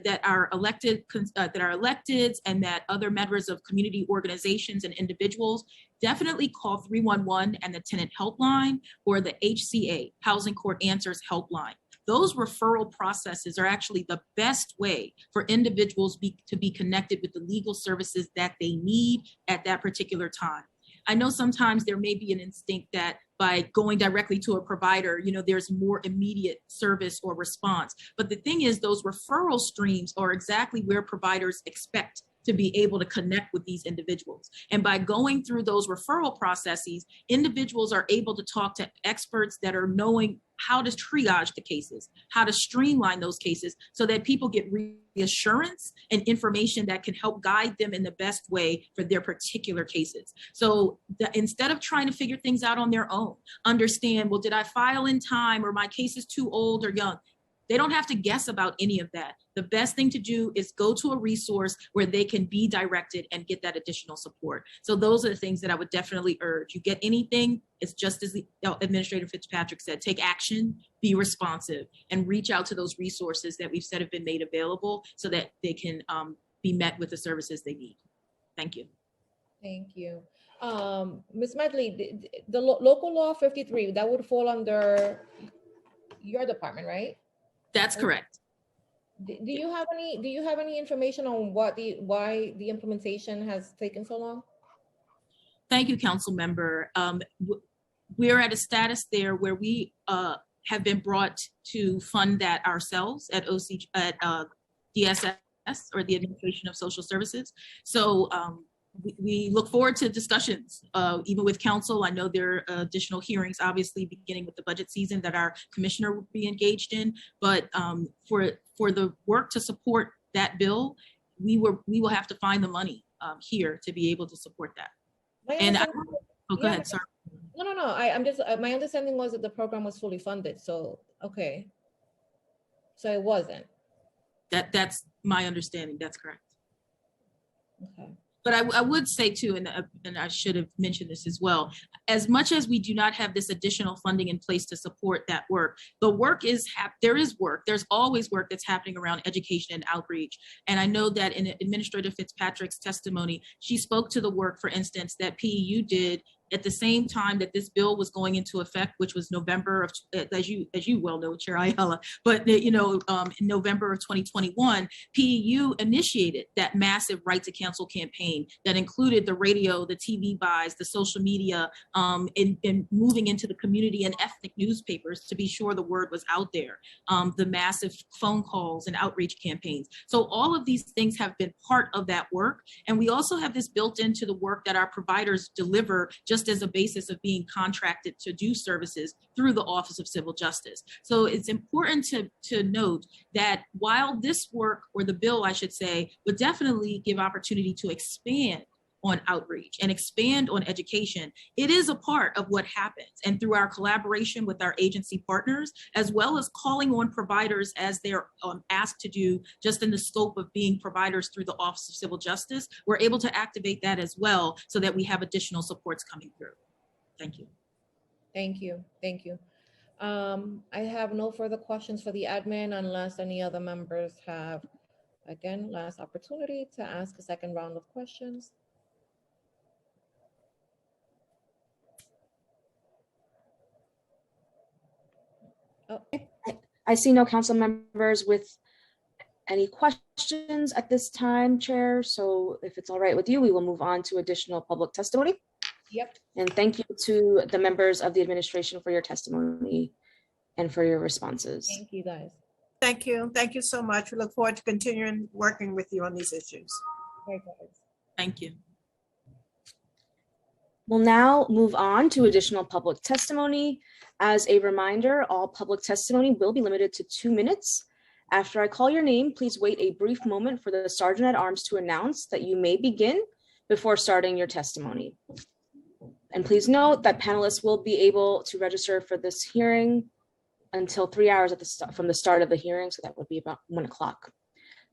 that our electeds and that other members of community organizations and individuals definitely call 311 and the tenant helpline or the HCA, Housing Court Answers helpline. Those referral processes are actually the best way for individuals to be connected with the legal services that they need at that particular time. I know sometimes there may be an instinct that by going directly to a provider, you know, there's more immediate service or response. But the thing is, those referral streams are exactly where providers expect to be able to connect with these individuals. And by going through those referral processes, individuals are able to talk to experts that are knowing how to triage the cases, how to streamline those cases so that people get reassurance and information that can help guide them in the best way for their particular cases. So instead of trying to figure things out on their own, understand, well, did I file in time, or my case is too old or young? They don't have to guess about any of that. The best thing to do is go to a resource where they can be directed and get that additional support. So those are the things that I would definitely urge. You get anything, it's just as the Administrator Fitzpatrick said, take action, be responsive, and reach out to those resources that we've said have been made available so that they can be met with the services they need. Thank you. Thank you. Ms. Medley, the local law 53, that would fall under your department, right? That's correct. Do you have any information on why the implementation has taken so long? Thank you, Council Member. We're at a status there where we have been brought to fund that ourselves at DSS, or the Administration of Social Services. So we look forward to discussions, even with council. I know there are additional hearings, obviously, beginning with the budget season that our commissioner will be engaged in. But for the work to support that bill, we will have to find the money here to be able to support that. Go ahead, sorry. No. I'm just, my understanding was that the program was fully funded. So, okay. So it wasn't. That's my understanding. That's correct. Okay. But I would say too, and I should have mentioned this as well, as much as we do not have this additional funding in place to support that work, the work is, there's always work that's happening around education and outreach. And I know that in Administrator Fitzpatrick's testimony, she spoke to the work, for instance, that PEU did at the same time that this bill was going into effect, which was November of, as you well know, Chair Ayala, but in November of 2021, PEU initiated that massive Right to Counsel campaign that included the radio, the TV buys, the social media, and moving into the community and ethnic newspapers to be sure the word was out there, the massive phone calls and outreach campaigns. So all of these things have been part of that work. And we also have this built into the work that our providers deliver, just as a basis of being contracted to do services through the Office of Civil Justice. So it's important to note that while this work, or the bill I should say, would definitely give opportunity to expand on outreach and expand on education, it is a part of what happens. And through our collaboration with our agency partners, as well as calling on providers as they're asked to do just in the scope of being providers through the Office of Civil Justice, we're able to activate that as well so that we have additional supports coming through. Thank you. Thank you. Thank you. I have no further questions for the admin unless any other members have, again, last opportunity to ask a second round of questions. Oh. I see no council members with any questions at this time, Chair. So if it's all right with you, we will move on to additional public testimony. Yep. And thank you to the members of the administration for your testimony and for your responses. Thank you, guys. Thank you. Thank you so much. We look forward to continuing working with you on these issues. Thank you. We'll now move on to additional public testimony. As a reminder, all public testimony will be limited to 2 minutes. After I call your name, please wait a brief moment for the Sergeant at Arms to announce that you may begin before starting your testimony. And please note that panelists will be able to register for this hearing until 3 hours from the start of the hearing, so that would be about 1 o'clock.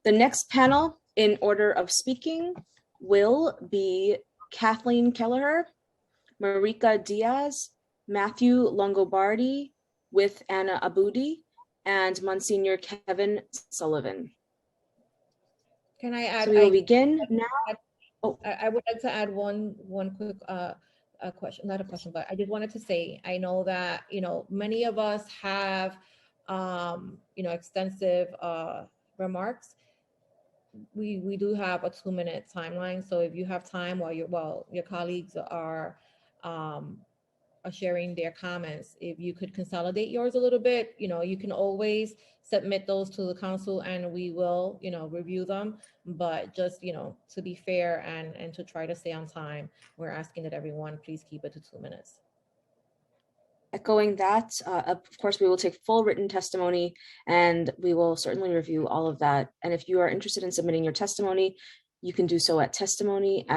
The next panel in order of speaking will be Kathleen Kelleher, Marika Diaz, Matthew Longobardi with Anna Aboudi, and Monsignor Kevin Sullivan. Can I add? So we will begin now. I would like to add one quick question, not a question, but I just wanted to say, I know that, many of us have, extensive remarks. We do have a 2-minute timeline. So if you have time while your colleagues are sharing their comments. If you could consolidate yours a little bit, you can always submit those to the council and we will, review them. But just, to be fair and to try to stay on time, we're asking that everyone please keep it to 2 minutes. Echoing that, of course, we will take full written testimony and we will certainly review all of that. And if you are interested in submitting your testimony, you can do so at council.nyc.gov.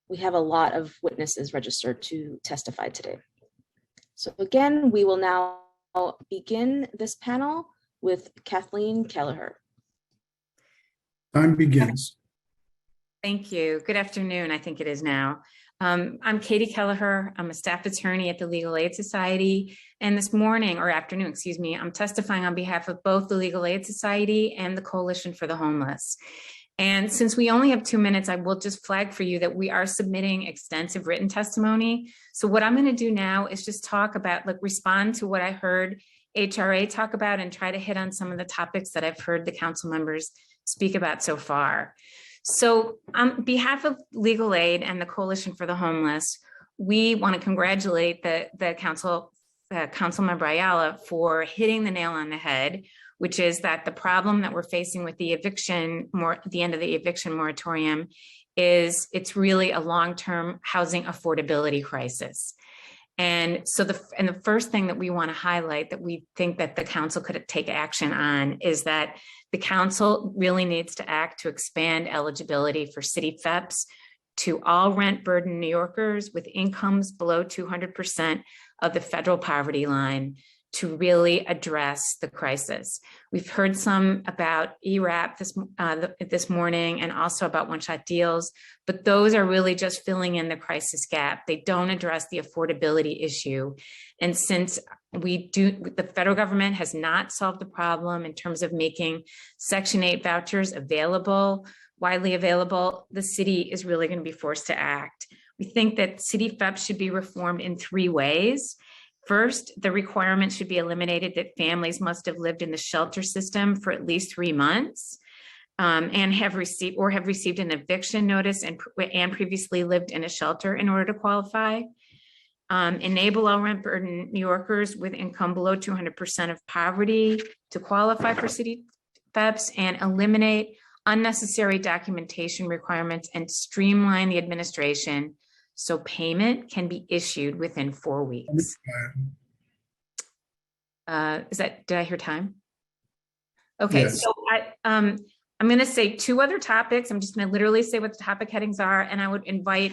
We have a lot of witnesses registered to testify today. So again, we will now begin this panel with Kathleen Kelleher. Time begins. Thank you. Good afternoon, I think it is now. I'm Katie Kelleher. I'm a staff attorney at the Legal Aid Society. And this morning, or afternoon, excuse me, I'm testifying on behalf of both the Legal Aid Society and the Coalition for the Homeless. And since we only have 2 minutes, I will just flag for you that we are submitting extensive written testimony. So what I'm going to do now is just talk about, respond to what I heard HRA talk about and try to hit on some of the topics that I've heard the council members speak about so far. So on behalf of Legal Aid and the Coalition for the Homeless, we want to congratulate the council, Councilmember Ayala, for hitting the nail on the head, which is that the problem that we're facing with the the end of the eviction moratorium is it's really a long-term housing affordability crisis. And so the first thing that we want to highlight that we think that the council could take action on is that the council really needs to act to expand eligibility for city FEPs to all rent burdened New Yorkers with incomes below 200% of the federal poverty line to really address the crisis. We've heard some about ERAP this morning and also about one-shot deals, but those are really just filling in the crisis gap. They don't address the affordability issue. And since the federal government has not solved the problem in terms of making Section 8 vouchers widely available, the city is really going to be forced to act. We think that city FEPs should be reformed in 3 ways. First, the requirement should be eliminated that families must have lived in the shelter system for at least 3 months and have received an eviction notice and previously lived in a shelter in order to qualify. Enable all rent burden New Yorkers with income below 200% of poverty to qualify for city FEPs, and eliminate unnecessary documentation requirements and streamline the administration so payment can be issued within 4 weeks. Did I hear time? Okay, yes. So I'm going to say 2 other topics. I'm just going to literally say what the topic headings are, and I would invite,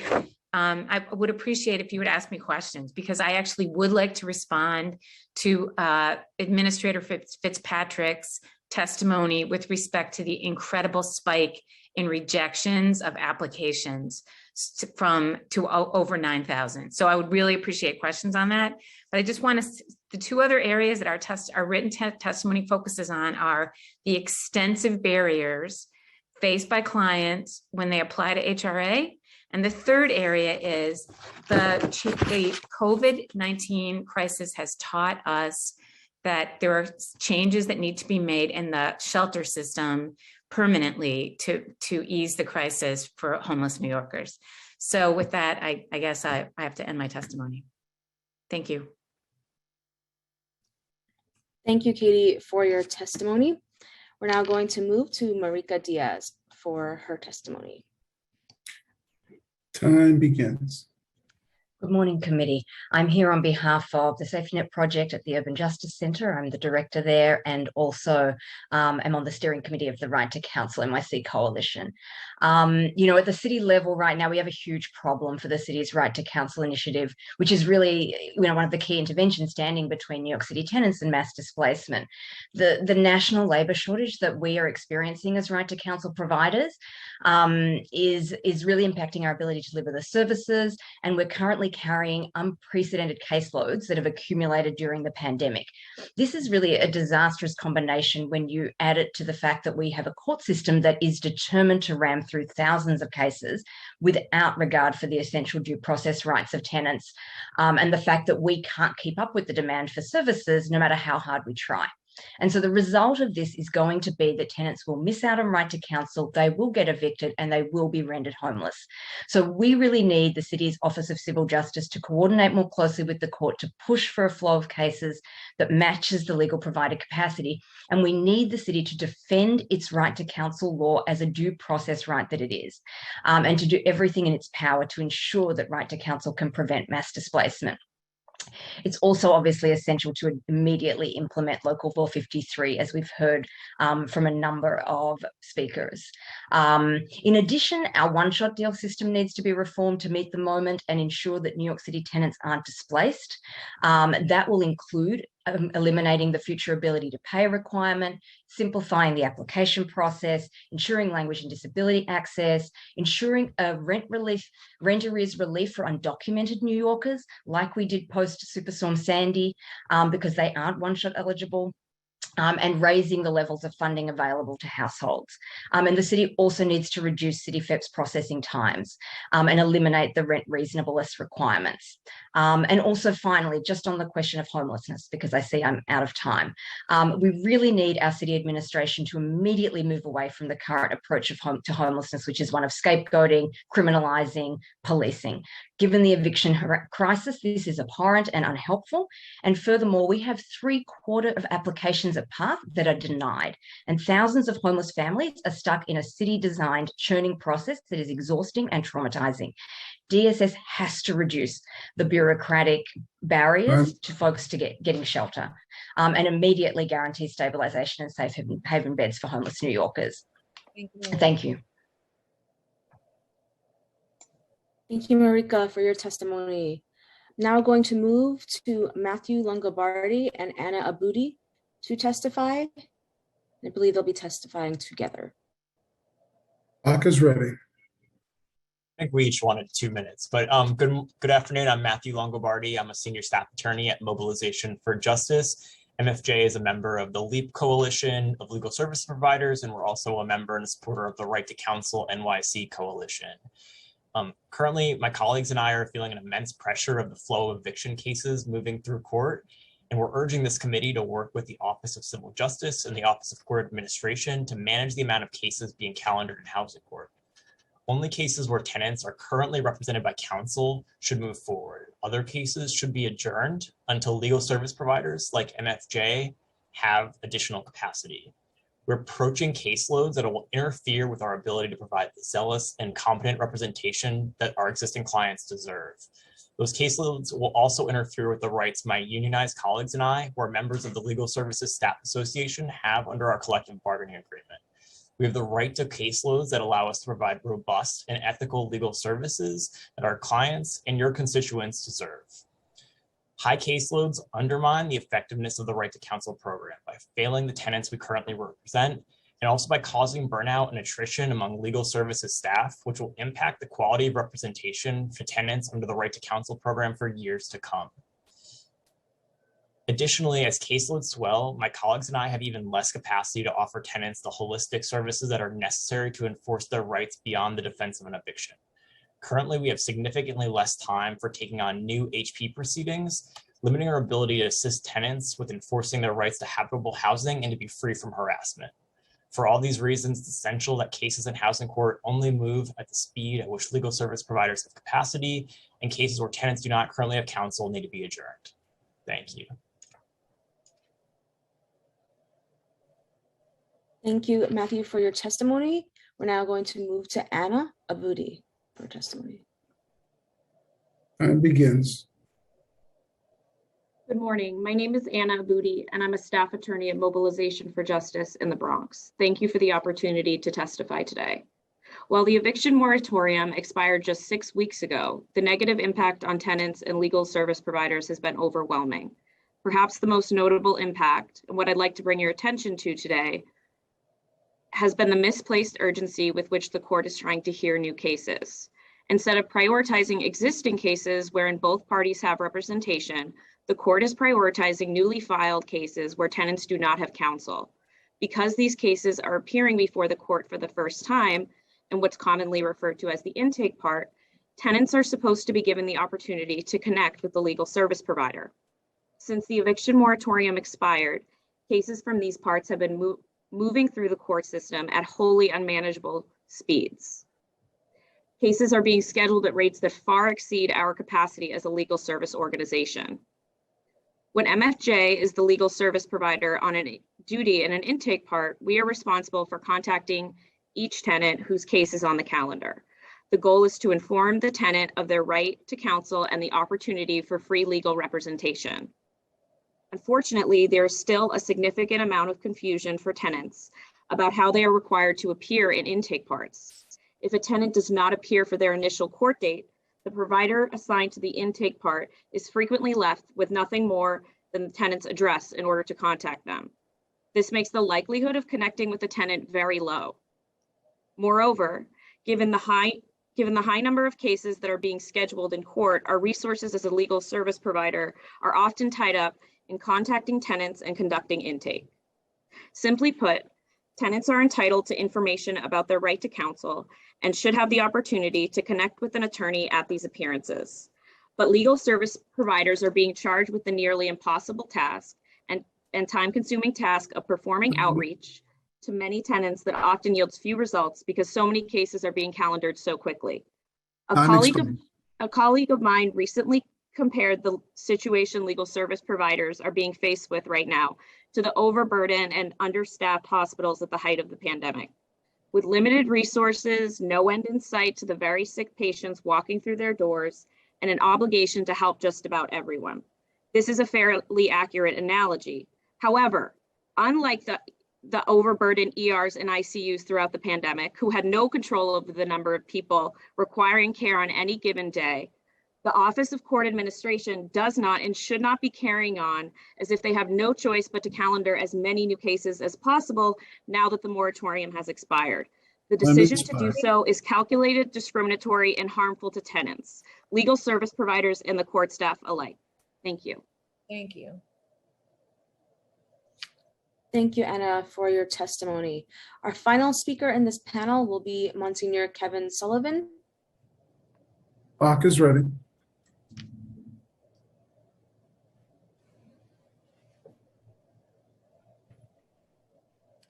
I would appreciate if you would ask me questions, because I actually would like to respond to Administrator Fitzpatrick's testimony with respect to the incredible spike in rejections of applications to over 9,000. So I would really appreciate questions on that. But I just want to, the 2 other areas that our written testimony focuses on are the extensive barriers faced by clients when they apply to HRA. And the third area is the COVID-19 crisis has taught us that there are changes that need to be made in the shelter system permanently to ease the crisis for homeless New Yorkers. So with that, I guess I have to end my testimony. Thank you. Thank you, Katie, for your testimony. We're now going to move to Marika Diaz for her testimony. Time begins. Good morning, committee. I'm here on behalf of the Safety Net Project at the Urban Justice Centre. I'm the director there, and also am on the steering committee of the Right to Counsel NYC Coalition. At the city level right now, we have a huge problem for the city's Right to Counsel initiative, which is really one of the key interventions standing between New York City tenants and mass displacement. The national labour shortage that we are experiencing as Right to Counsel providers is really impacting our ability to deliver the services, and we're currently carrying unprecedented caseloads that have accumulated during the pandemic. This is really a disastrous combination when you add it to the fact that we have a court system that is determined to ram through thousands of cases without regard for the essential due process rights of tenants, and the fact that we can't keep up with the demand for services no matter how hard we try. And so the result of this is going to be that tenants will miss out on right to counsel, they will get evicted, and they will be rendered homeless. So we really need the city's Office of Civil Justice to coordinate more closely with the court to push for a flow of cases that matches the legal provider capacity. And we need the city to defend its right to counsel law as a due process right that it is, and to do everything in its power to ensure that right to counsel can prevent mass displacement. It's also obviously essential to immediately implement Local Law 53, as we've heard from a number of speakers. In addition, our one-shot deal system needs to be reformed to meet the moment and ensure that New York City tenants aren't displaced. That will include eliminating the future ability to pay requirement, simplifying the application process, ensuring language and disability access, ensuring a rent arrears relief for undocumented New Yorkers, like we did post Superstorm Sandy, because they aren't one-shot eligible. And raising the levels of funding available to households. And the city also needs to reduce CityFEP's processing times and eliminate the rent reasonableness requirements. And also finally, just on the question of homelessness, because I see I'm out of time, we really need our city administration to immediately move away from the current approach to homelessness, which is one of scapegoating, criminalising, policing. Given the eviction crisis, this is abhorrent and unhelpful. And furthermore, we have 3/4 of applications at PATH that are denied, and thousands of homeless families are stuck in a city-designed churning process that is exhausting and traumatizing. DSS has to reduce the bureaucratic barriers to folks to getting shelter, and immediately guarantee stabilization and safe haven beds for homeless New Yorkers. Thank you. Thank you, Marika, for your testimony. Now we're going to move to Matthew Longobardi and Anna Abudi to testify. I believe they'll be testifying together. Clock is ready. I think we each wanted 2 minutes, but good afternoon. I'm Matthew Longobardi. I'm a senior staff attorney at Mobilization for Justice. MFJ is a member of the LEAP Coalition of Legal Service Providers, and we're also a member and a supporter of the Right to Counsel NYC Coalition. Currently, my colleagues and I are feeling an immense pressure of the flow of eviction cases moving through court, and we're urging this committee to work with the Office of Civil Justice and the Office of Court Administration to manage the amount of cases being calendared in housing court. Only cases where tenants are currently represented by counsel should move forward. Other cases should be adjourned until legal service providers like MFJ have additional capacity. We're approaching caseloads that will interfere with our ability to provide the zealous and competent representation that our existing clients deserve. Those caseloads will also interfere with the rights my unionized colleagues and I, who are members of the Legal Services Staff Association, have under our collective bargaining agreement. We have the right to caseloads that allow us to provide robust and ethical legal services that our clients and your constituents deserve. High caseloads undermine the effectiveness of the Right to Counsel program by failing the tenants we currently represent, and also by causing burnout and attrition among legal services staff, which will impact the quality of representation for tenants under the Right to Counsel program for years to come. Additionally, as caseloads swell, my colleagues and I have even less capacity to offer tenants the holistic services that are necessary to enforce their rights beyond the defense of an eviction. Currently, we have significantly less time for taking on new HP proceedings, limiting our ability to assist tenants with enforcing their rights to habitable housing and to be free from harassment. For all these reasons, it's essential that cases in housing court only move at the speed at which legal service providers have capacity, and cases where tenants do not currently have counsel need to be adjourned. Thank you. Thank you, Matthew, for your testimony. We're now going to move to Anna Abudi for testimony. Time begins. Good morning. My name is Anna Abudi, and I'm a staff attorney at Mobilization for Justice in the Bronx. Thank you for the opportunity to testify today. While the eviction moratorium expired just 6 weeks ago, the negative impact on tenants and legal service providers has been overwhelming. Perhaps the most notable impact, and what I'd like to bring your attention to today, has been the misplaced urgency with which the court is trying to hear new cases. Instead of prioritizing existing cases wherein both parties have representation, the court is prioritizing newly filed cases where tenants do not have counsel. Because these cases are appearing before the court for the first time, and what's commonly referred to as the intake part, tenants are supposed to be given the opportunity to connect with the legal service provider. Since the eviction moratorium expired, cases from these parts have been moving through the court system at wholly unmanageable speeds. Cases are being scheduled at rates that far exceed our capacity as a legal service organization. When MFJ is the legal service provider on a duty in an intake part, we are responsible for contacting each tenant whose case is on the calendar. The goal is to inform the tenant of their right to counsel and the opportunity for free legal representation. Unfortunately, there is still a significant amount of confusion for tenants about how they are required to appear in intake parts. If a tenant does not appear for their initial court date, the provider assigned to the intake part is frequently left with nothing more than the tenant's address in order to contact them. This makes the likelihood of connecting with the tenant very low. Moreover, given the high number of cases that are being scheduled in court, our resources as a legal service provider are often tied up in contacting tenants and conducting intake. Simply put, tenants are entitled to information about their right to counsel and should have the opportunity to connect with an attorney at these appearances. But legal service providers are being charged with the nearly impossible task and time-consuming task of performing outreach to many tenants that often yields few results because so many cases are being calendared so quickly. A colleague of mine recently compared the situation legal service providers are being faced with right now to the overburdened and understaffed hospitals at the height of the pandemic. With limited resources, no end in sight to the very sick patients walking through their doors, and an obligation to help just about everyone. This is a fairly accurate analogy. However, unlike the overburdened ERs and ICUs throughout the pandemic, who had no control over the number of people requiring care on any given day, the Office of Court Administration does not and should not be carrying on as if they have no choice but to calendar as many new cases as possible now that the moratorium has expired. The decision to do so is calculated, discriminatory, and harmful to tenants, legal service providers, and the court staff alike. Thank you. Thank you. Thank you, Anna, for your testimony. Our final speaker in this panel will be Monsignor Kevin Sullivan. Clock is ready.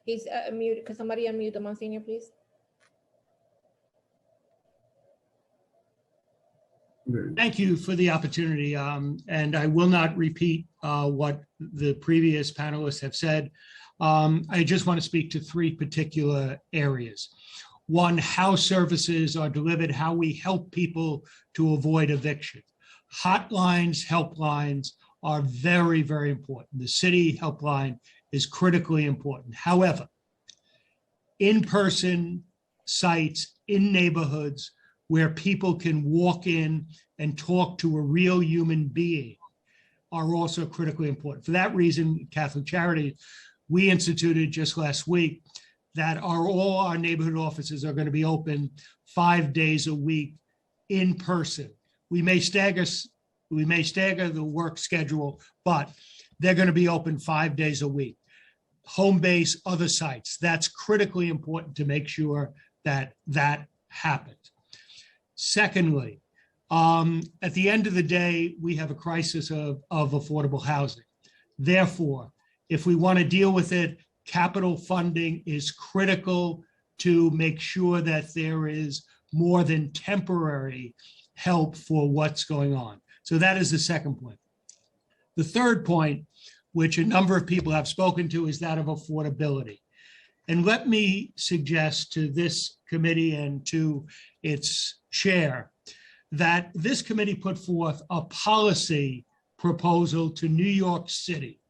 He's muted. Could somebody unmute the Monsignor, please? Thank you for the opportunity. And I will not repeat what the previous panelists have said. I just want to speak to three particular areas. One, how services are delivered, how we help people to avoid eviction. Hotlines, helplines are very, very important. The city helpline is critically important. However, in-person sites in neighborhoods where people can walk in and talk to a real human being are also critically important. For that reason, Catholic Charities, we instituted just last week that all our neighborhood offices are going to be open 5 days a week in person. We may stagger the work schedule, but they're going to be open 5 days a week. Home base, other sites. That's critically important to make sure that that happens. Secondly, at the end of the day, we have a crisis of affordable housing. Therefore, if we want to deal with it, capital funding is critical to make sure that there is more than temporary help for what's going on. So that is the second point. The third point, which a number of people have spoken to, is that of affordability. And let me suggest to this committee and to its chair that this committee put forth a policy proposal to New York City,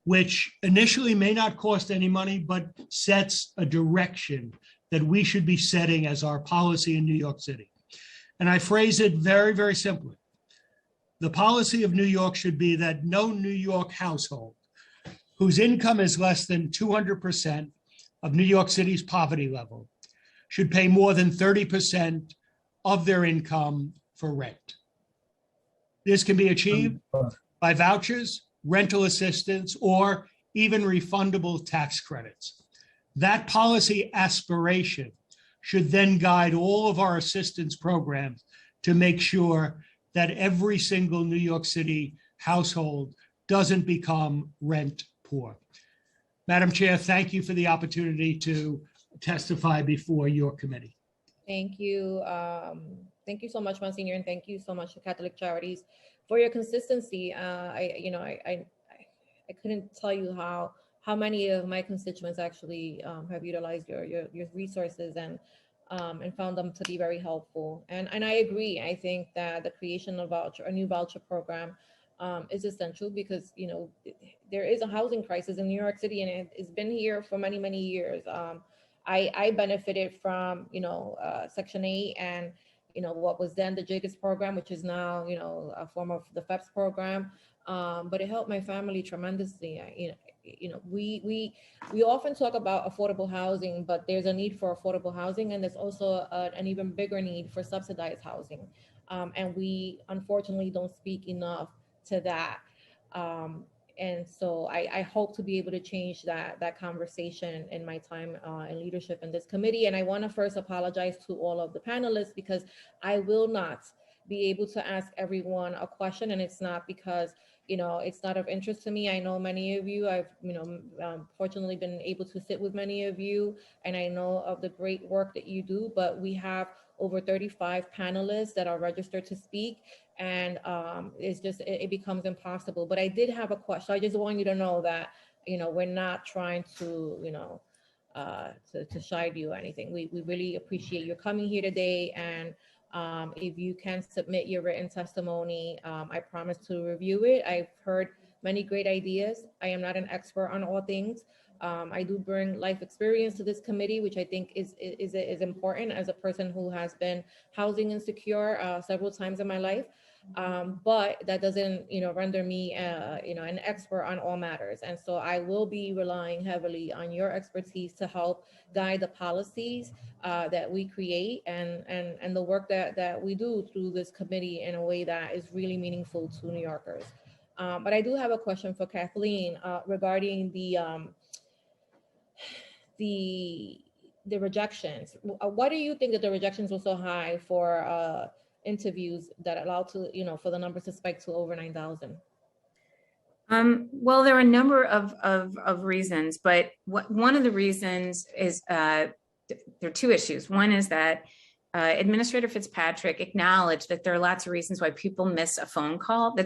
which initially may not cost any money, but sets a direction that we should be setting as our policy in New York City. And I phrase it very, very simply. The policy of New York should be that no New York household whose income is less than 200% of New York City's poverty level should pay more than 30% of their income for rent. This can be achieved by vouchers, rental assistance, or even refundable tax credits. That policy aspiration should then guide all of our assistance programs to make sure that every single New York City household doesn't become rent poor. Madam Chair, thank you for the opportunity to testify before your committee. Thank you. Thank you so much, Monsignor, and thank you so much to Catholic Charities for your consistency. I couldn't tell you how many of my constituents actually have utilized your resources and found them to be very helpful. And I agree. I think that the creation of a new voucher program is essential because there is a housing crisis in New York City, and it's been here for many, many years. I benefited from Section 8 and what was then the GIGS program, which is now a form of the FEPS program, but it helped my family tremendously. We often talk about affordable housing, but there's a need for affordable housing, and there's also an even bigger need for subsidized housing, and we unfortunately don't speak enough to that. And so I hope to be able to change that conversation in my time in leadership in this committee. And I want to first apologize to all of the panelists because I will not be able to ask everyone a question, and it's not because it's not of interest to me. I know many of you. I've fortunately been able to sit with many of you, and I know of the great work that you do. But we have over 35 panelists that are registered to speak, and it becomes impossible. But I did have a question. I just want you to know that we're not trying to to shy you or anything. We really appreciate your coming here today, and if you can submit your written testimony, I promise to review it. I've heard many great ideas. I am not an expert on all things. I do bring life experience to this committee, which I think is important as a person who has been housing insecure several times in my life. But that doesn't, render me, an expert on all matters. And so I will be relying heavily on your expertise to help guide the policies that we create and the work that we do through this committee in a way that is really meaningful to New Yorkers. But I do have a question for Kathleen regarding the rejections. Why do you think that the rejections were so high for interviews that allowed to, for the numbers to spike to over 9,000? Well, there are a number of reasons, but one of the reasons is there are two issues. One is that Administrator Fitzpatrick acknowledged that there are lots of reasons why people miss a phone call.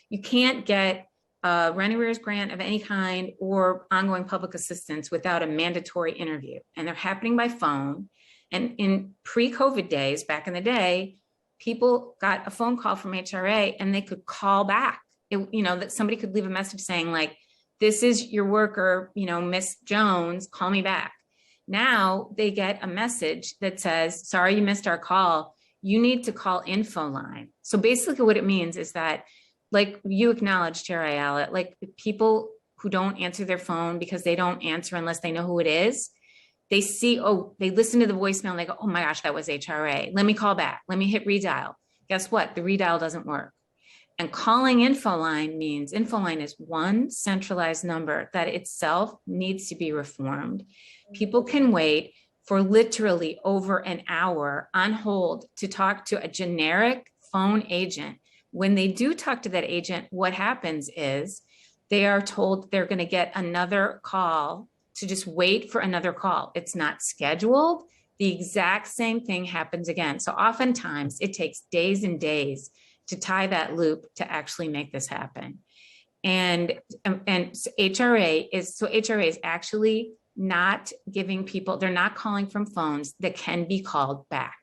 You can't get a rent arrears grant of any kind or ongoing public assistance without a mandatory interview, and they're happening by phone. And in pre-COVID days, back in the day, people got a phone call from HRA and they could call back. That somebody could leave a message saying like, "This is your worker, Miss Jones, call me back." Now they get a message that says, "Sorry, you missed our call. You need to call info line." So basically what it means is that, like you acknowledged, Chair Ayala, like people who don't answer their phone because they don't answer unless they know who it is, they listen to the voicemail and they go, "Oh my gosh, that was HRA. Let me call back. Let me hit redial." Guess what? The redial doesn't work. And calling info line means info line is one centralized number that itself needs to be reformed. People can wait for literally over an hour on hold to talk to a generic phone agent. When they do talk to that agent, what happens is they are told they're going to get another call, to just wait for another call. It's not scheduled. The exact same thing happens again. So oftentimes it takes days and days to tie that loop to actually make this happen. And HRA is actually not giving people, they're not calling from phones that can be called back.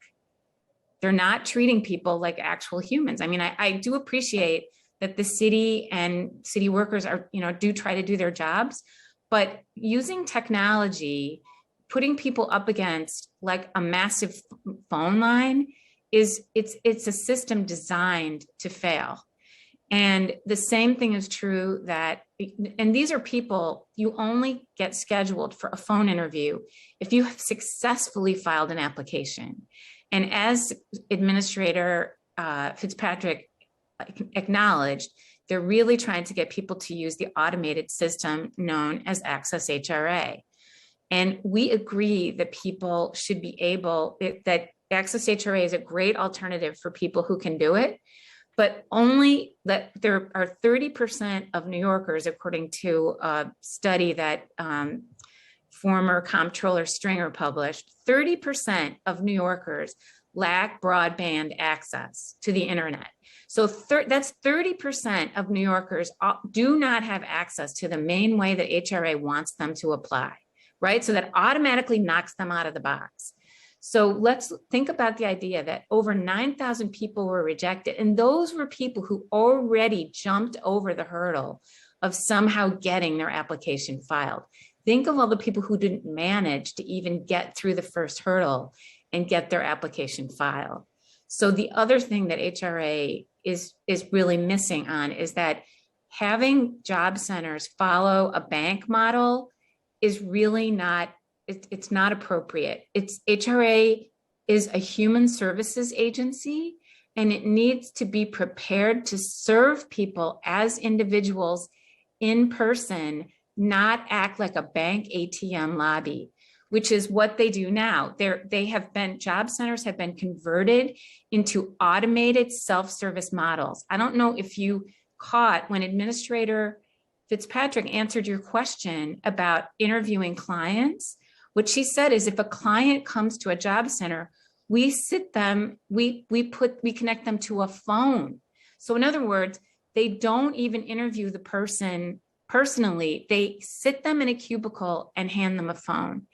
They're not treating people like actual humans. I mean, I do appreciate that the city and city workers are, do try to do their jobs, but using technology, putting people up against like a massive phone line it's a system designed to fail. And the same thing is true and these are people, you only get scheduled for a phone interview if you have successfully filed an application. And as Administrator Fitzpatrick acknowledged, they're really trying to get people to use the automated system known as Access HRA. And we agree that people should be that Access HRA is a great alternative for people who can do it. but only that there are 30% of New Yorkers, according to a study that former comptroller Stringer published, 30% of New Yorkers lack broadband access to the internet. So that's 30% of New Yorkers do not have access to the main way that HRA wants them to apply, right? So that automatically knocks them out of the box. So let's think about the idea that over 9,000 people were rejected, and those were people who already jumped over the hurdle of somehow getting their application filed. Think of all the people who didn't manage to even get through the first hurdle and get their application filed. So the other thing that HRA is really missing on is that having job centers follow a bank model is really not, it's not appropriate. HRA is a human services agency, and it needs to be prepared to serve people as individuals in person, not act like a bank ATM lobby, which is what they do now. Job centers have been converted into automated self-service models. I don't know if you caught when Administrator Fitzpatrick answered your question about interviewing clients. What she said is if a client comes to a job center, we connect them to a phone. So in other words, they don't even interview the person personally. They sit them in a cubicle and hand them a phone.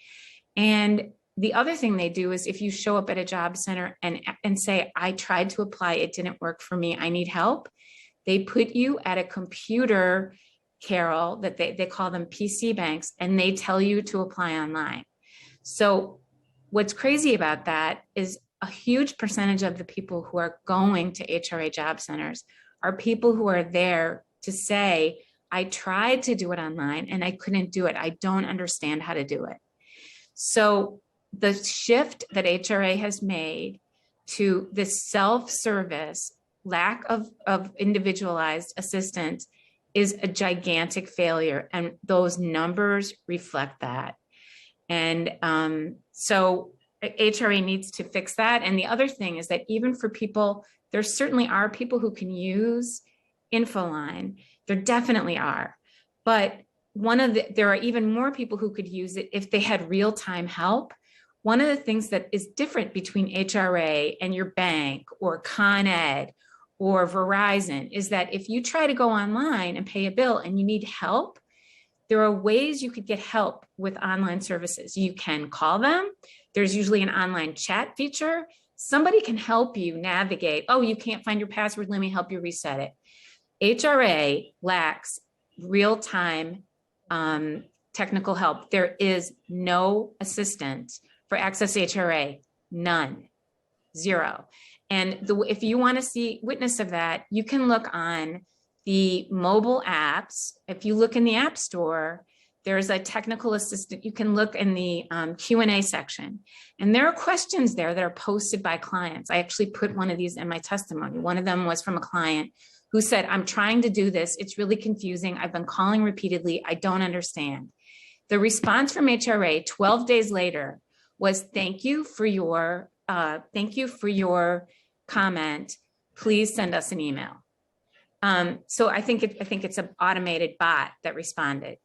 And the other thing they do is if you show up at a job center and say, I tried to apply, it didn't work for me, I need help, they put you at a computer carol that they call them PC banks, and they tell you to apply online. So what's crazy about that is a huge percentage of the people who are going to HRA job centers are people who are there to say, I tried to do it online and I couldn't do it. I don't understand how to do it. So the shift that HRA has made to this self-service, lack of individualized assistance is a gigantic failure. And those numbers reflect that. And so HRA needs to fix that. And the other thing is that even for people, there certainly are people who can use InfoLine. There definitely are. But there are even more people who could use it if they had real-time help. One of the things that is different between HRA and your bank or Con Ed or Verizon is that if you try to go online and pay a bill and you need help, there are ways you could get help with online services. You can call them. There's usually an online chat feature. Somebody can help you navigate. Oh, you can't find your password. Let me help you reset it. HRA lacks real-time technical help. There is no assistance for Access HRA, none, zero. And if you want to see witness of that, you can look on the mobile apps. If you look in the App Store, there's a technical assistant. You can look in the Q&A section. And there are questions there that are posted by clients. I actually put one of these in my testimony. One of them was from a client who said, I'm trying to do this. It's really confusing. I've been calling repeatedly. I don't understand. The response from HRA 12 days later was, thank you for your comment. Please send us an email. So I think it's an automated bot that responded.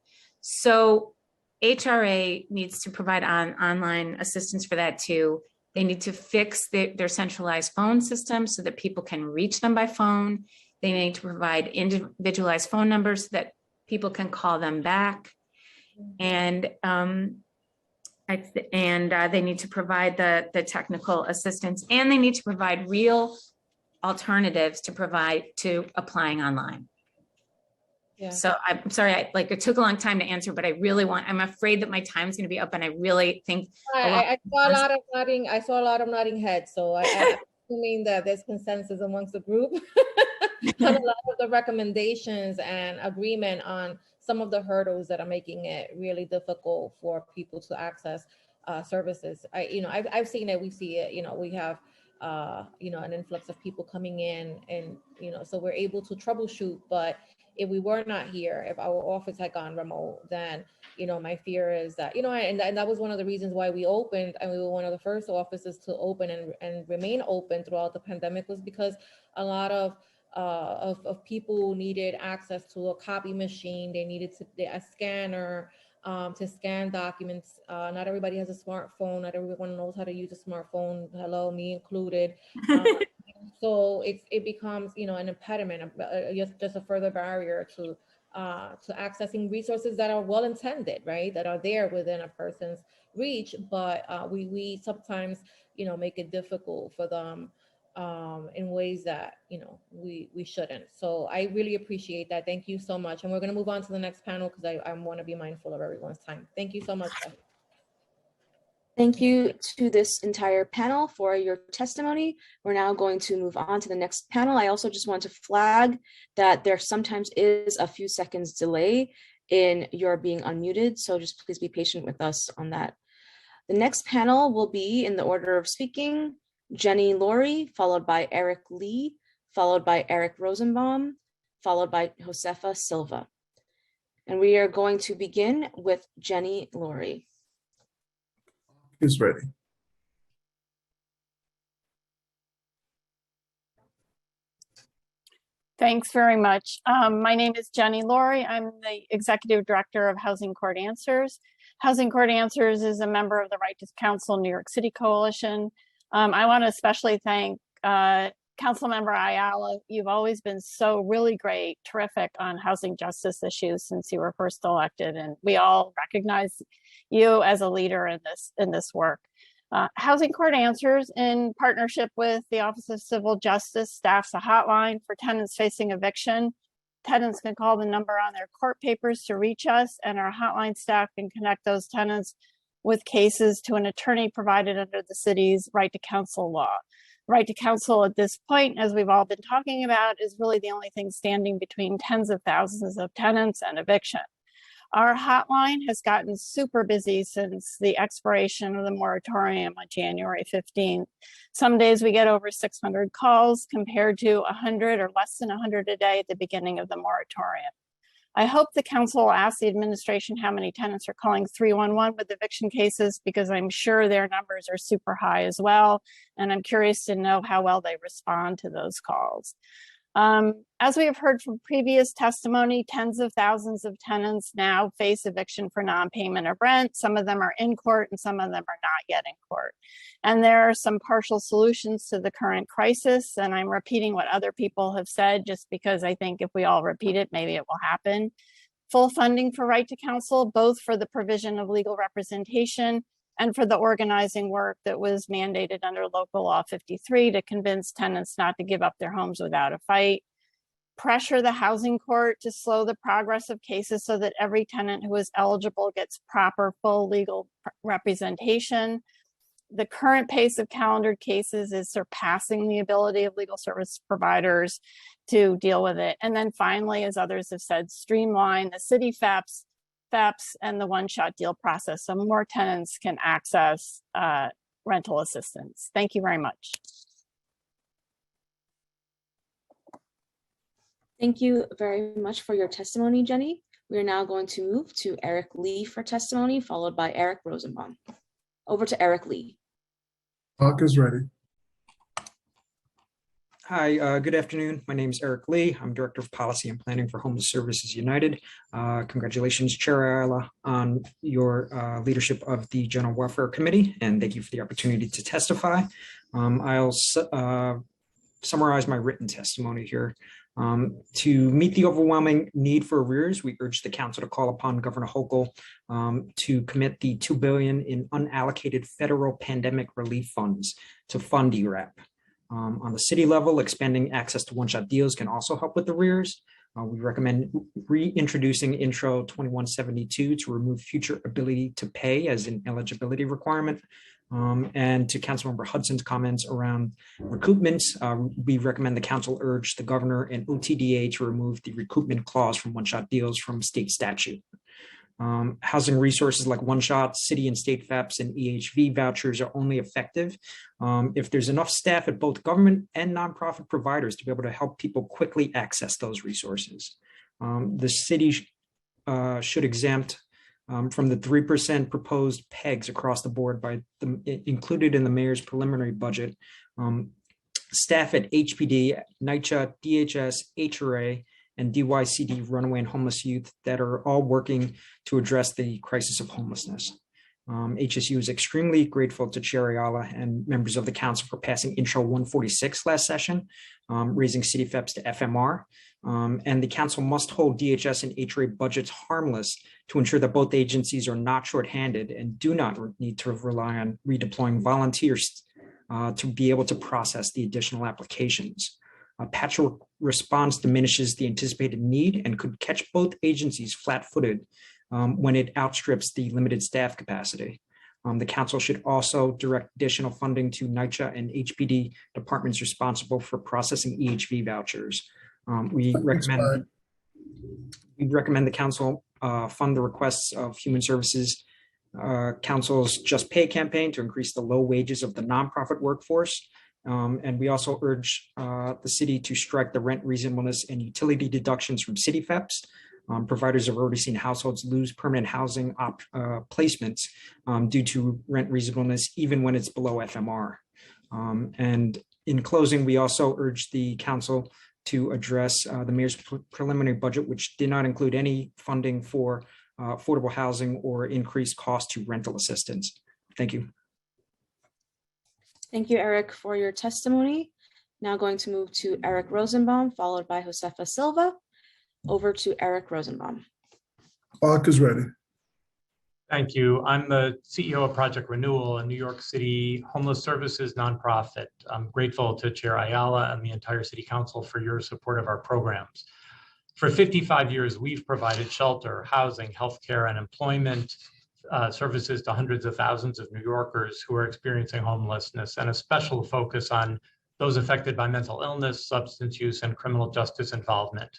So HRA needs to provide online assistance for that too. They need to fix their centralized phone system so that people can reach them by phone. They need to provide individualized phone numbers so that people can call them back. And they need to provide the technical assistance, and they need to provide real alternatives to applying online. Yeah. So I'm sorry, it took a long time to answer, but I'm afraid that my time's going to be up, and I really think I saw a lot of nodding heads. So I'm assuming that there's consensus amongst the group on a lot of the recommendations and agreement on some of the hurdles that are making it really difficult for people to access services. I've seen it. We see it. We have an influx of people coming in, and so we're able to troubleshoot. But if we were not here, if our office had gone remote, then my fear is that and that was one of the reasons why we opened, and we were one of the first offices to open and remain open throughout the pandemic, was because a lot of of people who needed access to a copy machine. They needed a scanner to scan documents. Not everybody has a smartphone. Not everyone knows how to use a smartphone. Hello, me included. So it becomes, an impediment, just a further barrier to accessing resources that are well intended, right? That are there within a person's reach, but we sometimes, make it difficult for them in ways that, we shouldn't. So I really appreciate that. Thank you so much. And we're going to move on to the next panel because I want to be mindful of everyone's time. Thank you so much. Thank you to this entire panel for your testimony. We're now going to move on to the next panel. I also just want to flag that there sometimes is a few seconds delay in your being unmuted, so just please be patient with us on that. The next panel will be, in the order of speaking, Jenny Laurie, followed by Eric Lee, followed by Eric Rosenbaum, followed by Josefa Silva. And we are going to begin with Jenny Laurie. Is ready. Thanks very much. My name is Jenny Laurie. I'm the Executive Director of Housing Court Answers. Housing Court Answers is a member of the Right to Counsel New York City Coalition. I want to especially thank Councilmember Ayala. You've always been so really great, terrific on housing justice issues since you were first elected, and we all recognize you as a leader in this work. Housing Court Answers, in partnership with the Office of Civil Justice, staffs a hotline for tenants facing eviction. Tenants can call the number on their court papers to reach us, and our hotline staff can connect those tenants with cases to an attorney provided under the city's right to counsel law. Right to counsel at this point, as we've all been talking about, is really the only thing standing between tens of thousands of tenants and eviction. Our hotline has gotten super busy since the expiration of the moratorium on January 15th. Some days we get over 600 calls compared to 100 or less than 100 a day at the beginning of the moratorium. I hope the council will ask the administration how many tenants are calling 311 with eviction cases, because I'm sure their numbers are super high as well. And I'm curious to know how well they respond to those calls. As we have heard from previous testimony, tens of thousands of tenants now face eviction for non-payment of rent. Some of them are in court and some of them are not yet in court. And there are some partial solutions to the current crisis. And I'm repeating what other people have said, just because I think if we all repeat it, maybe it will happen. Full funding for right to counsel, both for the provision of legal representation and for the organizing work that was mandated under Local Law 53 to convince tenants not to give up their homes without a fight. Pressure the housing court to slow the progress of cases so that every tenant who is eligible gets proper full legal representation. The current pace of calendared cases is surpassing the ability of legal service providers to deal with it. And then finally, as others have said, streamline the city FAPs and the one-shot deal process so more tenants can access rental assistance. Thank you very much. Thank you very much for your testimony, Jenny. We are now going to move to Eric Lee for testimony, followed by Eric Rosenbaum. Over to Eric Lee. Clock is ready. Hi, good afternoon. My name is Eric Lee. I'm Director of Policy and Planning for Homeless Services United. Congratulations, Chair Ayala, on your leadership of the General Welfare Committee, and thank you for the opportunity to testify. I'll summarize my written testimony here. To meet the overwhelming need for arrears, we urge the Council to call upon Governor Hochul to commit the $2 billion in unallocated federal pandemic relief funds to fund ERAP. On the city level, expanding access to one-shot deals can also help with arrears. We recommend reintroducing Intro 2172 to remove future ability to pay as an eligibility requirement. And to Councilmember Hudson's comments around recoupments, we recommend the council urge the governor and OTDA to remove the recoupment clause from one-shot deals from state statute. Housing resources like one-shot, city and state FAPs and EHV vouchers are only effective if there's enough staff at both government and nonprofit providers to be able to help people quickly access those resources. The city should exempt from the 3% proposed pegs across the board included in the mayor's preliminary budget. Staff at HPD, NYCHA, DHS, HRA, and DYCD runaway and homeless youth that are all working to address the crisis of homelessness. HSU is extremely grateful to Chair Ayala and members of the council for passing Intro 146 last session, raising city FEPs to FMR. And the council must hold DHS and HRA budgets harmless to ensure that both agencies are not shorthanded and do not need to rely on redeploying volunteers to be able to process the additional applications. Patchwork response diminishes the anticipated need and could catch both agencies flat-footed when it outstrips the limited staff capacity. The council should also direct additional funding to NYCHA and HPD departments responsible for processing EHV vouchers. We recommend the council fund the requests of Human Services Council's Just Pay campaign to increase the low wages of the nonprofit workforce. And we also urge the city to strike the rent reasonableness and utility deductions from city FEPs. Providers have already seen households lose permanent housing placements due to rent reasonableness, even when it's below FMR. And in closing, we also urge the council to address the mayor's preliminary budget, which did not include any funding for affordable housing or increased cost to rental assistance. Thank you. Thank you, Eric, for your testimony. Now going to move to Eric Rosenbaum, followed by Josefa Silva. Over to Eric Rosenbaum. Clock is ready. Thank you. I'm the CEO of Project Renewal, a New York City homeless services nonprofit. I'm grateful to Chair Ayala and the entire City Council for your support of our programs. For 55 years, we've provided shelter, housing, healthcare, and employment services to hundreds of thousands of New Yorkers who are experiencing homelessness, and a special focus on those affected by mental illness, substance use, and criminal justice involvement.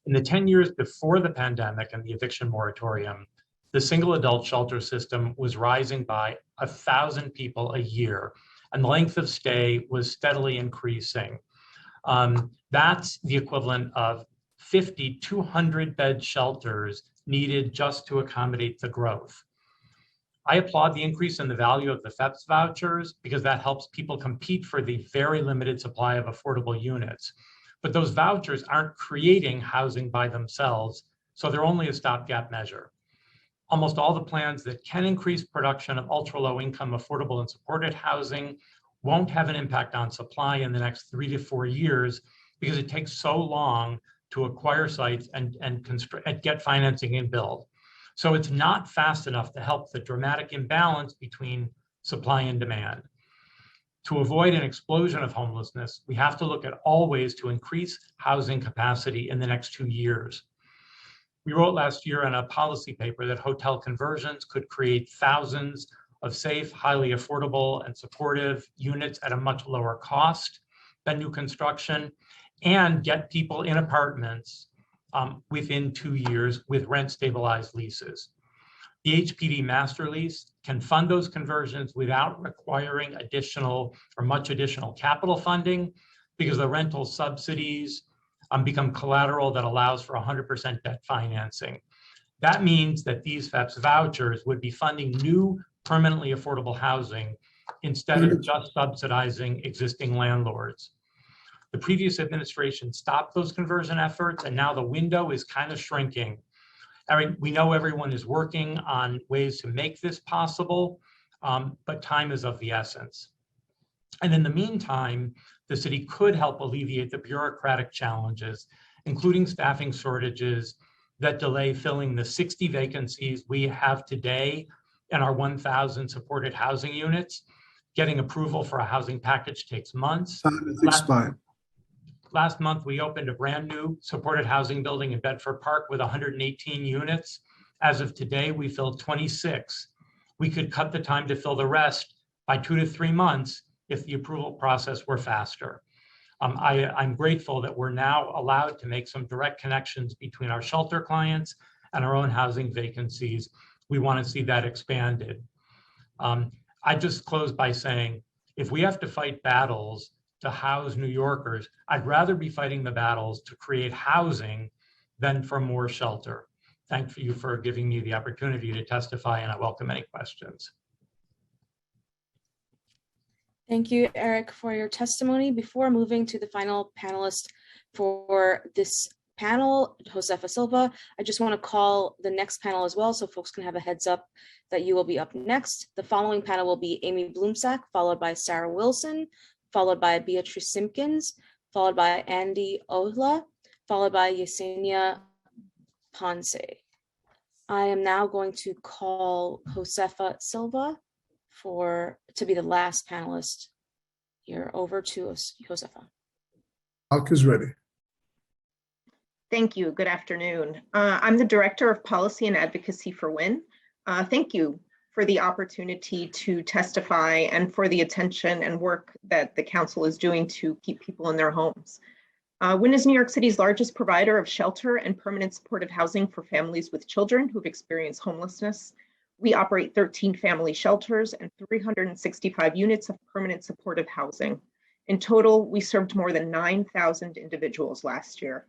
In the 10 years before the pandemic and the eviction moratorium, the single adult shelter system was rising by 1,000 people a year, and the length of stay was steadily increasing. That's the equivalent of 50 200-bed shelters needed just to accommodate the growth. I applaud the increase in the value of the FEPS vouchers because that helps people compete for the very limited supply of affordable units. But those vouchers aren't creating housing by themselves, so they're only a stopgap measure. Almost all the plans that can increase production of ultra-low income affordable and supported housing won't have an impact on supply in the next 3 to 4 years because it takes so long to acquire sites and get financing and build. So it's not fast enough to help the dramatic imbalance between supply and demand. To avoid an explosion of homelessness, we have to look at all ways to increase housing capacity in the next 2 years. We wrote last year in a policy paper that hotel conversions could create thousands of safe, highly affordable, and supportive units at a much lower cost than new construction, and get people in apartments within 2 years with rent stabilized leases. The HPD master lease can fund those conversions without requiring additional or much additional capital funding because the rental subsidies become collateral that allows for 100% debt financing. That means that these FEPS vouchers would be funding new permanently affordable housing instead of just subsidizing existing landlords. The previous administration stopped those conversion efforts, and now the window is kind of shrinking. I mean, we know everyone is working on ways to make this possible, but time is of the essence. And in the meantime, the city could help alleviate the bureaucratic challenges, including staffing shortages that delay filling the 60 vacancies we have today in our 1,000 supported housing units. Getting approval for a housing package takes months. Last month, we opened a brand new supported housing building in Bedford Park with 118 units. As of today, we filled 26. We could cut the time to fill the rest by 2 to 3 months if the approval process were faster. I'm grateful that we're now allowed to make some direct connections between our shelter clients and our own housing vacancies. We want to see that expanded. I just close by saying, if we have to fight battles to house New Yorkers, I'd rather be fighting the battles to create housing than for more shelter. Thank you for giving me the opportunity to testify, and I welcome any questions. Thank you, Eric, for your testimony. Before moving to the final panelist for this panel, Josefa Silva, I just want to call the next panel as well so folks can have a heads up that you will be up next. The following panel will be Amy Bloomsack, followed by Sarah Wilson, followed by Beatrice Simpkins, followed by Andy Ohla, followed by Yesenia Ponce. I am now going to call Josefa Silva to be the last panelist here. Over to us, Josefa. Clock is ready. Thank you. Good afternoon. I'm the Director of Policy and Advocacy for WIN. Thank you for the opportunity to testify and for the attention and work that the Council is doing to keep people in their homes. WIN is New York City's largest provider of shelter and permanent supportive housing for families with children who've experienced homelessness. We operate 13 family shelters and 365 units of permanent supportive housing. In total, we served more than 9,000 individuals last year.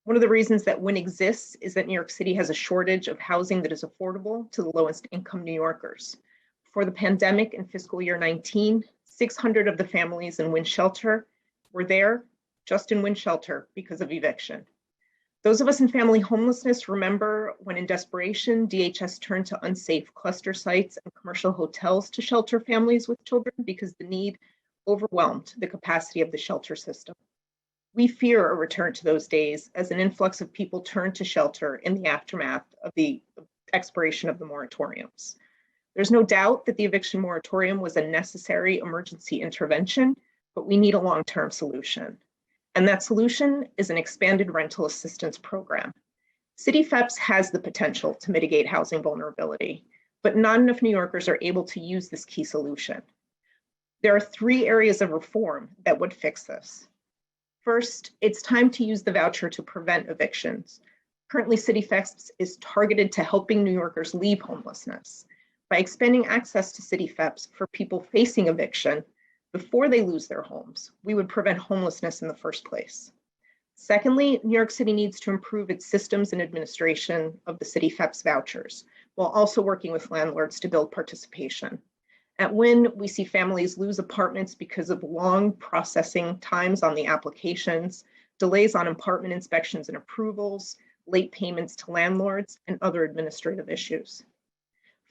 One of the reasons that WIN exists is that New York City has a shortage of housing that is affordable to the lowest income New Yorkers. For the pandemic in fiscal year 19, 600 of the families in WIN shelter were there just in WIN shelter because of eviction. Those of us in family homelessness remember when in desperation, DHS turned to unsafe cluster sites and commercial hotels to shelter families with children because the need overwhelmed the capacity of the shelter system. We fear a return to those days as an influx of people turn to shelter in the aftermath of the expiration of the moratoriums. There's no doubt that the eviction moratorium was a necessary emergency intervention, but we need a long-term solution. And that solution is an expanded rental assistance program. City FEPS has the potential to mitigate housing vulnerability, but not enough New Yorkers are able to use this key solution. There are 3 areas of reform that would fix this. First, it's time to use the voucher to prevent evictions. Currently, City FEPS is targeted to helping New Yorkers leave homelessness. By expanding access to City FEPS for people facing eviction before they lose their homes, we would prevent homelessness in the first place. Secondly, New York City needs to improve its systems and administration of the City FEPS vouchers, while also working with landlords to build participation. At WIN, we see families lose apartments because of long processing times on the applications, delays on apartment inspections and approvals, late payments to landlords, and other administrative issues.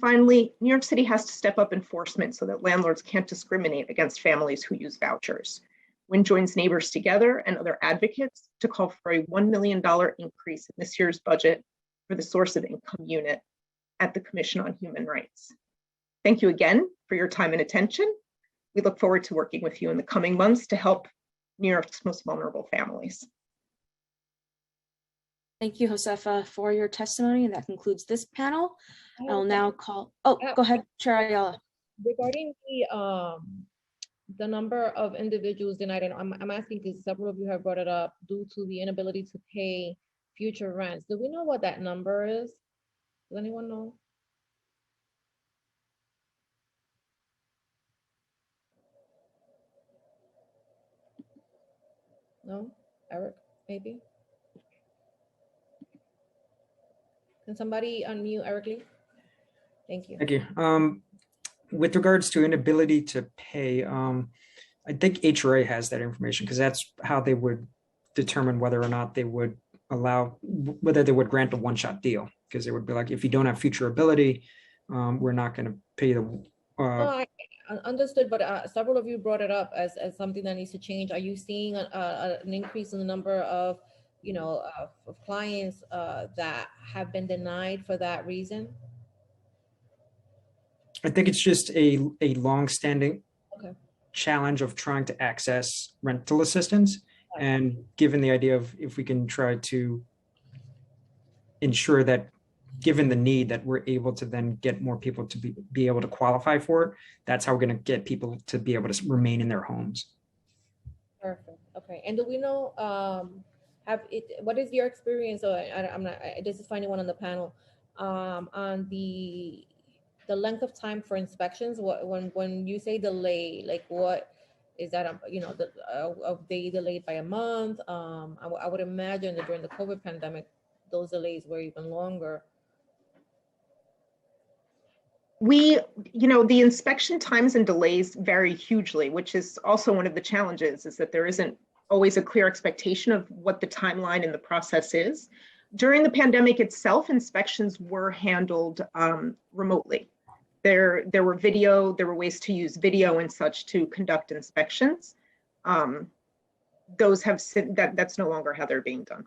Finally, New York City has to step up enforcement so that landlords can't discriminate against families who use vouchers. WIN joins neighbors together and other advocates to call for a $1 million increase in this year's budget for the source of income unit at the Commission on Human Rights. Thank you again for your time and attention. We look forward to working with you in the coming months to help New York's most vulnerable families. Thank you, Josefa, for your testimony. And that concludes this panel. I'll now call, go ahead, Chair Ayala. Regarding the number of individuals denied, and I'm asking because several of you have brought it up, due to the inability to pay future rents. Do we know what that number is? Does anyone know? No? Eric, maybe? Can somebody unmute Eric Lee? Thank you. Thank you. With regards to inability to pay, I think HRA has that information because that's how they would determine whether or not they would whether they would grant a one-shot deal, because they would be like, if you don't have future ability, we're not going to pay the. No, I understood, but several of you brought it up as something that needs to change. Are you seeing an increase in the number of, of clients that have been denied for that reason? I think it's just a long-standing Okay. challenge of trying to access rental assistance. And given the idea of if we can try to ensure that, given the need, that we're able to then get more people to be able to qualify for it, that's how we're going to get people to be able to remain in their homes. Perfect. Okay. And do we know, what is your experience? So this is for anyone on the panel, on the length of time for inspections. When you say delay, like what is that? Are they delayed by a month? I would imagine that during the COVID pandemic, those delays were even longer. The inspection times and delays vary hugely, which is also one of the challenges, is that there isn't always a clear expectation of what the timeline in the process is. During the pandemic itself, inspections were handled remotely. There were ways to use video and such to conduct inspections. That's no longer how they're being done.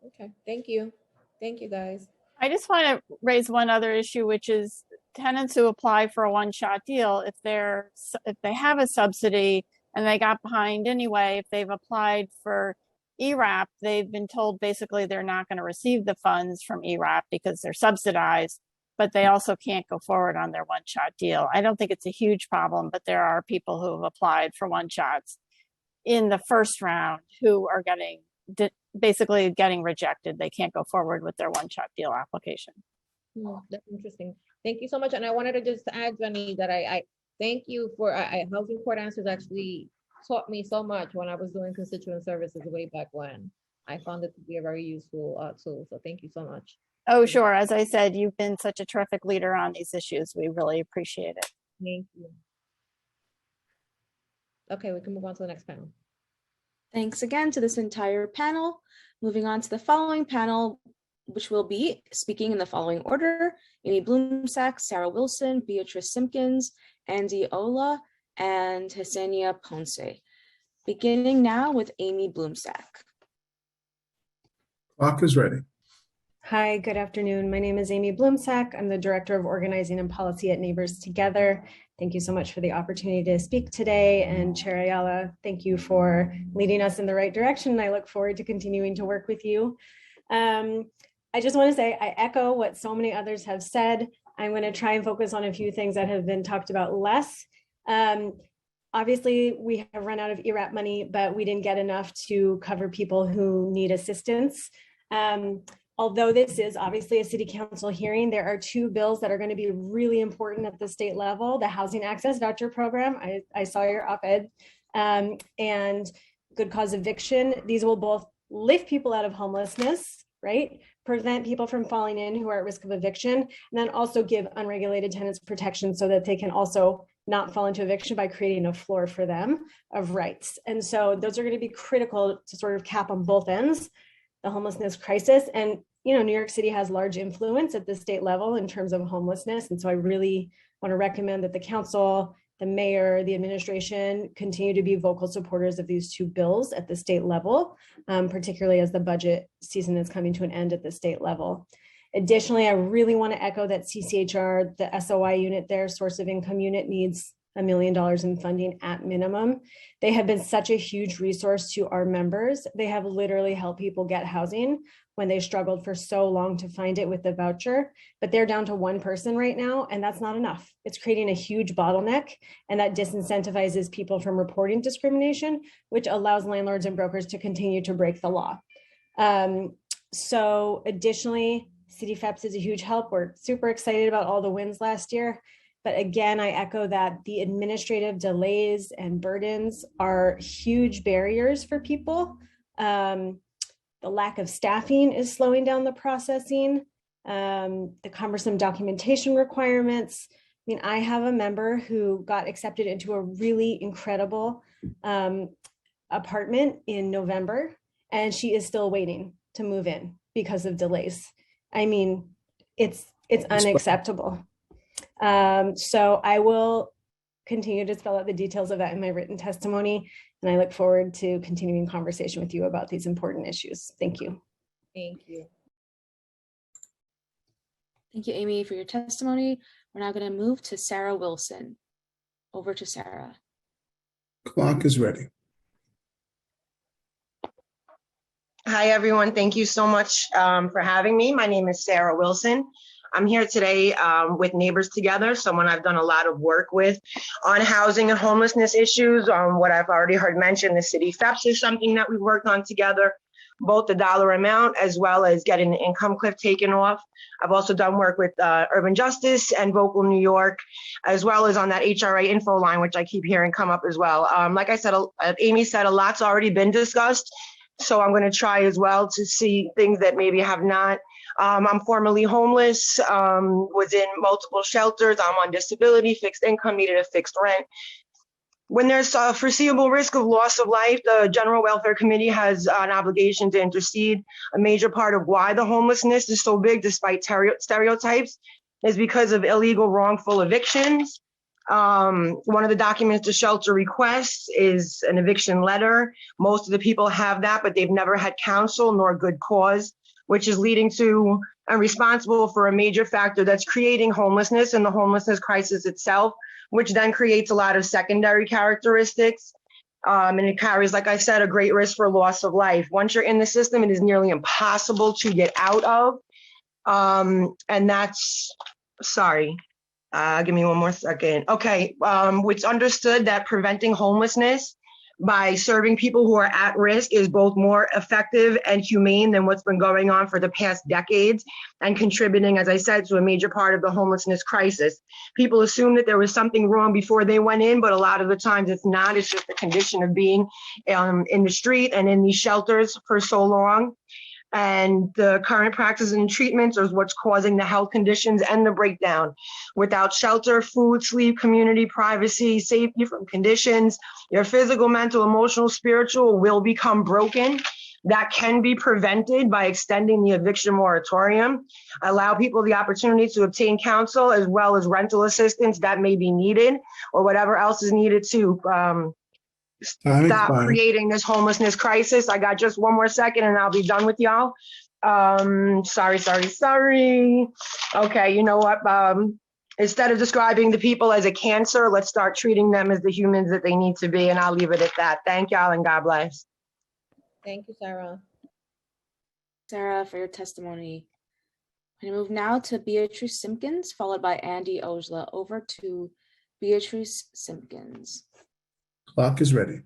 Okay, thank you. Thank you, guys. I just want to raise one other issue, which is tenants who apply for a one-shot deal, if they have a subsidy and they got behind anyway, if they've applied for ERAP, they've been told basically they're not going to receive the funds from ERAP because they're subsidized, but they also can't go forward on their one-shot deal. I don't think it's a huge problem, but there are people who have applied for one-shots in the first round who are basically getting rejected. They can't go forward with their one-shot deal application. That's interesting. Thank you so much. And I wanted to just add, Jenny, that I thank you for Housing Court Answers actually taught me so much when I was doing constituent services way back when. I found it to be a very useful tool. So thank you so much. Oh, sure. As I said, you've been such a terrific leader on these issues. We really appreciate it. Thank you. Okay, we can move on to the next panel. Thanks again to this entire panel. Moving on to the following panel, which will be speaking in the following order: Amy Bloomsack, Sarah Wilson, Beatrice Simpkins, Andy Ola, and Hassania Ponce. Beginning now with Amy Bloomsack. Clock is ready. Hi, good afternoon. My name is Amy Bloomsack. I'm the Director of Organizing and Policy at Neighbors Together. Thank you so much for the opportunity to speak today. And Chair Ayala, thank you for leading us in the right direction. I look forward to continuing to work with you. I just want to say I echo what so many others have said. I'm going to try and focus on a few things that have been talked about less. Obviously, we have run out of ERAP money, but we didn't get enough to cover people who need assistance. Although this is obviously a city council hearing, there are two bills that are going to be really important at the state level: the Housing Access Voucher Program, I saw your op-ed, and good cause eviction. These will both lift people out of homelessness, right? Prevent people from falling in who are at risk of eviction, and then also give unregulated tenants protection so that they can also not fall into eviction by creating a floor for them of rights. And so those are going to be critical to sort of cap on both ends the homelessness crisis. And New York City has large influence at the state level in terms of homelessness. And so I really want to recommend that the council, the mayor, the administration continue to be vocal supporters of these two bills at the state level, particularly as the budget season is coming to an end at the state level. Additionally, I really want to echo that CCHR, the SOI unit, their source of income unit, needs $1 million in funding at minimum. They have been such a huge resource to our members. They have literally helped people get housing when they struggled for so long to find it with the voucher, but they're down to one person right now, and that's not enough. It's creating a huge bottleneck, and that disincentivizes people from reporting discrimination, which allows landlords and brokers to continue to break the law. So additionally, City FEPS is a huge help. We're super excited about all the wins last year. But again, I echo that the administrative delays and burdens are huge barriers for people. The lack of staffing is slowing down the processing, the cumbersome documentation requirements. I mean, I have a member who got accepted into a really incredible apartment in November, and she is still waiting to move in because of delays. I mean, it's unacceptable. So I will continue to spell out the details of that in my written testimony, and I look forward to continuing conversation with you about these important issues. Thank you. Thank you. Thank you, Amy, for your testimony. We're now going to move to Sarah Wilson. Over to Sarah. Clock is ready. Hi, everyone. Thank you so much for having me. My name is Sarah Wilson. I'm here today with Neighbors Together, someone I've done a lot of work with on housing and homelessness issues. What I've already heard mentioned, the city FEPS is something that we've worked on together, both the dollar amount as well as getting the income cliff taken off. I've also done work with Urban Justice and Vocal New York, as well as on that HRA info line, which I keep hearing come up as well. Like I said, Amy said, a lot's already been discussed. So I'm going to try as well to see things that maybe have not I'm formerly homeless, was in multiple shelters. I'm on disability, fixed income, needed a fixed rent. When there's a foreseeable risk of loss of life, the General Welfare Committee has an obligation to intercede. A major part of why the homelessness is so big, despite stereotypes, is because of illegal wrongful evictions. One of the documents the shelter requests is an eviction letter. Most of the people have that, but they've never had counsel nor good cause, which is leading to and responsible for a major factor that's creating homelessness and the homelessness crisis itself, which then creates a lot of secondary characteristics. And it carries, like I said, a great risk for loss of life. Once you're in the system, it is nearly impossible to get out of. And that's, sorry, give me one more second. Okay, it's understood that preventing homelessness by serving people who are at risk is both more effective and humane than what's been going on for the past decades and contributing, as I said, to a major part of the homelessness crisis. People assume that there was something wrong before they went in, but a lot of the times it's not. It's just the condition of being in the street and in these shelters for so long. And the current practices and treatments is what's causing the health conditions and the breakdown. Without shelter, food, sleep, community, privacy, safety from conditions, your physical, mental, emotional, spiritual will become broken. That can be prevented by extending the eviction moratorium, allow people the opportunity to obtain counsel as well as rental assistance that may be needed or whatever else is needed to stop creating this homelessness crisis. I got just one more second and I'll be done with y'all. Sorry. Okay, you know what? Instead of describing the people as a cancer, let's start treating them as the humans that they need to be, and I'll leave it at that. Thank y'all and God bless. Thank you, Sarah. Sarah, for your testimony. I'm going to move now to Beatrice Simpkins, followed by Andy Ojla. Over to Beatrice Simpkins. Clock is ready.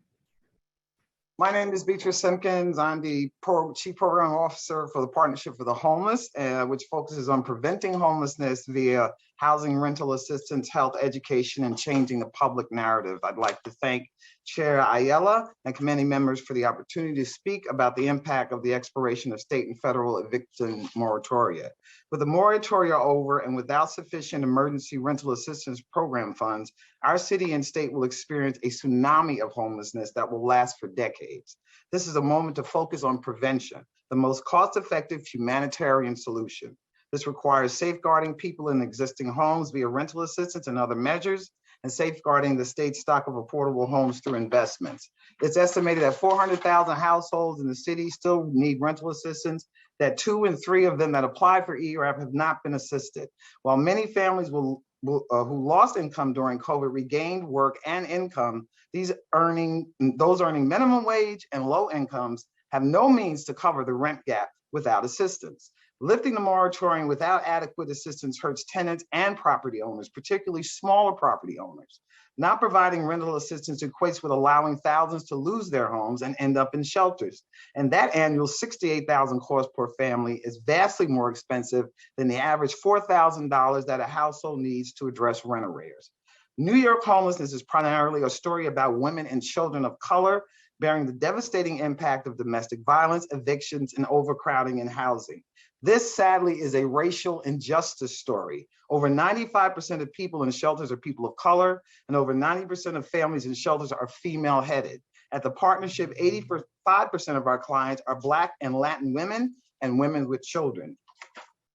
My name is Beatrice Simpkins. I'm the Chief Program Officer for the Partnership for the Homeless, which focuses on preventing homelessness via housing, rental assistance, health, education, and changing the public narrative. I'd like to thank Chair Ayala and committee members for the opportunity to speak about the impact of the expiration of state and federal eviction moratoria. With the moratoria over and without sufficient emergency rental assistance program funds, our city and state will experience a tsunami of homelessness that will last for decades. This is a moment to focus on prevention, the most cost-effective humanitarian solution. This requires safeguarding people in existing homes via rental assistance and other measures, and safeguarding the state's stock of affordable homes through investments. It's estimated that 400,000 households in the city still need rental assistance, that 2 in 3 of them that apply for ERAP have not been assisted. While many families who lost income during COVID regained work and income, those earning minimum wage and low incomes have no means to cover the rent gap without assistance. Lifting the moratorium without adequate assistance hurts tenants and property owners, particularly smaller property owners. Not providing rental assistance equates with allowing thousands to lose their homes and end up in shelters. And that annual $68,000 cost per family is vastly more expensive than the average $4,000 that a household needs to address rent arrears. New York homelessness is primarily a story about women and children of color bearing the devastating impact of domestic violence, evictions, and overcrowding in housing. This, sadly, is a racial injustice story. Over 95% of people in shelters are people of color, and over 90% of families in shelters are female-headed. At the partnership, 85% of our clients are Black and Latin women and women with children.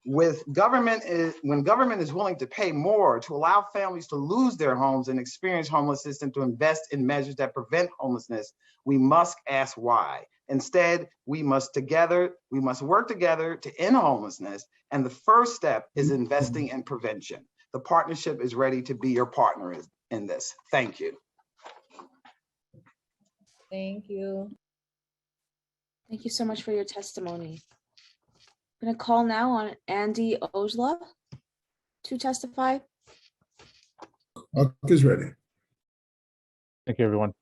When government is willing to pay more to allow families to lose their homes and experience homelessness and to invest in measures that prevent homelessness, we must ask why. Instead, we must work together to end homelessness. And the first step is investing in prevention. The partnership is ready to be your partner in this. Thank you. Thank you. Thank you so much for your testimony. I'm going to call now on Andy Ojla to testify. Clock is ready. Thank you, everyone.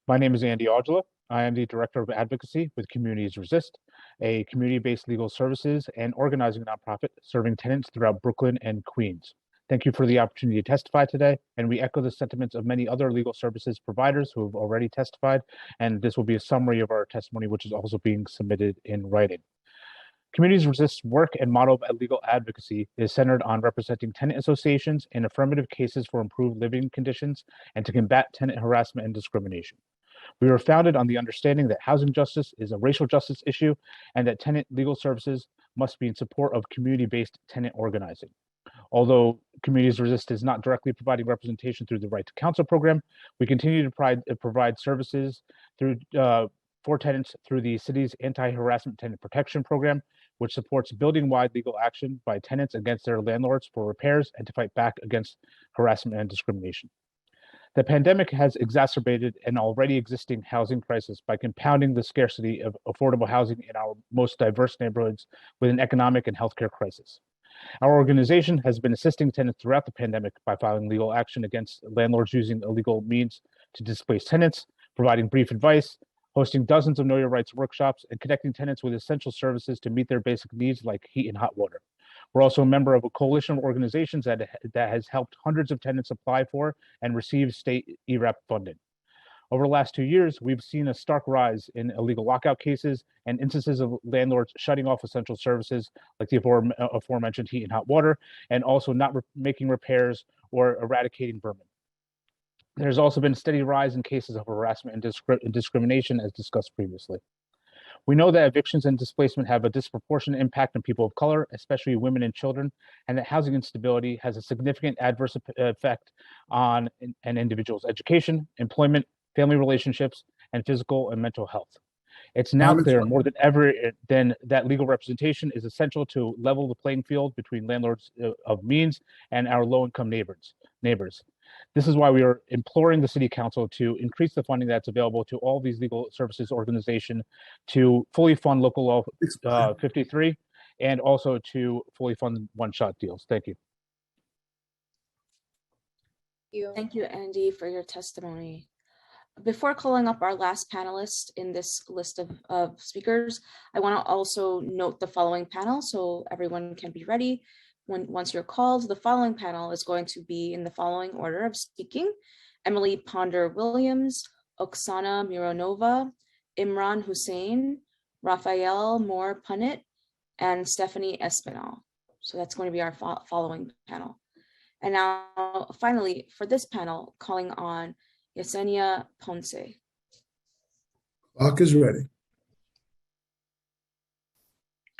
My name is Andy Ojla. I am the Director of Advocacy with Communities Resist, a community-based legal services and organizing nonprofit serving tenants throughout Brooklyn and Queens. Thank you for the opportunity to testify today, and we echo the sentiments of many other legal services providers who have already testified, and this will be a summary of our testimony, which is also being submitted in writing. Communities Resist's work and model of legal advocacy is centered on representing tenant associations in affirmative cases for improved living conditions and to combat tenant harassment and discrimination. We were founded on the understanding that housing justice is a racial justice issue and that tenant legal services must be in support of community-based tenant organizing. Although Communities Resist is not directly providing representation through the Right to Counsel program, we continue to provide services through for tenants through the city's anti-harassment tenant protection program, which supports building-wide legal action by tenants against their landlords for repairs and to fight back against harassment and discrimination. The pandemic has exacerbated an already existing housing crisis by compounding the scarcity of affordable housing in our most diverse neighborhoods with an economic and healthcare crisis. Our organization has been assisting tenants throughout the pandemic by filing legal action against landlords using illegal means to displace tenants, providing brief advice, hosting dozens of Know Your Rights workshops, and connecting tenants with essential services to meet their basic needs like heat and hot water. We're also a member of a coalition of organizations that has helped hundreds of tenants apply for and receive state ERAP funding. Over the last 2 years, we've seen a stark rise in illegal lockout cases and instances of landlords shutting off essential services like the aforementioned heat and hot water, and also not making repairs or eradicating vermin. There's also been a steady rise in cases of harassment and discrimination, as discussed previously. We know that evictions and displacement have a disproportionate impact on people of color, especially women and children, and that housing instability has a significant adverse effect on an individual's education, employment, family relationships, and physical and mental health. It's now clear more than ever that legal representation is essential to level the playing field between landlords of means and our low-income neighbors. This is why we are imploring the City Council to increase the funding that's available to all these legal services organizations to fully fund Local Law 53 and also to fully fund one-shot deals. Thank you. Thank you, Andy, for your testimony. Before calling up our last panelist in this list of speakers, I want to also note the following panel so everyone can be ready. Once you're called, the following panel is going to be in the following order of speaking: Emily Ponder-Williams, Oksana Mironova, Imran Hussein, Raphael Moore-Punnett, and Stephanie Espinal. So that's going to be our following panel. And now, finally, for this panel, calling on Yesenia Ponce. Clock is ready.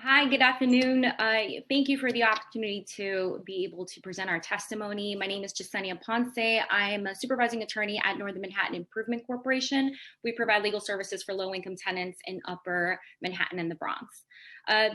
Hi, good afternoon. Thank you for the opportunity to be able to present our testimony. My name is Yesenia Ponce. I am a supervising attorney at Northern Manhattan Improvement Corporation. We provide legal services for low-income tenants in Upper Manhattan and the Bronx.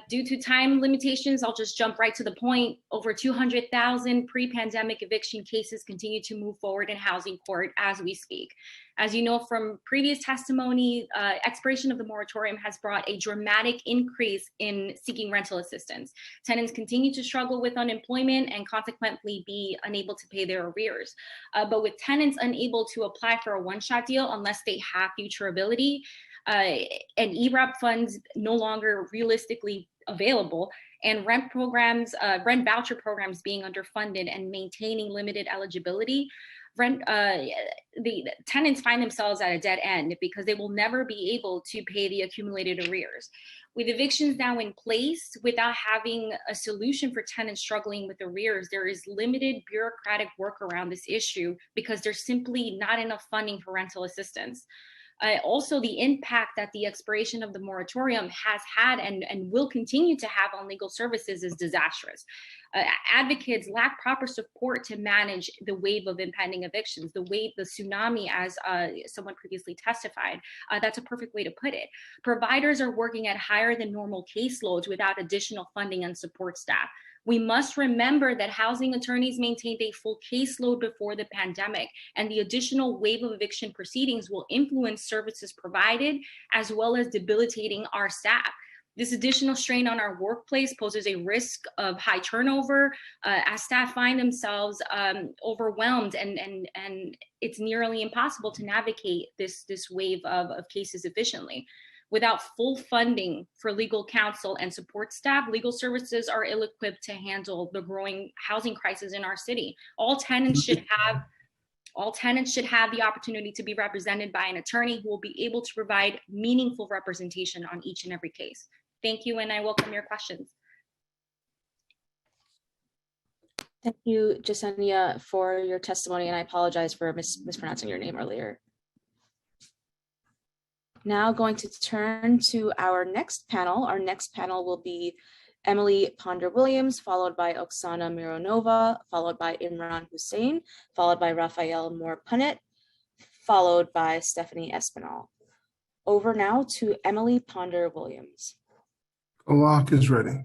Due to time limitations, I'll just jump right to the point. Over 200,000 pre-pandemic eviction cases continue to move forward in housing court as we speak. As you know from previous testimony, expiration of the moratorium has brought a dramatic increase in seeking rental assistance. Tenants continue to struggle with unemployment and consequently be unable to pay their arrears. But with tenants unable to apply for a one-shot deal unless they have future ability, and ERAP funds no longer realistically available, and rent voucher programs being underfunded and maintaining limited eligibility, the tenants find themselves at a dead end because they will never be able to pay the accumulated arrears. With evictions now in place, without having a solution for tenants struggling with arrears, there is limited bureaucratic work around this issue because there's simply not enough funding for rental assistance. Also, the impact that the expiration of the moratorium has had and will continue to have on legal services is disastrous. Advocates lack proper support to manage the wave of impending evictions, the tsunami, as someone previously testified. That's a perfect way to put it. Providers are working at higher than normal caseloads without additional funding and support staff. We must remember that housing attorneys maintained a full caseload before the pandemic, and the additional wave of eviction proceedings will influence services provided, as well as debilitating our staff. This additional strain on our workplace poses a risk of high turnover as staff find themselves overwhelmed, and it's nearly impossible to navigate this wave of cases efficiently. Without full funding for legal counsel and support staff, legal services are ill-equipped to handle the growing housing crisis in our city. All tenants should have the opportunity to be represented by an attorney who will be able to provide meaningful representation on each and every case. Thank you, and I welcome your questions. Thank you, Jasenia, for your testimony, and I apologize for mispronouncing your name earlier. Now going to turn to our next panel. Our next panel will be Emily Ponder-Williams, followed by Oksana Mironova, followed by Imran Hussein, followed by Raphael Moore-Punnett, followed by Stephanie Espinal. Over now to Emily Ponder-Williams. Clock is ready.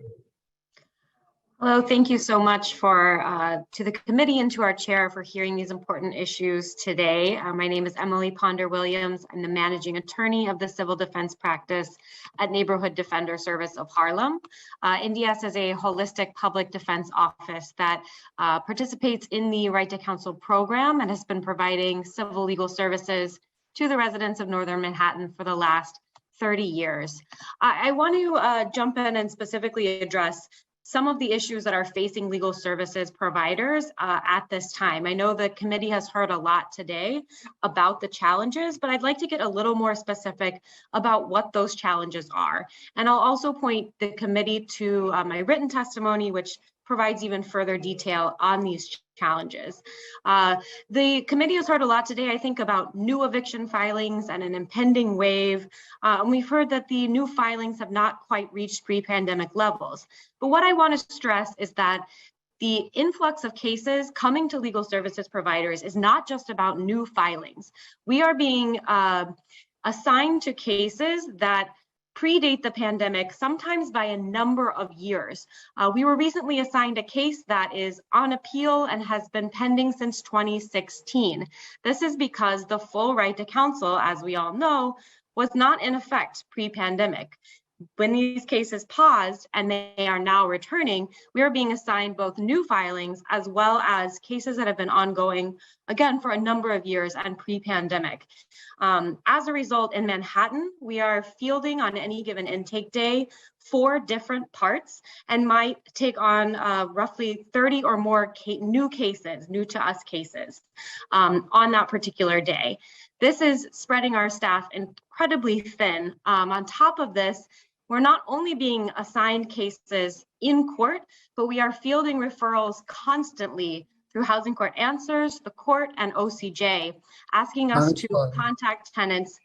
Hello, thank you so much to the committee and to our chair for hearing these important issues today. My name is Emily Ponder-Williams. I'm the managing attorney of the civil defense practice at Neighborhood Defender Service of Harlem. NDS is a holistic public defense office that participates in the Right to Counsel program and has been providing civil legal services to the residents of Northern Manhattan for the last 30 years. I want to jump in and specifically address some of the issues that are facing legal services providers at this time. I know the committee has heard a lot today about the challenges, but I'd like to get a little more specific about what those challenges are. And I'll also point the committee to my written testimony, which provides even further detail on these challenges. The committee has heard a lot today, I think, about new eviction filings and an impending wave. And we've heard that the new filings have not quite reached pre-pandemic levels. But what I want to stress is that the influx of cases coming to legal services providers is not just about new filings. We are being assigned to cases that predate the pandemic, sometimes by a number of years. We were recently assigned a case that is on appeal and has been pending since 2016. This is because the full right to counsel, as we all know, was not in effect pre-pandemic. When these cases paused and they are now returning, we are being assigned both new filings as well as cases that have been ongoing, again, for a number of years and pre-pandemic. As a result, in Manhattan, we are fielding on any given intake day 4 different parts and might take on roughly 30 or more new to us cases on that particular day. This is spreading our staff incredibly thin. On top of this, we're not only being assigned cases in court, but we are fielding referrals constantly through Housing Court Answers, the court, and OCJ, asking us to contact tenants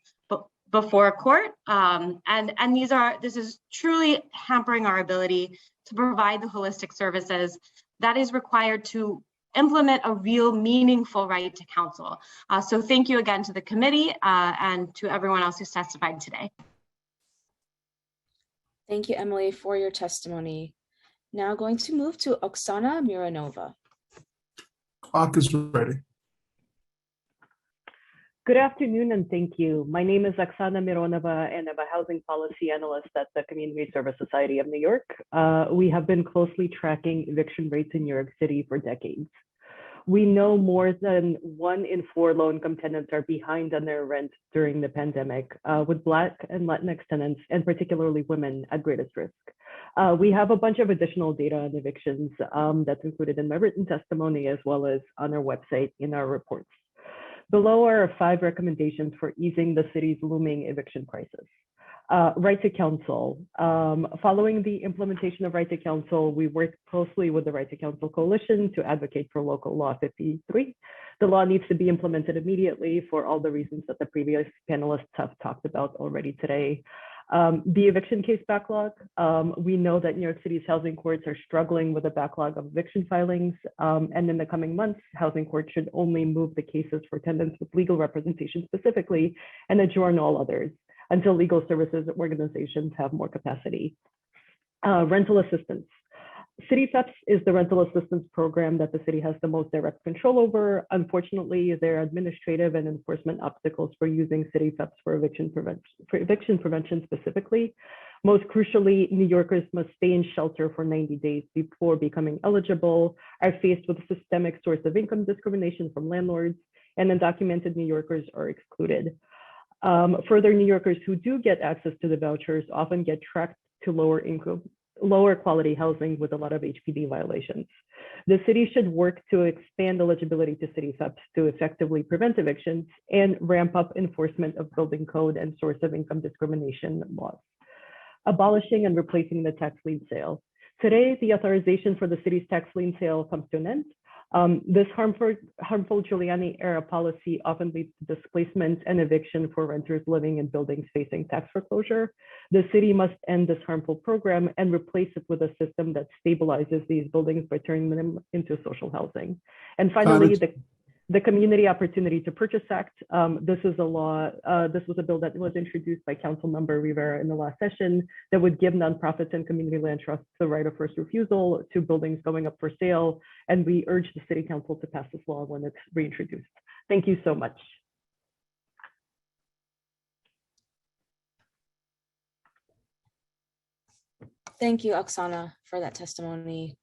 before court. This is truly hampering our ability to provide the holistic services that is required to implement a real meaningful right to counsel. So thank you again to the committee and to everyone else who's testified today. Thank you, Emily, for your testimony. Now going to move to Oksana Mironova. Clock is ready. Good afternoon and thank you. My name is Oksana Mironova and I'm a housing policy analyst at the Community Service Society of New York. We have been closely tracking eviction rates in New York City for decades. We know more than 1 in 4 low-income tenants are behind on their rent during the pandemic, with Black and Latinx tenants, and particularly women, at greatest risk. We have a bunch of additional data on evictions that's included in my written testimony, as well as on our website in our reports. Below are 5 recommendations for easing the city's looming eviction crisis. Right to counsel. Following the implementation of Right to Counsel, we worked closely with the Right to Counsel Coalition to advocate for local law 53. The law needs to be implemented immediately for all the reasons that the previous panelists have talked about already today. The eviction case backlog. We know that New York City's housing courts are struggling with a backlog of eviction filings. And in the coming months, housing courts should only move the cases for tenants with legal representation specifically and adjourn all others until legal services organizations have more capacity. Rental assistance. City FEPS is the rental assistance program that the city has the most direct control over. Unfortunately, there are administrative and enforcement obstacles for using city FEPS for eviction prevention specifically. Most crucially, New Yorkers must stay in shelter for 90 days before becoming eligible, are faced with a systemic source of income discrimination from landlords, and undocumented New Yorkers are excluded. Further, New Yorkers who do get access to the vouchers often get tracked to lower quality housing with a lot of HPD violations. The city should work to expand eligibility to city FEPS to effectively prevent evictions and ramp up enforcement of building code and source of income discrimination laws. abolishing and replacing the tax lien sale. Today, the authorization for the city's tax lien sale comes to an end. This harmful Giuliani-era policy often leads to displacement and eviction for renters living in buildings facing tax foreclosure. The city must end this harmful program and replace it with a system that stabilizes these buildings by turning them into social housing. And finally, the Community Opportunity to Purchase Act. This is a law, this was a bill that was introduced by Councilmember Rivera in the last session that would give nonprofits and community land trusts the right of first refusal to buildings going up for sale. And we urge the City Council to pass this law when it's reintroduced. Thank you so much. Thank you, Oksana, for that testimony.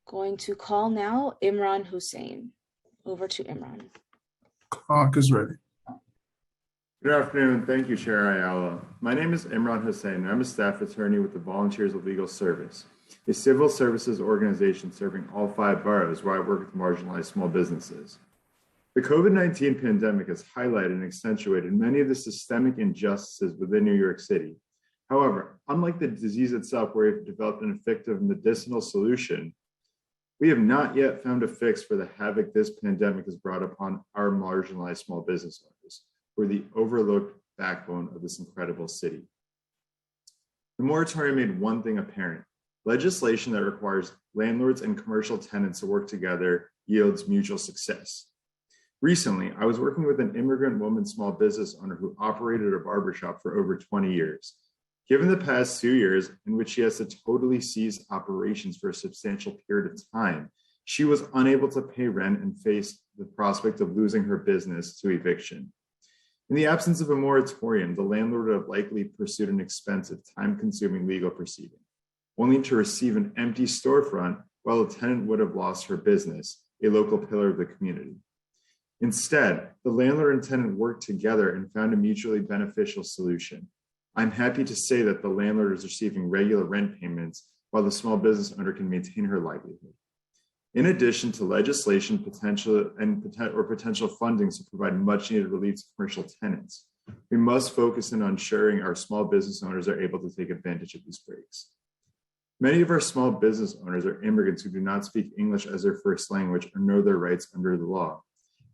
Going to call now Imran Hussein. Over to Imran. Clock is ready. Good afternoon. Thank you, Chair Ayala. My name is Imran Hussein. I'm a staff attorney with the Volunteers of Legal Service, a civil services organization serving all 5 boroughs where I work with marginalized small businesses. The COVID-19 pandemic has highlighted and accentuated many of the systemic injustices within New York City. However, unlike the disease itself, where we've developed an effective medicinal solution, we have not yet found a fix for the havoc this pandemic has brought upon our marginalized small business owners, who are the overlooked backbone of this incredible city. The moratorium made one thing apparent: legislation that requires landlords and commercial tenants to work together yields mutual success. Recently, I was working with an immigrant woman small business owner who operated a barbershop for over 20 years. Given the past 2 years in which she has to totally cease operations for a substantial period of time, she was unable to pay rent and faced the prospect of losing her business to eviction. In the absence of a moratorium, the landlord would have likely pursued an expensive, time-consuming legal proceeding, only to receive an empty storefront while the tenant would have lost her business, a local pillar of the community. Instead, the landlord and tenant worked together and found a mutually beneficial solution. I'm happy to say that the landlord is receiving regular rent payments while the small business owner can maintain her livelihood. In addition to legislation, potential funding to provide much needed relief to commercial tenants, we must focus on ensuring our small business owners are able to take advantage of these breaks. Many of our small business owners are immigrants who do not speak English as their first language or know their rights under the law.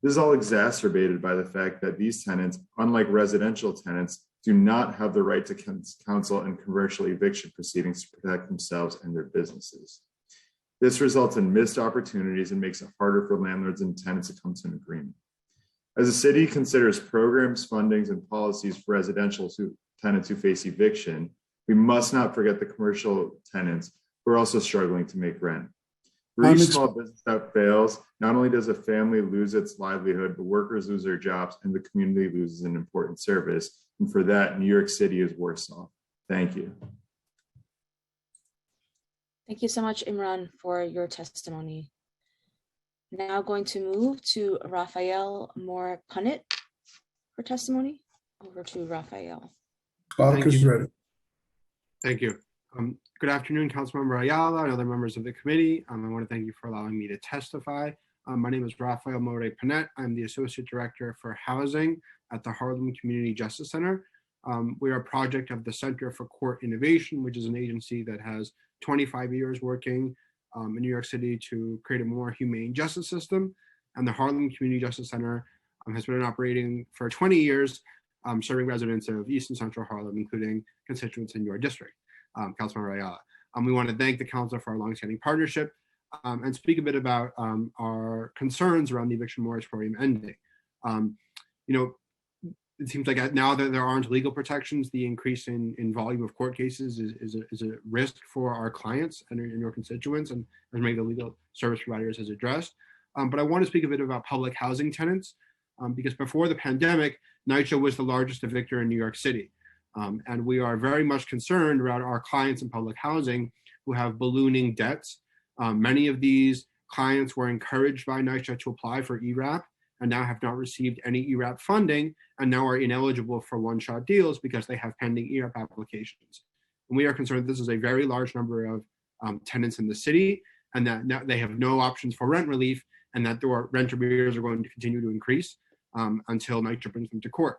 This is all exacerbated by the fact that these tenants, unlike residential tenants, do not have the right to counsel in commercial eviction proceedings to protect themselves and their businesses. This results in missed opportunities and makes it harder for landlords and tenants to come to an agreement. As the city considers programs, fundings, and policies for residential tenants who face eviction, we must not forget the commercial tenants who are also struggling to make rent. For each small business that fails, not only does a family lose its livelihood, but workers lose their jobs and the community loses an important service. And for that, New York City is worse off. Thank you. Thank you so much, Imran, for your testimony. Now going to move to Raphael Moore-Punnett for testimony. Over to Raphael. Clock is ready. Thank you. Good afternoon, Councilmember Ayala and other members of the committee. I want to thank you for allowing me to testify. My name is Raphael Moore-Punnett. I'm the Associate Director for Housing at the Harlem Community Justice Center. We are a project of the Center for Court Innovation, which is an agency that has 25 years working in New York City to create a more humane justice system. And the Harlem Community Justice Center has been operating for 20 years, serving residents of East and Central Harlem, including constituents in your district, Councilmember Ayala. We want to thank the council for our longstanding partnership and speak a bit about our concerns around the eviction moratorium ending. It seems like now that there aren't legal protections, the increase in volume of court cases is a risk for our clients and your constituents, and as many of the legal service providers has addressed. But I want to speak a bit about public housing tenants, because before the pandemic, NYCC was the largest evictor in New York City. And we are very much concerned about our clients in public housing who have ballooning debts. Many of these clients were encouraged by NYCC to apply for ERAP and now have not received any ERAP funding and now are ineligible for one-shot deals because they have pending ERAP applications. And we are concerned this is a very large number of tenants in the city, and that now they have no options for rent relief, and that their rent arrears are going to continue to increase until NYCC brings them to court.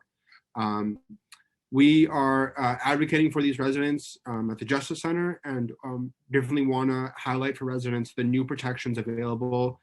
We are advocating for these residents at the Justice Center, and definitely want to highlight for residents the new protections available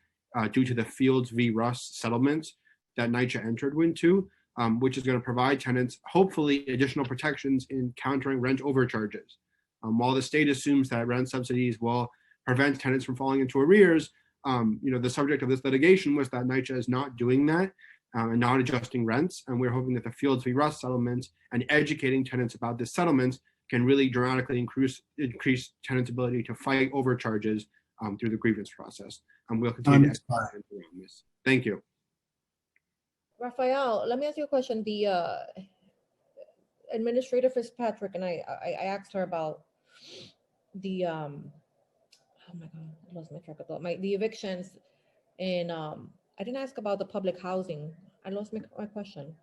due to the Fields v. Russ settlement that NYCHA entered into, which is going to provide tenants, hopefully, additional protections in countering rent overcharges. While the state assumes that rent subsidies will prevent tenants from falling into arrears, the subject of this litigation was that NYCHA is not doing that and not adjusting rents. And we're hoping that the Fields v. Russ settlement and educating tenants about this settlement can really dramatically increase tenants' ability to fight overcharges through the grievance process. And we'll continue to advocate around this. Thank you. Raphael, let me ask you a question. The Administrator Fitzpatrick and I asked her about the oh my God, I lost my track of thought. The evictions, and I didn't ask about the public housing. I lost my question.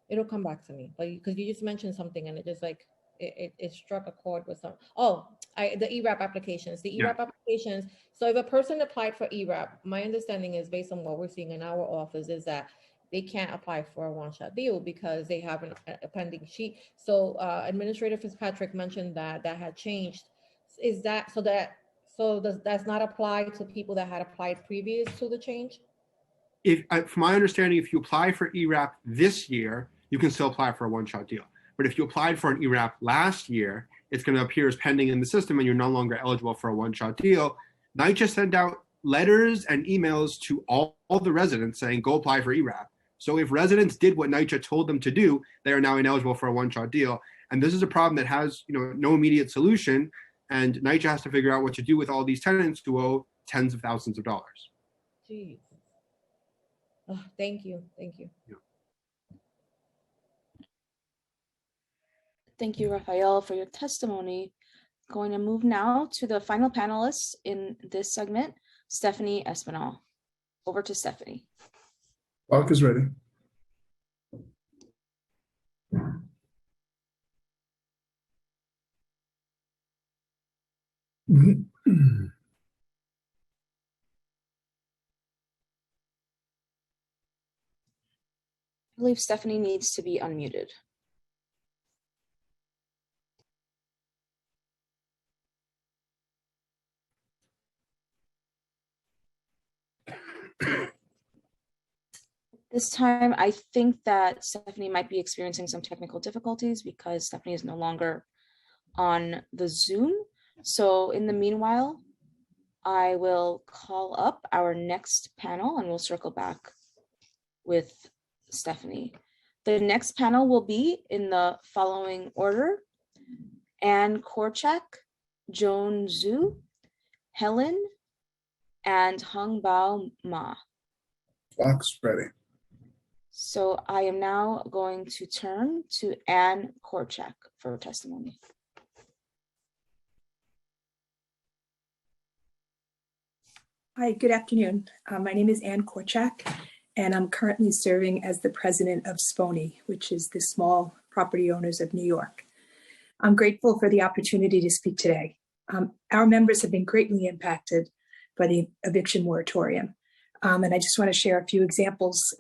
It'll come back to me, but because you just mentioned something and it just like it struck a chord with some. Oh, the ERAP applications. The ERAP applications. So if a person applied for ERAP, my understanding is based on what we're seeing in our office is that they can't apply for a one-shot deal because they have a pending sheet. So Administrator Fitzpatrick mentioned that had changed. Is that so? That's not apply to people that had applied previous to the change? From my understanding, if you apply for ERAP this year, you can still apply for a one-shot deal. But if you applied for an ERAP last year, it's going to appear as pending in the system and you're no longer eligible for a one-shot deal. NYCHA sent out letters and emails to all the residents saying, go apply for ERAP. So if residents did what NYCHA told them to do, they are now ineligible for a one-shot deal. And this is a problem that has no immediate solution. And NYCHA has to figure out what to do with all these tenants who owe tens of thousands of dollars. Jeez. Oh, thank you. Thank you. Yeah. Thank you, Raphael, for your testimony. Going to move now to the final panelist in this segment, Stephanie Espinal. Over to Stephanie. Clock is ready. I believe Stephanie needs to be unmuted. This time, I think that Stephanie might be experiencing some technical difficulties because Stephanie is no longer on the Zoom. So in the meanwhile, I will call up our next panel and we'll circle back with Stephanie. The next panel will be in the following order: Anne Korchak, Joan Zhu, Helen, and Hung Bao Ma. Clock's ready. So I am now going to turn to Anne Korchak for testimony. Hi, good afternoon. My name is Anne Korchak, and I'm currently serving as the president of SPONY, which is the Small Property Owners of New York. I'm grateful for the opportunity to speak today. Our members have been greatly impacted by the eviction moratorium. And I just want to share a few examples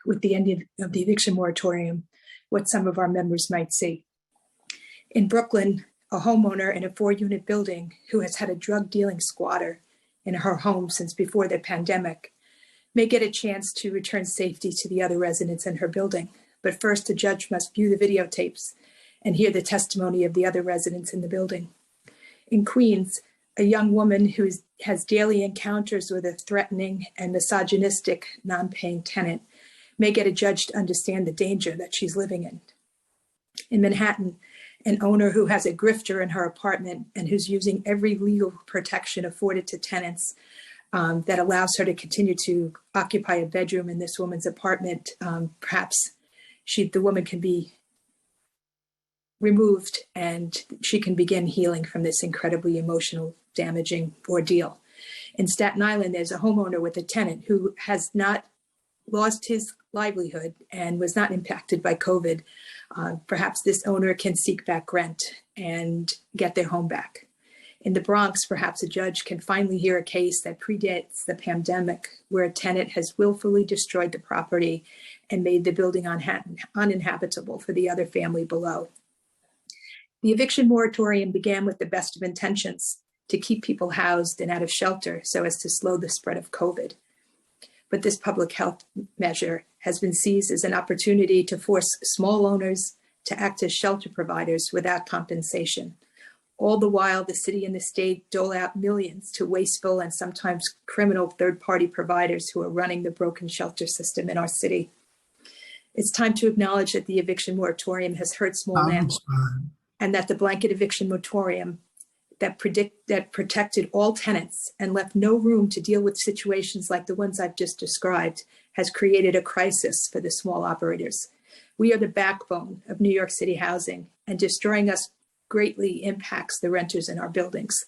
with the end of the eviction moratorium, what some of our members might see. In Brooklyn, a homeowner in a 4-unit building who has had a drug dealing squatter in her home since before the pandemic may get a chance to return safety to the other residents in her building. But first, a judge must view the videotapes and hear the testimony of the other residents in the building. In Queens, a young woman who has daily encounters with a threatening and misogynistic non-paying tenant may get a judge to understand the danger that she's living in. In Manhattan, an owner who has a grifter in her apartment and who's using every legal protection afforded to tenants that allows her to continue to occupy a bedroom in this woman's apartment, perhaps the woman can be removed and she can begin healing from this incredibly emotional, damaging ordeal. In Staten Island, there's a homeowner with a tenant who has not lost his livelihood and was not impacted by COVID. Perhaps this owner can seek back rent and get their home back. In the Bronx, perhaps a judge can finally hear a case that predates the pandemic, where a tenant has willfully destroyed the property and made the building uninhabitable for the other family below. The eviction moratorium began with the best of intentions to keep people housed and out of shelter so as to slow the spread of COVID. But this public health measure has been seized as an opportunity to force small owners to act as shelter providers without compensation. All the while, the city and the state dole out millions to wasteful and sometimes criminal third-party providers who are running the broken shelter system in our city. It's time to acknowledge that the eviction moratorium has hurt small landlords, and that the blanket eviction moratorium that protected all tenants and left no room to deal with situations like the ones I've just described has created a crisis for the small operators. We are the backbone of New York City housing, and destroying us greatly impacts the renters in our buildings.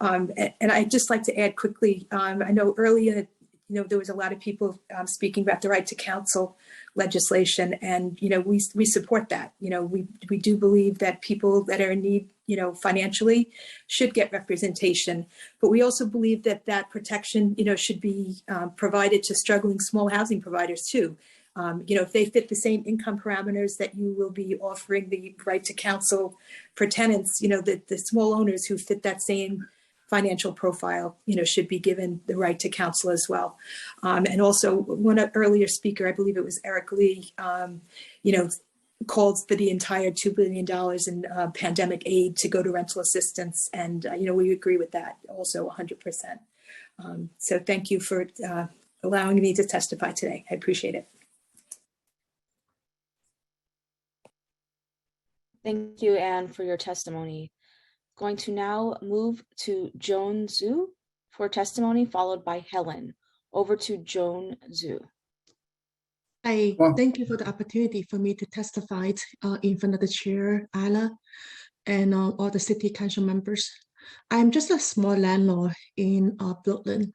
And I'd just like to add quickly, I know earlier, there was a lot of people speaking about the right to counsel legislation, and we support that. We do believe that people that are in need, financially, should get representation, but we also believe that that protection, should be provided to struggling small housing providers too. If they fit the same income parameters that you will be offering the right to counsel for tenants, the small owners who fit that same financial profile, should be given the right to counsel as well. And also, one earlier speaker, I believe it was Eric Lee, called for the entire $2 billion in pandemic aid to go to rental assistance. And, we agree with that also 100%. So thank you for allowing me to testify today. I appreciate it. Thank you, Anne, for your testimony. Going to now move to Joan Zhu for testimony, followed by Helen. Over to Joan Zhu. Hi, thank you for the opportunity for me to testify in front of the chair, Ayala, and all the city council members. I'm just a small landlord in Brooklyn.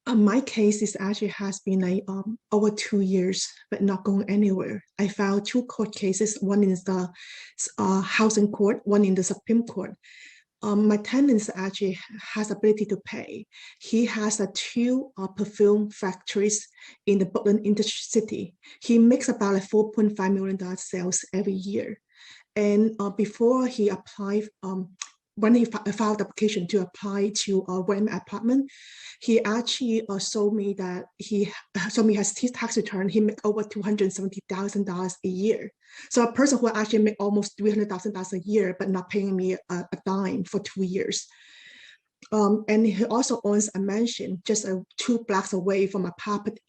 My case is actually has been like over 2 years, but not going anywhere. I filed 2 court cases, one in the housing court, one in the Supreme Court. My tenant actually has ability to pay. He has 2 perfume factories in the Brooklyn intercity. He makes about $4.5 million sales every year. And before he applied, when he filed the application to apply to rent an apartment, he actually showed me that his tax return, he make over $270,000 a year. So a person who actually make almost $300,000 a year, but not paying me a dime for 2 years. And he also owns a mansion just 2 blocks away from a property,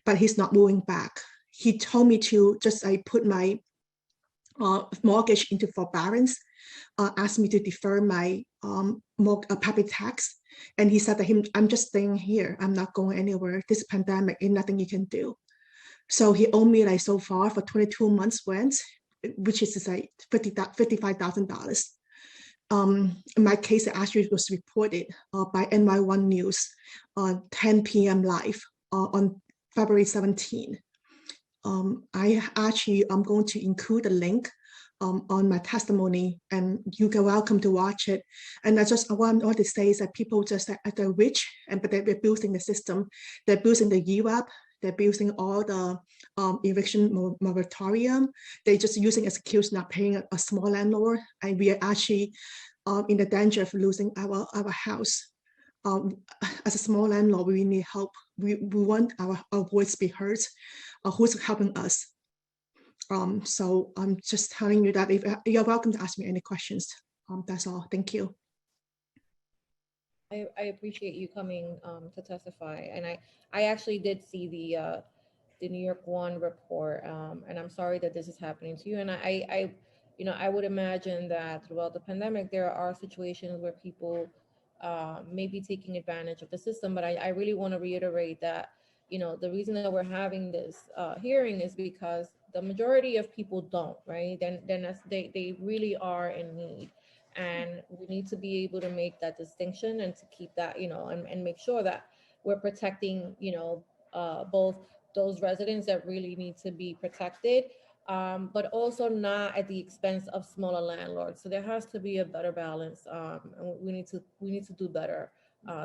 but he's not moving back. He told me to just put my mortgage into forbearance, asked me to defer my property tax. And he said that I'm just staying here. I'm not going anywhere. This pandemic, ain't nothing you can do. So he owed me like so far for 22 months rent, which is like $55,000. My case actually was reported by NY1 News on 10 p.m. live on February 17. I'm going to include a link on my testimony, and you are welcome to watch it. And I want to say is that people just they're rich, but they're abusing the system. They're abusing the UAP. They're abusing all the eviction moratorium. They're just using as excuse not paying a small landlord, and we are actually in the danger of losing our house. As a small landlord, we need help. We want our voice be heard. Who's helping us? So I'm just telling you that if you're welcome to ask me any questions. That's all. Thank you. I appreciate you coming to testify, and I actually did see the New York One report, and I'm sorry that this is happening to you. And I would imagine that throughout the pandemic there are situations where people may be taking advantage of the system. But I really want to reiterate that the reason that we're having this hearing is because the majority of people don't, right? Then they really are in need. And we need to be able to make that distinction and to keep that, and make sure that we're protecting, both those residents that really need to be protected, but also not at the expense of smaller landlords. So there has to be a better balance, and we need to do better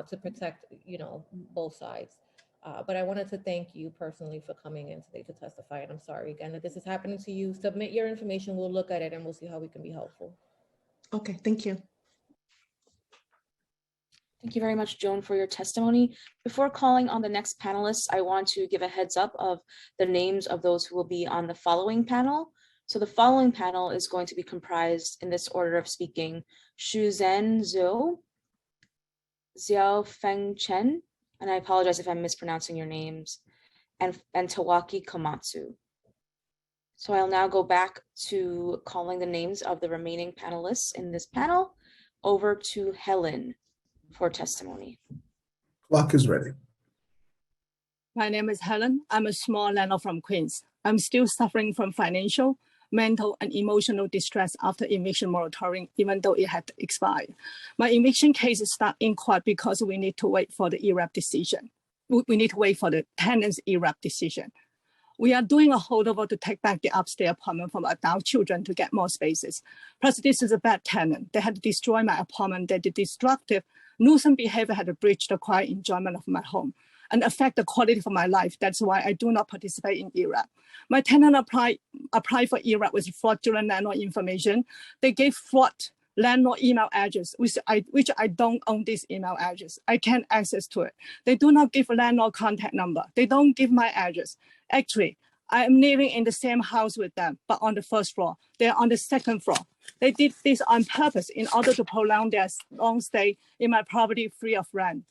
to protect, both sides. But I wanted to thank you personally for coming in today to testify, and I'm sorry again that this is happening to you. Submit your information, we'll look at it, and we'll see how we can be helpful. Okay, thank you. Thank you very much, Joan, for your testimony. Before calling on the next panelists, I want to give a heads up of the names of those who will be on the following panel. So the following panel is going to be comprised in this order of speaking: Shuzhen Zhou, Xiao Feng Chen, and I apologize if I'm mispronouncing your names, and Tawaki Komatsu. So I'll now go back to calling the names of the remaining panelists in this panel. Over to Helen for testimony. Clock is ready. My name is Helen. I'm a small landlord from Queens. I'm still suffering from financial, mental, and emotional distress after eviction moratorium, even though it had expired. My eviction case is stuck in court because we need to wait for the ERAP decision. We need to wait for the tenant's ERAP decision. We are doing a holdover to take back the upstairs apartment from adult children to get more spaces. Plus, this is a bad tenant. They had to destroy my apartment. They did destructive, nuisance behavior had to breach the quiet enjoyment of my home and affect the quality of my life. That's why I do not participate in ERAP. My tenant applied for ERAP with fraudulent landlord information. They gave fraud landlord email address, which I don't own this email address. I can't access to it. They do not give landlord contact number. They don't give my address. Actually, I am living in the same house with them, but on the first floor. They're on the second floor. They did this on purpose in order to prolong their long stay in my property free of rent.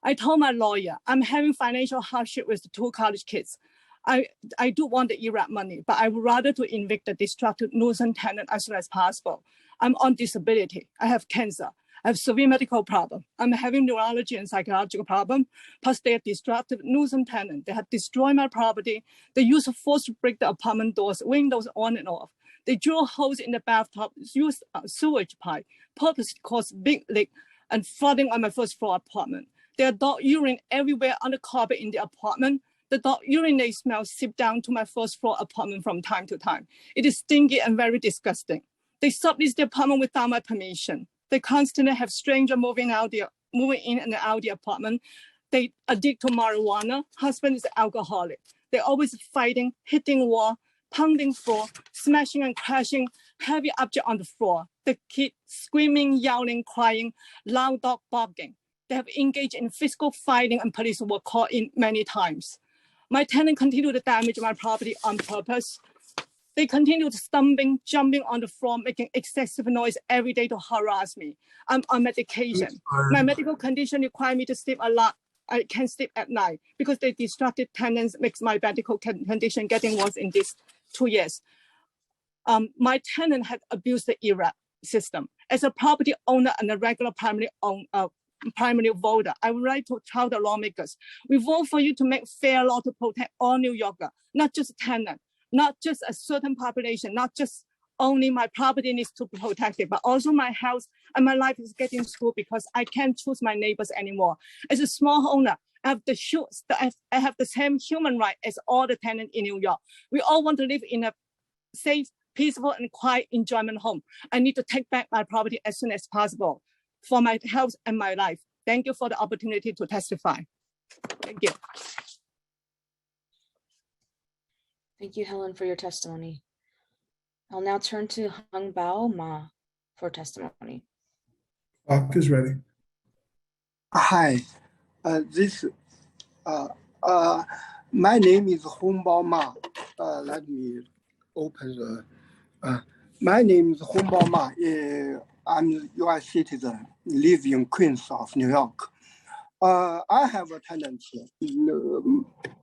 I told my lawyer, I'm having financial hardship with the 2 college kids. I do want the ERAP money, but I would rather to evict the destructive nuisance tenant as soon as possible. I'm on disability. I have cancer. I have severe medical problem. I'm having neurology and psychological problem. Plus, they are destructive nuisance tenant. They have destroyed my property. They use force to break the apartment doors, windows on and off. They drill holes in the bathtub, use sewage pipe, purposely cause big leak and flooding on my first floor apartment. There are dog urine everywhere on the carpet in the apartment. The dog urinate smell seep down to my first floor apartment from time to time. It is stinky and very disgusting. They sublease the apartment without my permission. They constantly have strangers moving in and out the apartment. They addict to marijuana. Husband is alcoholic. They're always fighting, hitting wall, pounding floor, smashing and crashing heavy object on the floor. The kid screaming, yelling, crying, loud dog barking. They have engaged in physical fighting and police were called in many times. My tenant continued to damage my property on purpose. They continued stumbling, jumping on the floor, making excessive noise every day to harass me. I'm on medication. My medical condition requires me to sleep a lot. I can't sleep at night because the destructive tenants makes my medical condition getting worse in these 2 years. My tenant had abused the ERAP system. As a property owner and a regular primary voter, I would like to tell the lawmakers, we vote for you to make fair law to protect all New Yorkers, not just tenants, not just a certain population, not just only my property needs to be protected, but also my house and my life is getting screwed because I can't choose my neighbors anymore. As a small owner, I have the same human right as all the tenants in New York. We all want to live in a safe, peaceful, and quiet enjoyment home. I need to take back my property as soon as possible for my health and my life. Thank you for the opportunity to testify. Thank you. Thank you, Helen, for your testimony. I'll now turn to Hung Bao Ma for testimony. Clock is ready. Hi, my name is Hongbao Ma. Let me open the. My name is Hongbao Ma. I'm a U.S. citizen, live in Queens of New York. I have a tenant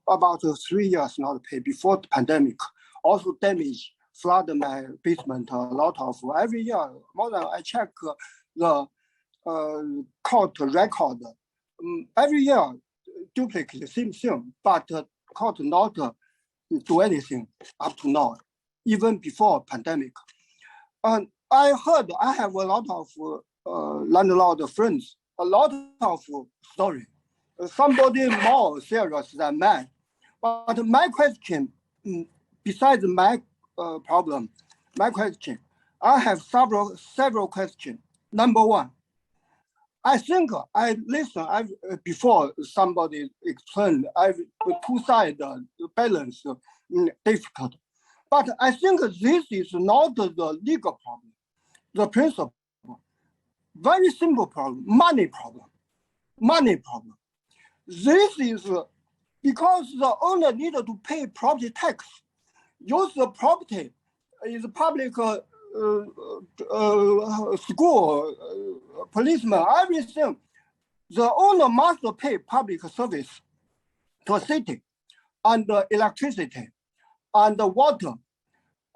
about 3 years not paid before the pandemic. Also damage, flood my basement a lot of every year. More than I check the court record. Every year duplicate same thing, but court not do anything up to now, even before pandemic. And I heard I have a lot of landlord friends, a lot of story. Somebody more serious than mine. But my question, besides my problem. My question, I have several questions. Number one, I think I listened before somebody explained the two sides balance difficult, but I think this is not the legal problem, the principle. Very simple problem, money problem, money problem. This is because the owner needed to pay property tax. Use the property is public school, policeman, everything. The owner must pay public service to a city, and electricity, and water,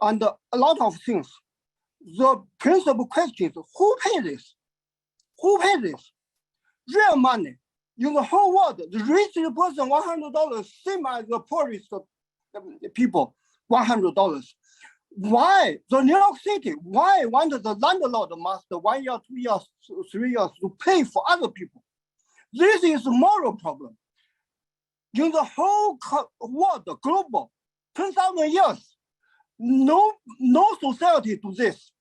and a lot of things. The principal question is who pays this? Who pays this? Real money. In the whole world, the richest person $100, same as the poorest people $100. Why the New York City? Why the landlord must 1 year, 2 years, 3 years to pay for other people? This is a moral problem. In the whole world, global, 10,000 years, no society do this.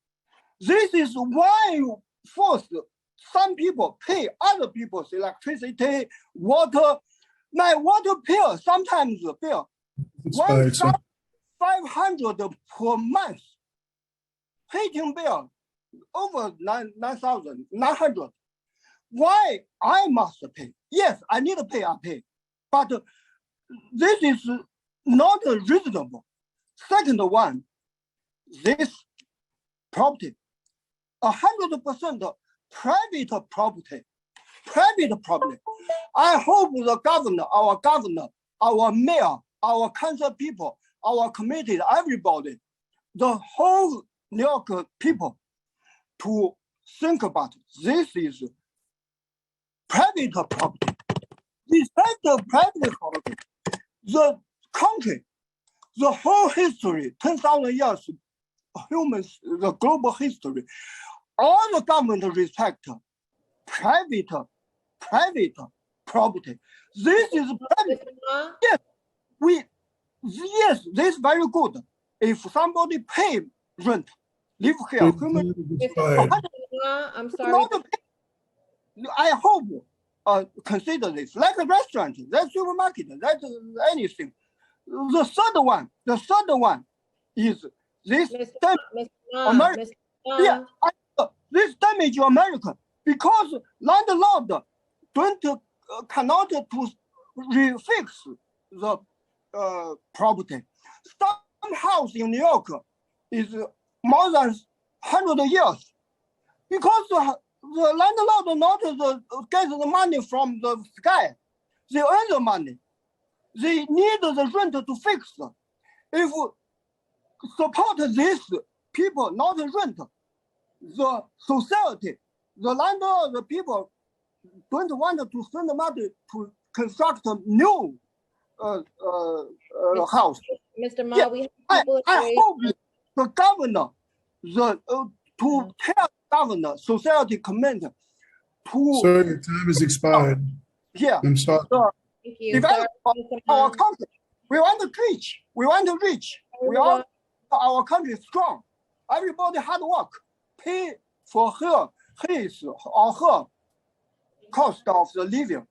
This is why you force some people pay other people's electricity, water. My water bill, sometimes the bill, 1,500 per month. Heating bill, over 9,900. Why I must pay? Yes, I need to pay, I pay. But this is not reasonable. Second one, this property, 100% private property. I hope the governor, our mayor, our council people, our committee, everybody, the whole New York people to think about this is private property. Respect the private property. The country, the whole history, 10,000 years, humans, the global history, all the government respect private property. This is private. Yes, this is very good. If somebody pay rent, live here, human. I'm sorry. I hope consider this like a restaurant, like supermarket, like anything. The third one is this American. Yeah, this damage American because landlord cannot to refix the property. Some house in New York is more than 100 years because the landlord not get the money from the sky. They earn the money. They need the rent to fix. If support this people not rent, the society, the landlord, the people don't want to spend the money to construct a new house. Mr. Ma, we have people I hope the governor, to tell governor, society commander to. Sir, your time has expired. Yeah. I'm sorry. Thank you. Develop our country. We want to reach. We want our country strong. Everybody hard work. Pay for his or her cost of the living,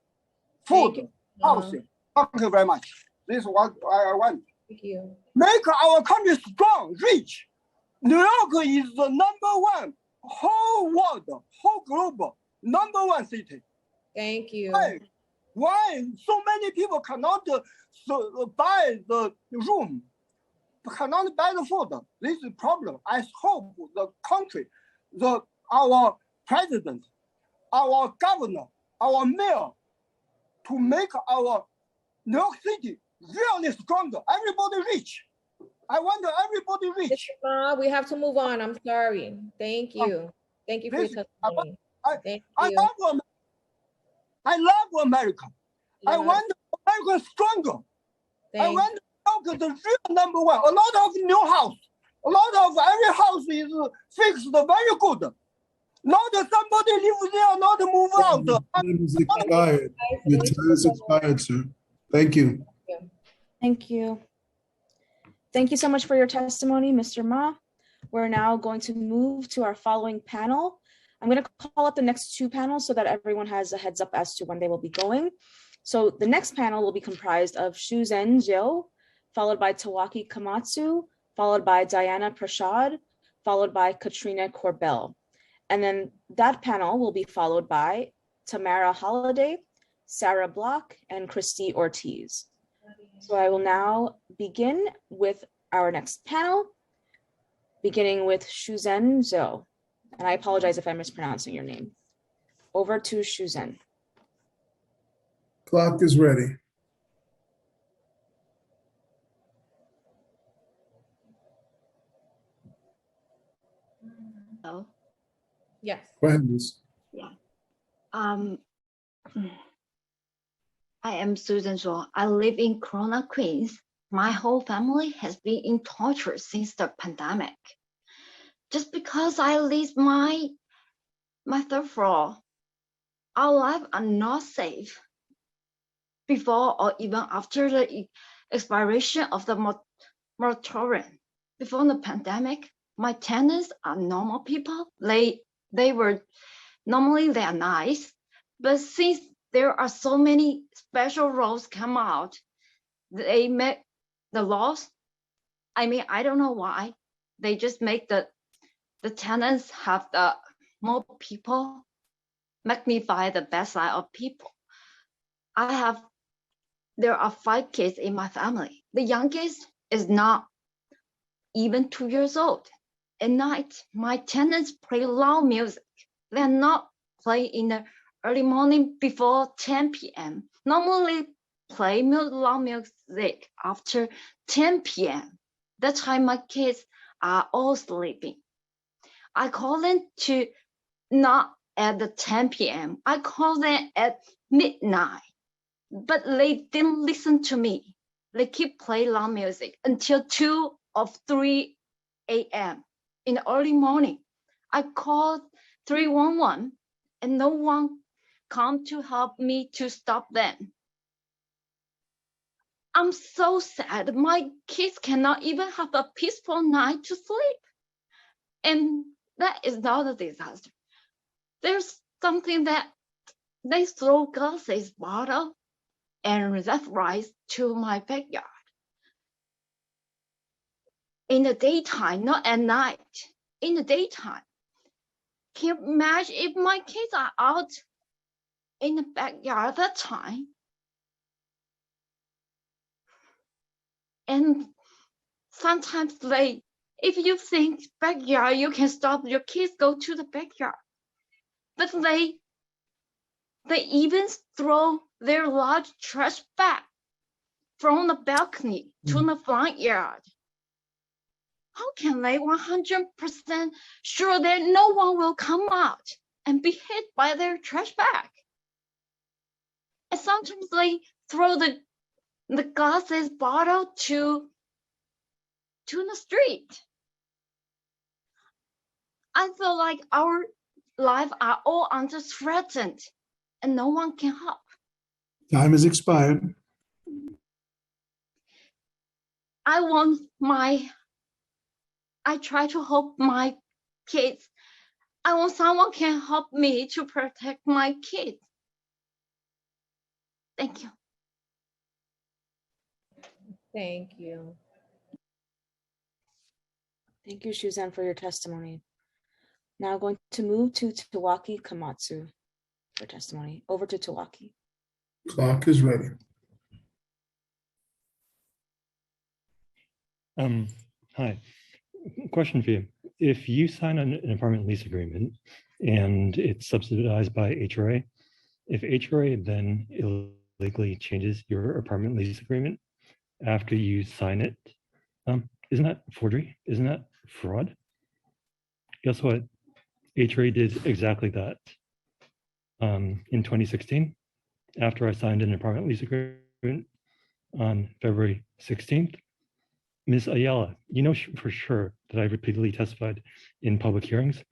food, housing. Thank you very much. This is what I want. Thank you. Make our country strong, rich. New York is the #1 whole world, whole global #1 city. Thank you. Why so many people cannot buy the room, cannot buy the food? This is a problem. I hope the country, our president, our governor, our mayor, to make our New York City really stronger. Everybody rich. I want everybody rich. We have to move on. I'm sorry. Thank you. Thank you for your testimony. I love America. I want America stronger. I want America the real #1. A lot of new house. A lot of every house is fixed very good. Not somebody live there, not move out. Your time is expired. Your time is expired, sir. Thank you. Thank you. Thank you so much for your testimony, Mr. Ma. We're now going to move to our following panel. I'm going to call up the next two panels so that everyone has a heads up as to when they will be going. So the next panel will be comprised of Shuzen Zhou, followed by Tawaki Kamatsu, followed by Diana Prashad, followed by Katrina Corbell. And then that panel will be followed by Tamara Holliday, Sarah Block, and Christy Ortiz. So I will now begin with our next panel, beginning with Shuzen Zhou. And I apologize if I'm mispronouncing your name. Over to Shuzen. Clock is ready. Hello. Yes. Go ahead, Liz. Yeah. I am Susan Zhou. I live in Corona, Queens. My whole family has been in torture since the pandemic. Just because I leave my third floor, our lives are not safe. Before or even after the expiration of the moratorium. Before the pandemic, my tenants are normal people. They are nice, but since there are so many special rules come out, they make the laws. I mean, I don't know why. They just make the tenants have the more people, magnify the best side of people. There are 5 kids in my family. The youngest is not even 2 years old. At night, my tenants play loud music. They're not playing in the early morning before 10 p.m. Normally play loud music after 10 p.m. That time my kids are all sleeping. I call them to not at the 10 p.m. I call them at midnight. But they didn't listen to me. They keep playing loud music until 2 or 3 a.m. in the early morning. I called 311 and no one come to help me to stop them. I'm so sad. My kids cannot even have a peaceful night to sleep. And that is not a disaster. There's something that they throw gases bottle and that rice to my backyard. In the daytime, not at night, in the daytime. Can you imagine if my kids are out in the backyard at that time? And sometimes if you think backyard, you can stop your kids go to the backyard. But they even throw their large trash bag from the balcony to the front yard. How can they 100% sure that no one will come out and be hit by their trash bag? And sometimes they throw the gases bottle to the street. I feel like our lives are all under threatened and no one can help. Time has expired. I try to help my kids. I want someone can help me to protect my kids. Thank you. Thank you. Thank you, Shuzen, for your testimony. Now going to move to Tawaki Kamatsu for testimony. Over to Tawaki. Clock is ready. Hi. Question for you. If you sign an apartment lease agreement and it's subsidized by HRA, if HRA then illegally changes your apartment lease agreement after you sign it, isn't that forgery? Isn't that fraud? Guess what? HRA did exactly that in 2016 after I signed an apartment lease agreement on February 16th. Ms. Ayala, you know for sure that I've repeatedly testified in public hearings.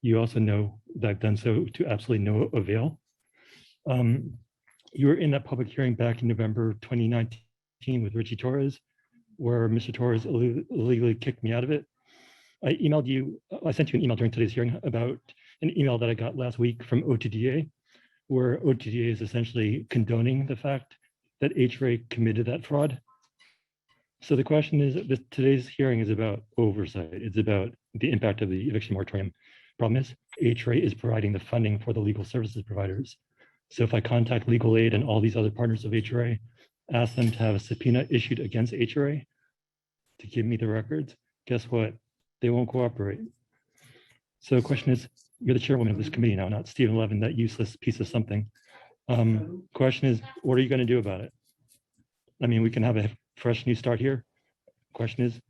You also know that I've done so to absolutely no avail. You were in that public hearing back in November 2019 with Richie Torres, where Mr. Torres illegally kicked me out of it. I sent you an email during today's hearing about an email that I got last week from OTDA, where OTDA is essentially condoning the fact that HRA committed that fraud. So the question is, today's hearing is about oversight. It's about the impact of the eviction moratorium. Problem is, HRA is providing the funding for the legal services providers. So if I contact legal aid and all these other partners of HRA, ask them to have a subpoena issued against HRA to give me the records, guess what? They won't cooperate. So the question is, you're the chairwoman of this committee now, not Stephen Levin, that useless piece of something. Question is, what are you going to do about it? I mean, we can have a fresh new start here. Question is,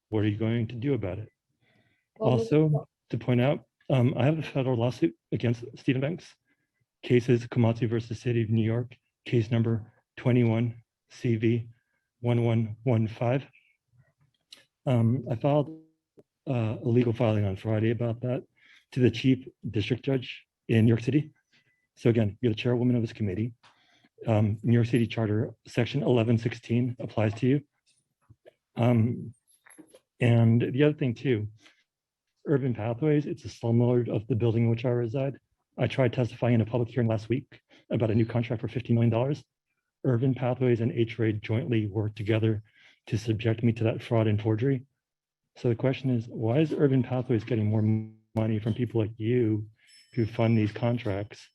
what are you going to do about it? Also, to point out, I have a federal lawsuit against Stephen Banks. Cases Komatsu versus City of New York, case number 21 CV 1115. I filed a legal filing on Friday about that to the chief district judge in New York City. So again, you're the chairwoman of this committee. New York City Charter section 1116 applies to you. And the other thing too, Urban Pathways, it's a slumlord of the building in which I reside. I tried testifying in a public hearing last week about a new contract for $50 million. Urban Pathways and HRA jointly worked together to subject me to that fraud and forgery. So the question is, why is Urban Pathways getting more money from people like you who fund these contracts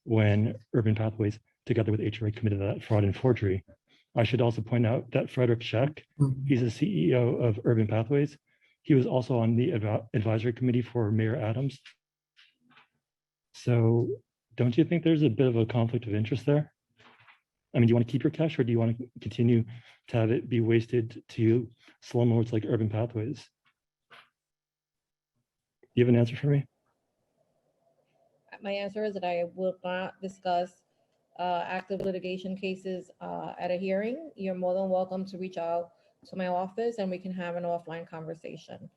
when Urban Pathways together with HRA committed that fraud and forgery? I should also point out that Frederick Scheck, he's the CEO of Urban Pathways. He was also on the advisory committee for Mayor Adams. So don't you think there's a bit of a conflict of interest there? I mean, do you want to keep your cash or do you want to continue to have it be wasted to slumlords like Urban Pathways? Do you have an answer for me? My answer is that I will not discuss active litigation cases at a hearing. You're more than welcome to reach out to my office and we can have an offline conversation.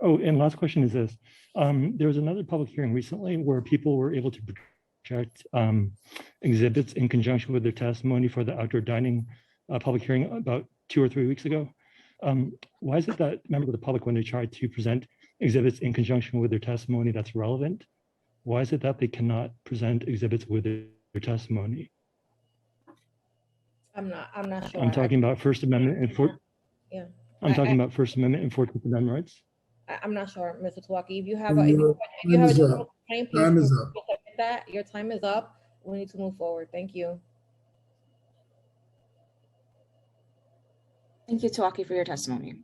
Oh, and last question is this. There was another public hearing recently where people were able to project exhibits in conjunction with their testimony for the outdoor dining public hearing about 2 or 3 weeks ago. Why is it that members of the public, when they try to present exhibits in conjunction with their testimony that's relevant, why is it that they cannot present exhibits with their testimony? I'm not sure. I'm talking about First Amendment and yeah. I'm talking about First Amendment and 14th Amendment rights. I'm not sure, Mr. Twaki. If you have Time is up. your time is up. We need to move forward. Thank you. Thank you, Twaki, for your testimony.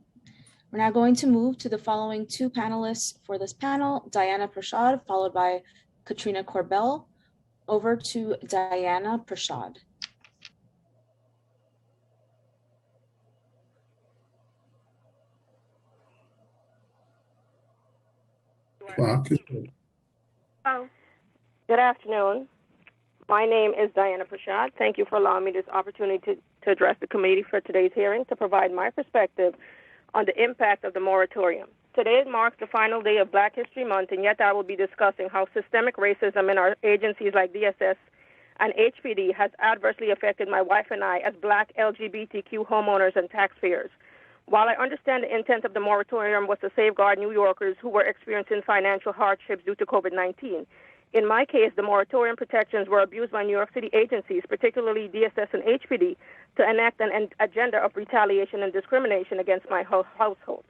We're now going to move to the following 2 panelists for this panel, Diana Prashad, followed by Katrina Corbell. Over to Diana Prashad. Clock is ready. Oh, good afternoon. My name is Diana Prashad. Thank you for allowing me this opportunity to address the committee for today's hearing to provide my perspective on the impact of the moratorium. Today marks the final day of Black History Month, and yet I will be discussing how systemic racism in our agencies like DSS and HPD has adversely affected my wife and I as Black LGBTQ homeowners and taxpayers. While I understand the intent of the moratorium was to safeguard New Yorkers who were experiencing financial hardships due to COVID-19, in my case, the moratorium protections were abused by New York City agencies, particularly DSS and HPD, to enact an agenda of retaliation and discrimination against my household.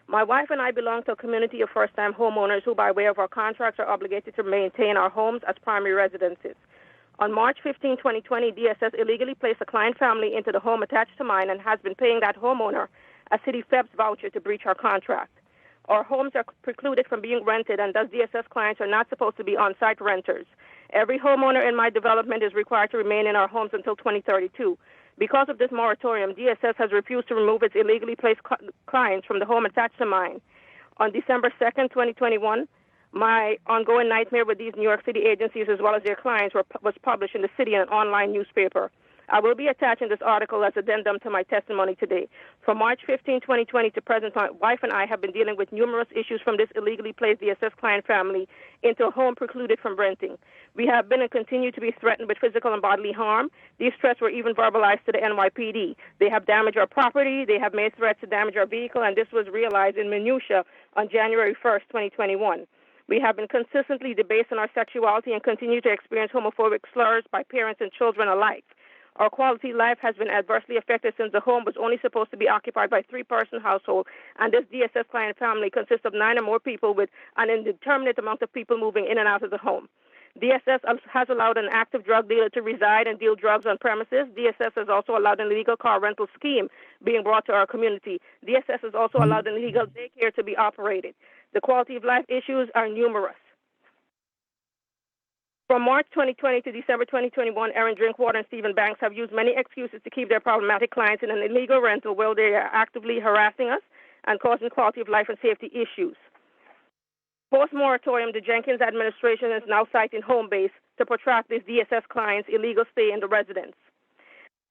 My wife and I belong to a community of first-time homeowners who, by way of our contracts, are obligated to maintain our homes as primary residences. On March 15, 2020, DSS illegally placed a client family into the home attached to mine and has been paying that homeowner a City FEBS voucher to breach our contract. Our homes are precluded from being rented, and thus DSS clients are not supposed to be on-site renters. Every homeowner in my development is required to remain in our homes until 2032. Because of this moratorium, DSS has refused to remove its illegally placed clients from the home attached to mine. On December 2nd, 2021, my ongoing nightmare with these New York City agencies as well as their clients was published in the city in an online newspaper. I will be attaching this article as addendum to my testimony today. From March 15, 2020 to present, my wife and I have been dealing with numerous issues from this illegally placed DSS client family into a home precluded from renting. We have been and continue to be threatened with physical and bodily harm. These threats were even verbalized to the NYPD. They have damaged our property, they have made threats to damage our vehicle, and this was realized in minutia on January 1st, 2021. We have been consistently debased in our sexuality and continue to experience homophobic slurs by parents and children alike. Our quality of life has been adversely affected since the home was only supposed to be occupied by a 3-person household, and this DSS client family consists of 9 or more people with an indeterminate amount of people moving in and out of the home. DSS has allowed an active drug dealer to reside and deal drugs on premises. DSS has also allowed an illegal car rental scheme being brought to our community. DSS has also allowed an illegal daycare to be operated. The quality of life issues are numerous. From March 2020 to December 2021, Aaron Drinkwater and Stephen Banks have used many excuses to keep their problematic clients in an illegal rental where they are actively harassing us and causing quality of life and safety issues. Post-moratorium, the Jenkins administration is now citing home base to protract these DSS clients' illegal stay in the residence.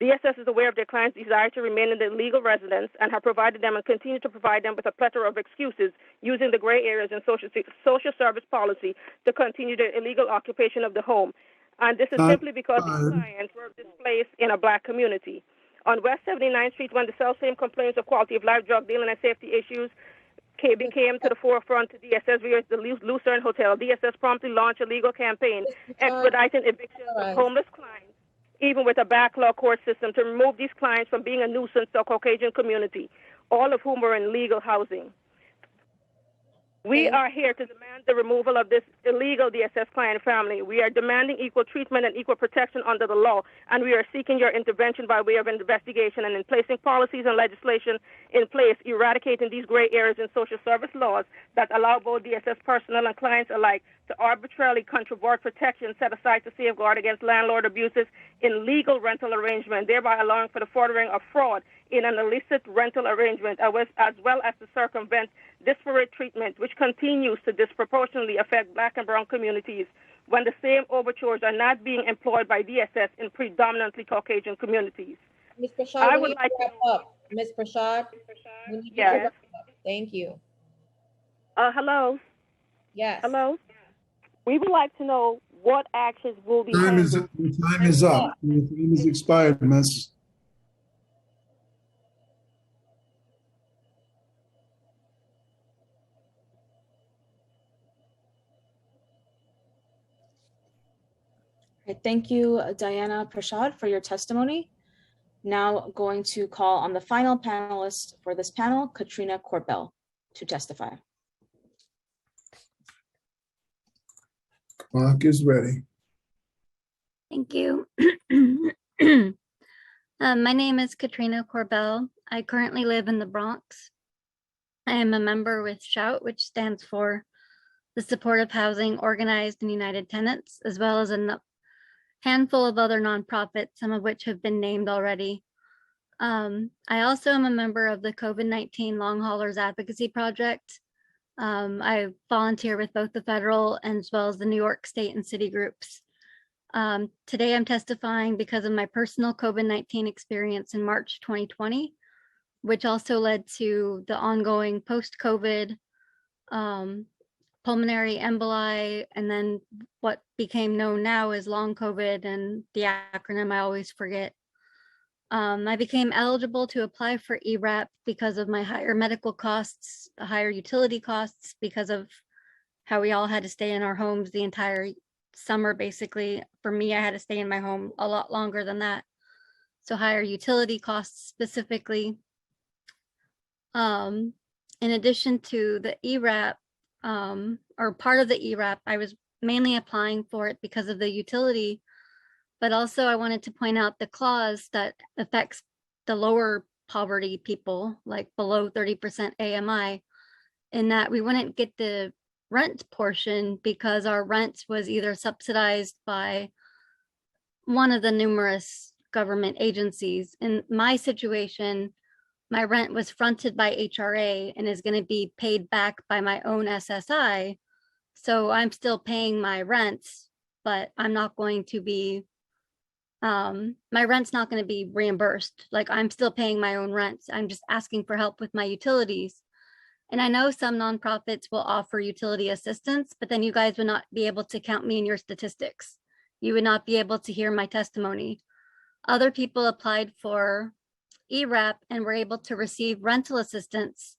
DSS is aware of their clients' desire to remain in the legal residence and have provided them and continue to provide them with a plethora of excuses using the gray areas in social service policy to continue the illegal occupation of the home. And this is simply because these clients were displaced in a Black community. On West 79th Street, when the self-same complaints of quality of life, drug dealing, and safety issues came to the forefront to DSS via the Lucerne Hotel, DSS promptly launched a legal campaign expediting evictions of homeless clients, even with a backlog court system, to remove these clients from being a nuisance to a Caucasian community, all of whom are in legal housing. We are here to demand the removal of this illegal DSS client family. We are demanding equal treatment and equal protection under the law, and we are seeking your intervention by way of investigation and in placing policies and legislation in place, eradicating these gray areas in social service laws that allow both DSS personnel and clients alike to arbitrarily controvert protections set aside to safeguard against landlord abuses in legal rental arrangement, thereby allowing for the furthering of fraud in an illicit rental arrangement, as well as to circumvent disparate treatment, which continues to disproportionately affect Black and brown communities when the same overtures are not being employed by DSS in predominantly Caucasian communities. Ms. Prashad, we need to wrap up. Ms. Prashad, we need to wrap up. Thank you. Hello? Yes. Hello? We would like to know what actions will be Time is handled. up. Your time is expired, miss. Thank you, Diana Prashad, for your testimony. Now going to call on the final panelist for this panel, Katrina Corbell, to testify. Clock is ready. Thank you. My name is Katrina Corbell. I currently live in the Bronx. I am a member with SHOUT, which stands for the Supportive Housing Organized and United Tenants, as well as a handful of other nonprofits, some of which have been named already. I also am a member of the COVID-19 Long Haulers Advocacy Project. I volunteer with both the federal as well as the New York State and city groups. Today I'm testifying because of my personal COVID-19 experience in March 2020, which also led to the ongoing post-COVID pulmonary emboli, and then what became known now as long COVID, and the acronym I always forget. I became eligible to apply for ERAP because of my higher medical costs, higher utility costs, because of how we all had to stay in our homes the entire summer. Basically, for me, I had to stay in my home a lot longer than that. So higher utility costs specifically. In addition to the ERAP, or part of the ERAP, I was mainly applying for it because of the utility, but also I wanted to point out the clause that affects the lower poverty people, like below 30% AMI, in that we wouldn't get the rent portion because our rent was either subsidized by one of the numerous government agencies. In my situation, my rent was fronted by HRA and is going to be paid back by my own SSI. So I'm still paying my rent, but I'm not going to be My rent's not going to be reimbursed. Like, I'm still paying my own rent. I'm just asking for help with my utilities. And I know some nonprofits will offer utility assistance, but then you guys would not be able to count me in your statistics. You would not be able to hear my testimony. Other people applied for ERAP and were able to receive rental assistance,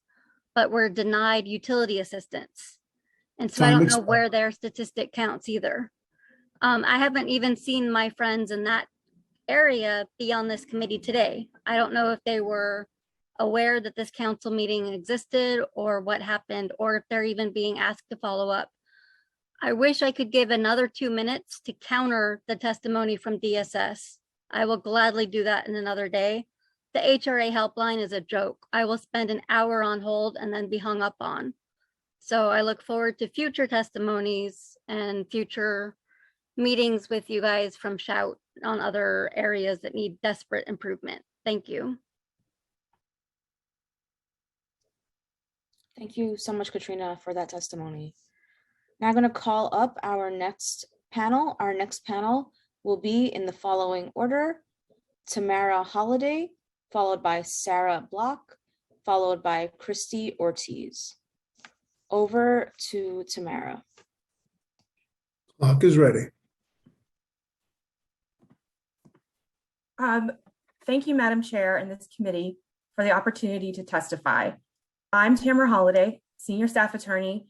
but were denied utility assistance. And so I don't know where their statistic counts either. I haven't even seen my friends in that area be on this committee today. I don't know if they were aware that this council meeting existed or what happened, or if they're even being asked to follow up. I wish I could give another 2 minutes to counter the testimony from DSS. I will gladly do that in another day. The HRA helpline is a joke. I will spend an hour on hold and then be hung up on. So I look forward to future testimonies and future meetings with you guys from Shout on other areas that need desperate improvement. Thank you. Thank you so much, Katrina, for that testimony. Now I'm going to call up our next panel. Our next panel will be in the following order: Tamara Holiday, followed by Sarah Block, followed by Christy Ortiz. Over to Tamara. Clock is ready. Thank you, Madam Chair and this committee, for the opportunity to testify. I'm Tamara Holiday, Senior Staff Attorney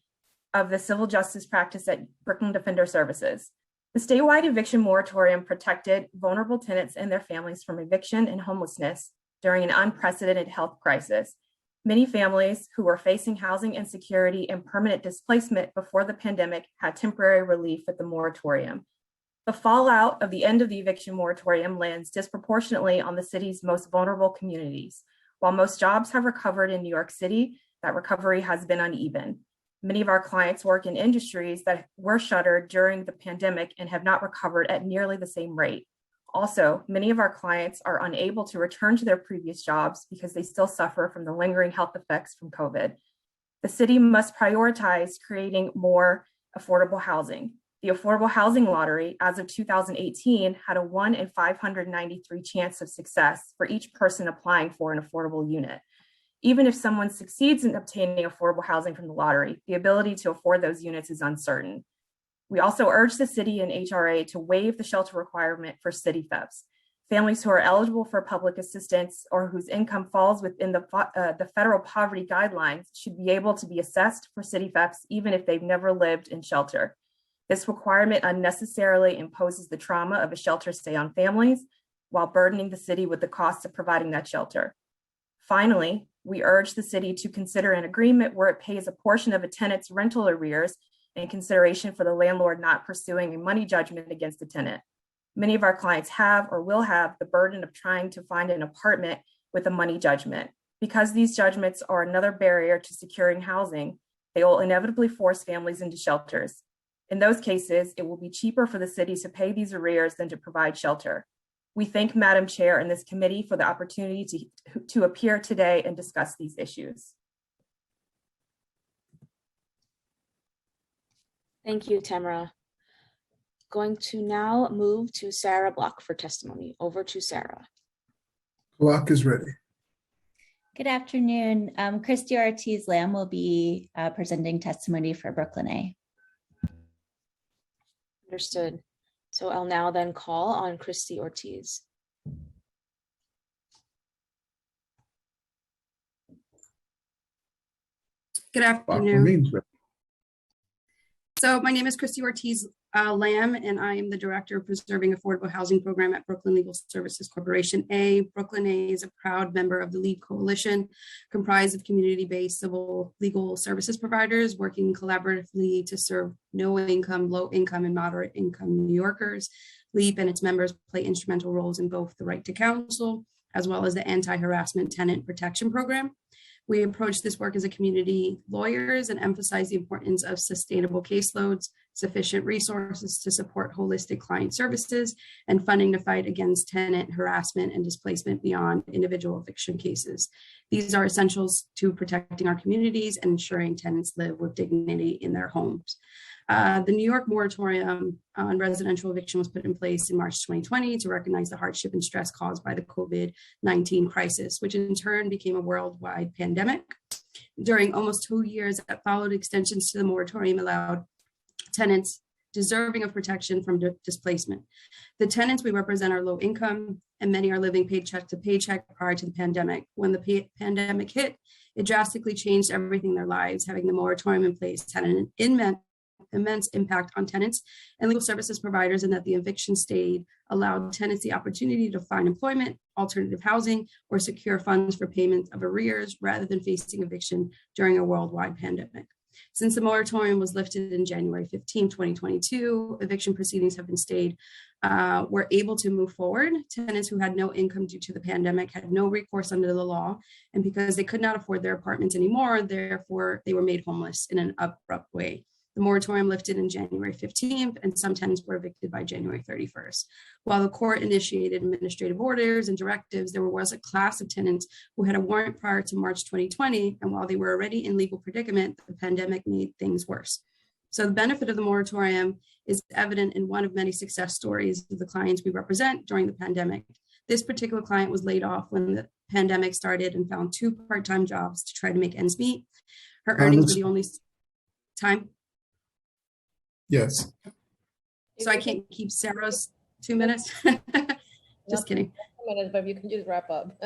of the Civil Justice Practice at Brooklyn Defender Services. The statewide eviction moratorium protected vulnerable tenants and their families from eviction and homelessness during an unprecedented health crisis. Many families who were facing housing insecurity and permanent displacement before the pandemic had temporary relief with the moratorium. The fallout of the end of the eviction moratorium lands disproportionately on the city's most vulnerable communities. While most jobs have recovered in New York City, that recovery has been uneven. Many of our clients work in industries that were shuttered during the pandemic and have not recovered at nearly the same rate. Also, many of our clients are unable to return to their previous jobs because they still suffer from the lingering health effects from COVID. The city must prioritize creating more affordable housing. The Affordable Housing Lottery, as of 2018, had a 1 in 593 chance of success for each person applying for an affordable unit. Even if someone succeeds in obtaining affordable housing from the lottery, the ability to afford those units is uncertain. We also urge the city and HRA to waive the shelter requirement for city FEPs. Families who are eligible for public assistance or whose income falls within the federal poverty guidelines should be able to be assessed for city FEPs even if they've never lived in shelter. This requirement unnecessarily imposes the trauma of a shelter stay on families while burdening the city with the cost of providing that shelter. Finally, we urge the city to consider an agreement where it pays a portion of a tenant's rental arrears in consideration for the landlord not pursuing a money judgment against the tenant. Many of our clients have or will have the burden of trying to find an apartment with a money judgment. Because these judgments are another barrier to securing housing, they will inevitably force families into shelters. In those cases, it will be cheaper for the city to pay these arrears than to provide shelter. We thank Madam Chair and this committee for the opportunity to appear today and discuss these issues. Thank you, Tamara. Going to now move to Sarah Block for testimony. Over to Sarah. Clock is ready. Good afternoon. Christy Ortiz Lamb will be presenting testimony for Brooklyn A. Understood. So I'll now then call on Christy Ortiz. Good afternoon. So my name is Christy Ortiz Lamb, and I am the Director of Preserving Affordable Housing Program at Brooklyn Legal Services Corporation A. Brooklyn A is a proud member of the LEAD Coalition, comprised of community-based civil legal services providers working collaboratively to serve no-income, low-income, and moderate-income New Yorkers. LEAP and its members play instrumental roles in both the right to counsel, as well as the anti-harassment tenant protection program. We approach this work as a community lawyers and emphasize the importance of sustainable caseloads, sufficient resources to support holistic client services, and funding to fight against tenant harassment and displacement beyond individual eviction cases. These are essentials to protecting our communities and ensuring tenants live with dignity in their homes. The New York moratorium on residential eviction was put in place in March 2020 to recognize the hardship and stress caused by the COVID-19 crisis, which in turn became a worldwide pandemic. During almost 2 years that followed, extensions to the moratorium allowed tenants deserving of protection from displacement. The tenants we represent are low income, and many are living paycheck to paycheck prior to the pandemic. When the pandemic hit, it drastically changed everything in their lives. Having the moratorium in place had an immense impact on tenants and legal services providers, in that the eviction stay allowed tenants the opportunity to find employment, alternative housing, or secure funds for payment of arrears rather than facing eviction during a worldwide pandemic. Since the moratorium was lifted in January 15, 2022, eviction proceedings have been stayed, were able to move forward. Tenants who had no income due to the pandemic had no recourse under the law, and because they could not afford their apartments anymore, therefore they were made homeless in an abrupt way. The moratorium lifted in January 15th, and some tenants were evicted by January 31st. While the court initiated administrative orders and directives, there was a class of tenants who had a warrant prior to March 2020, and while they were already in legal predicament, the pandemic made things worse. So the benefit of the moratorium is evident in one of many success stories of the clients we represent during the pandemic. This particular client was laid off when the pandemic started and found 2 part-time jobs to try to make ends meet. Her earnings were the only time. Yes. So I can't keep Sarah's 2 minutes. Just kidding. Minutes, but you can just wrap up.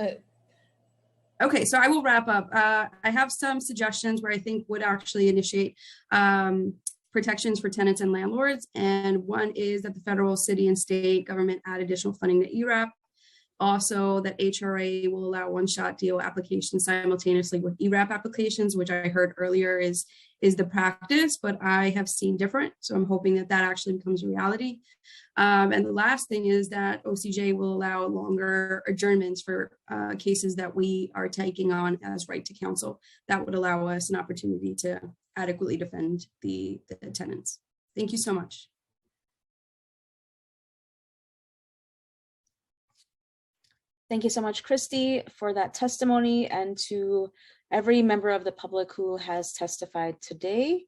Okay, so I will wrap up. I have some suggestions where I think would actually initiate protections for tenants and landlords. And one is that the federal, city, and state government add additional funding to ERAP. Also, that HRA will allow one-shot deal applications simultaneously with ERAP applications, which I heard earlier is the practice, but I have seen different. So I'm hoping that that actually becomes a reality. And the last thing is that OCJ will allow longer adjournments for cases that we are taking on as right to counsel. That would allow us an opportunity to adequately defend the tenants. Thank you so much. Thank you so much, Christy, for that testimony, and to every member of the public who has testified today.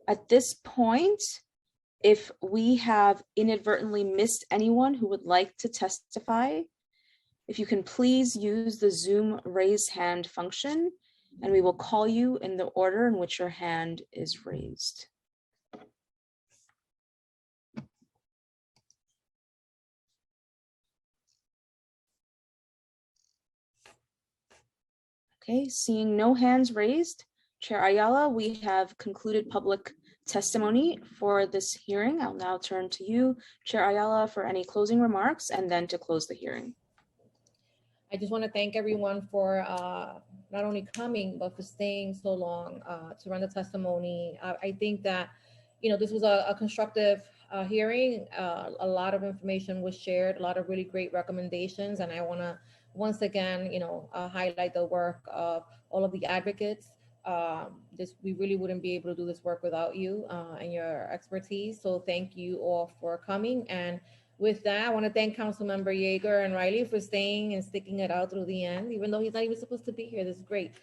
At this point, if we have inadvertently missed anyone who would like to testify, if you can please use the Zoom raise hand function, and we will call you in the order in which your hand is raised. Okay, seeing no hands raised, Chair Ayala, we have concluded public testimony for this hearing. I'll now turn to you, Chair Ayala, for any closing remarks and then to close the hearing. I just want to thank everyone for not only coming, but for staying so long to run the testimony. I think that, this was a constructive hearing. A lot of information was shared, a lot of really great recommendations, and I want to once again, highlight the work of all of the advocates. We really wouldn't be able to do this work without you and your expertise. So thank you all for coming. And with that, I want to thank Councilmember Yeager and Riley for staying and sticking it out through the end, even though he's not even supposed to be here. This is great.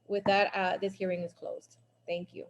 With that, this hearing is closed. Thank you.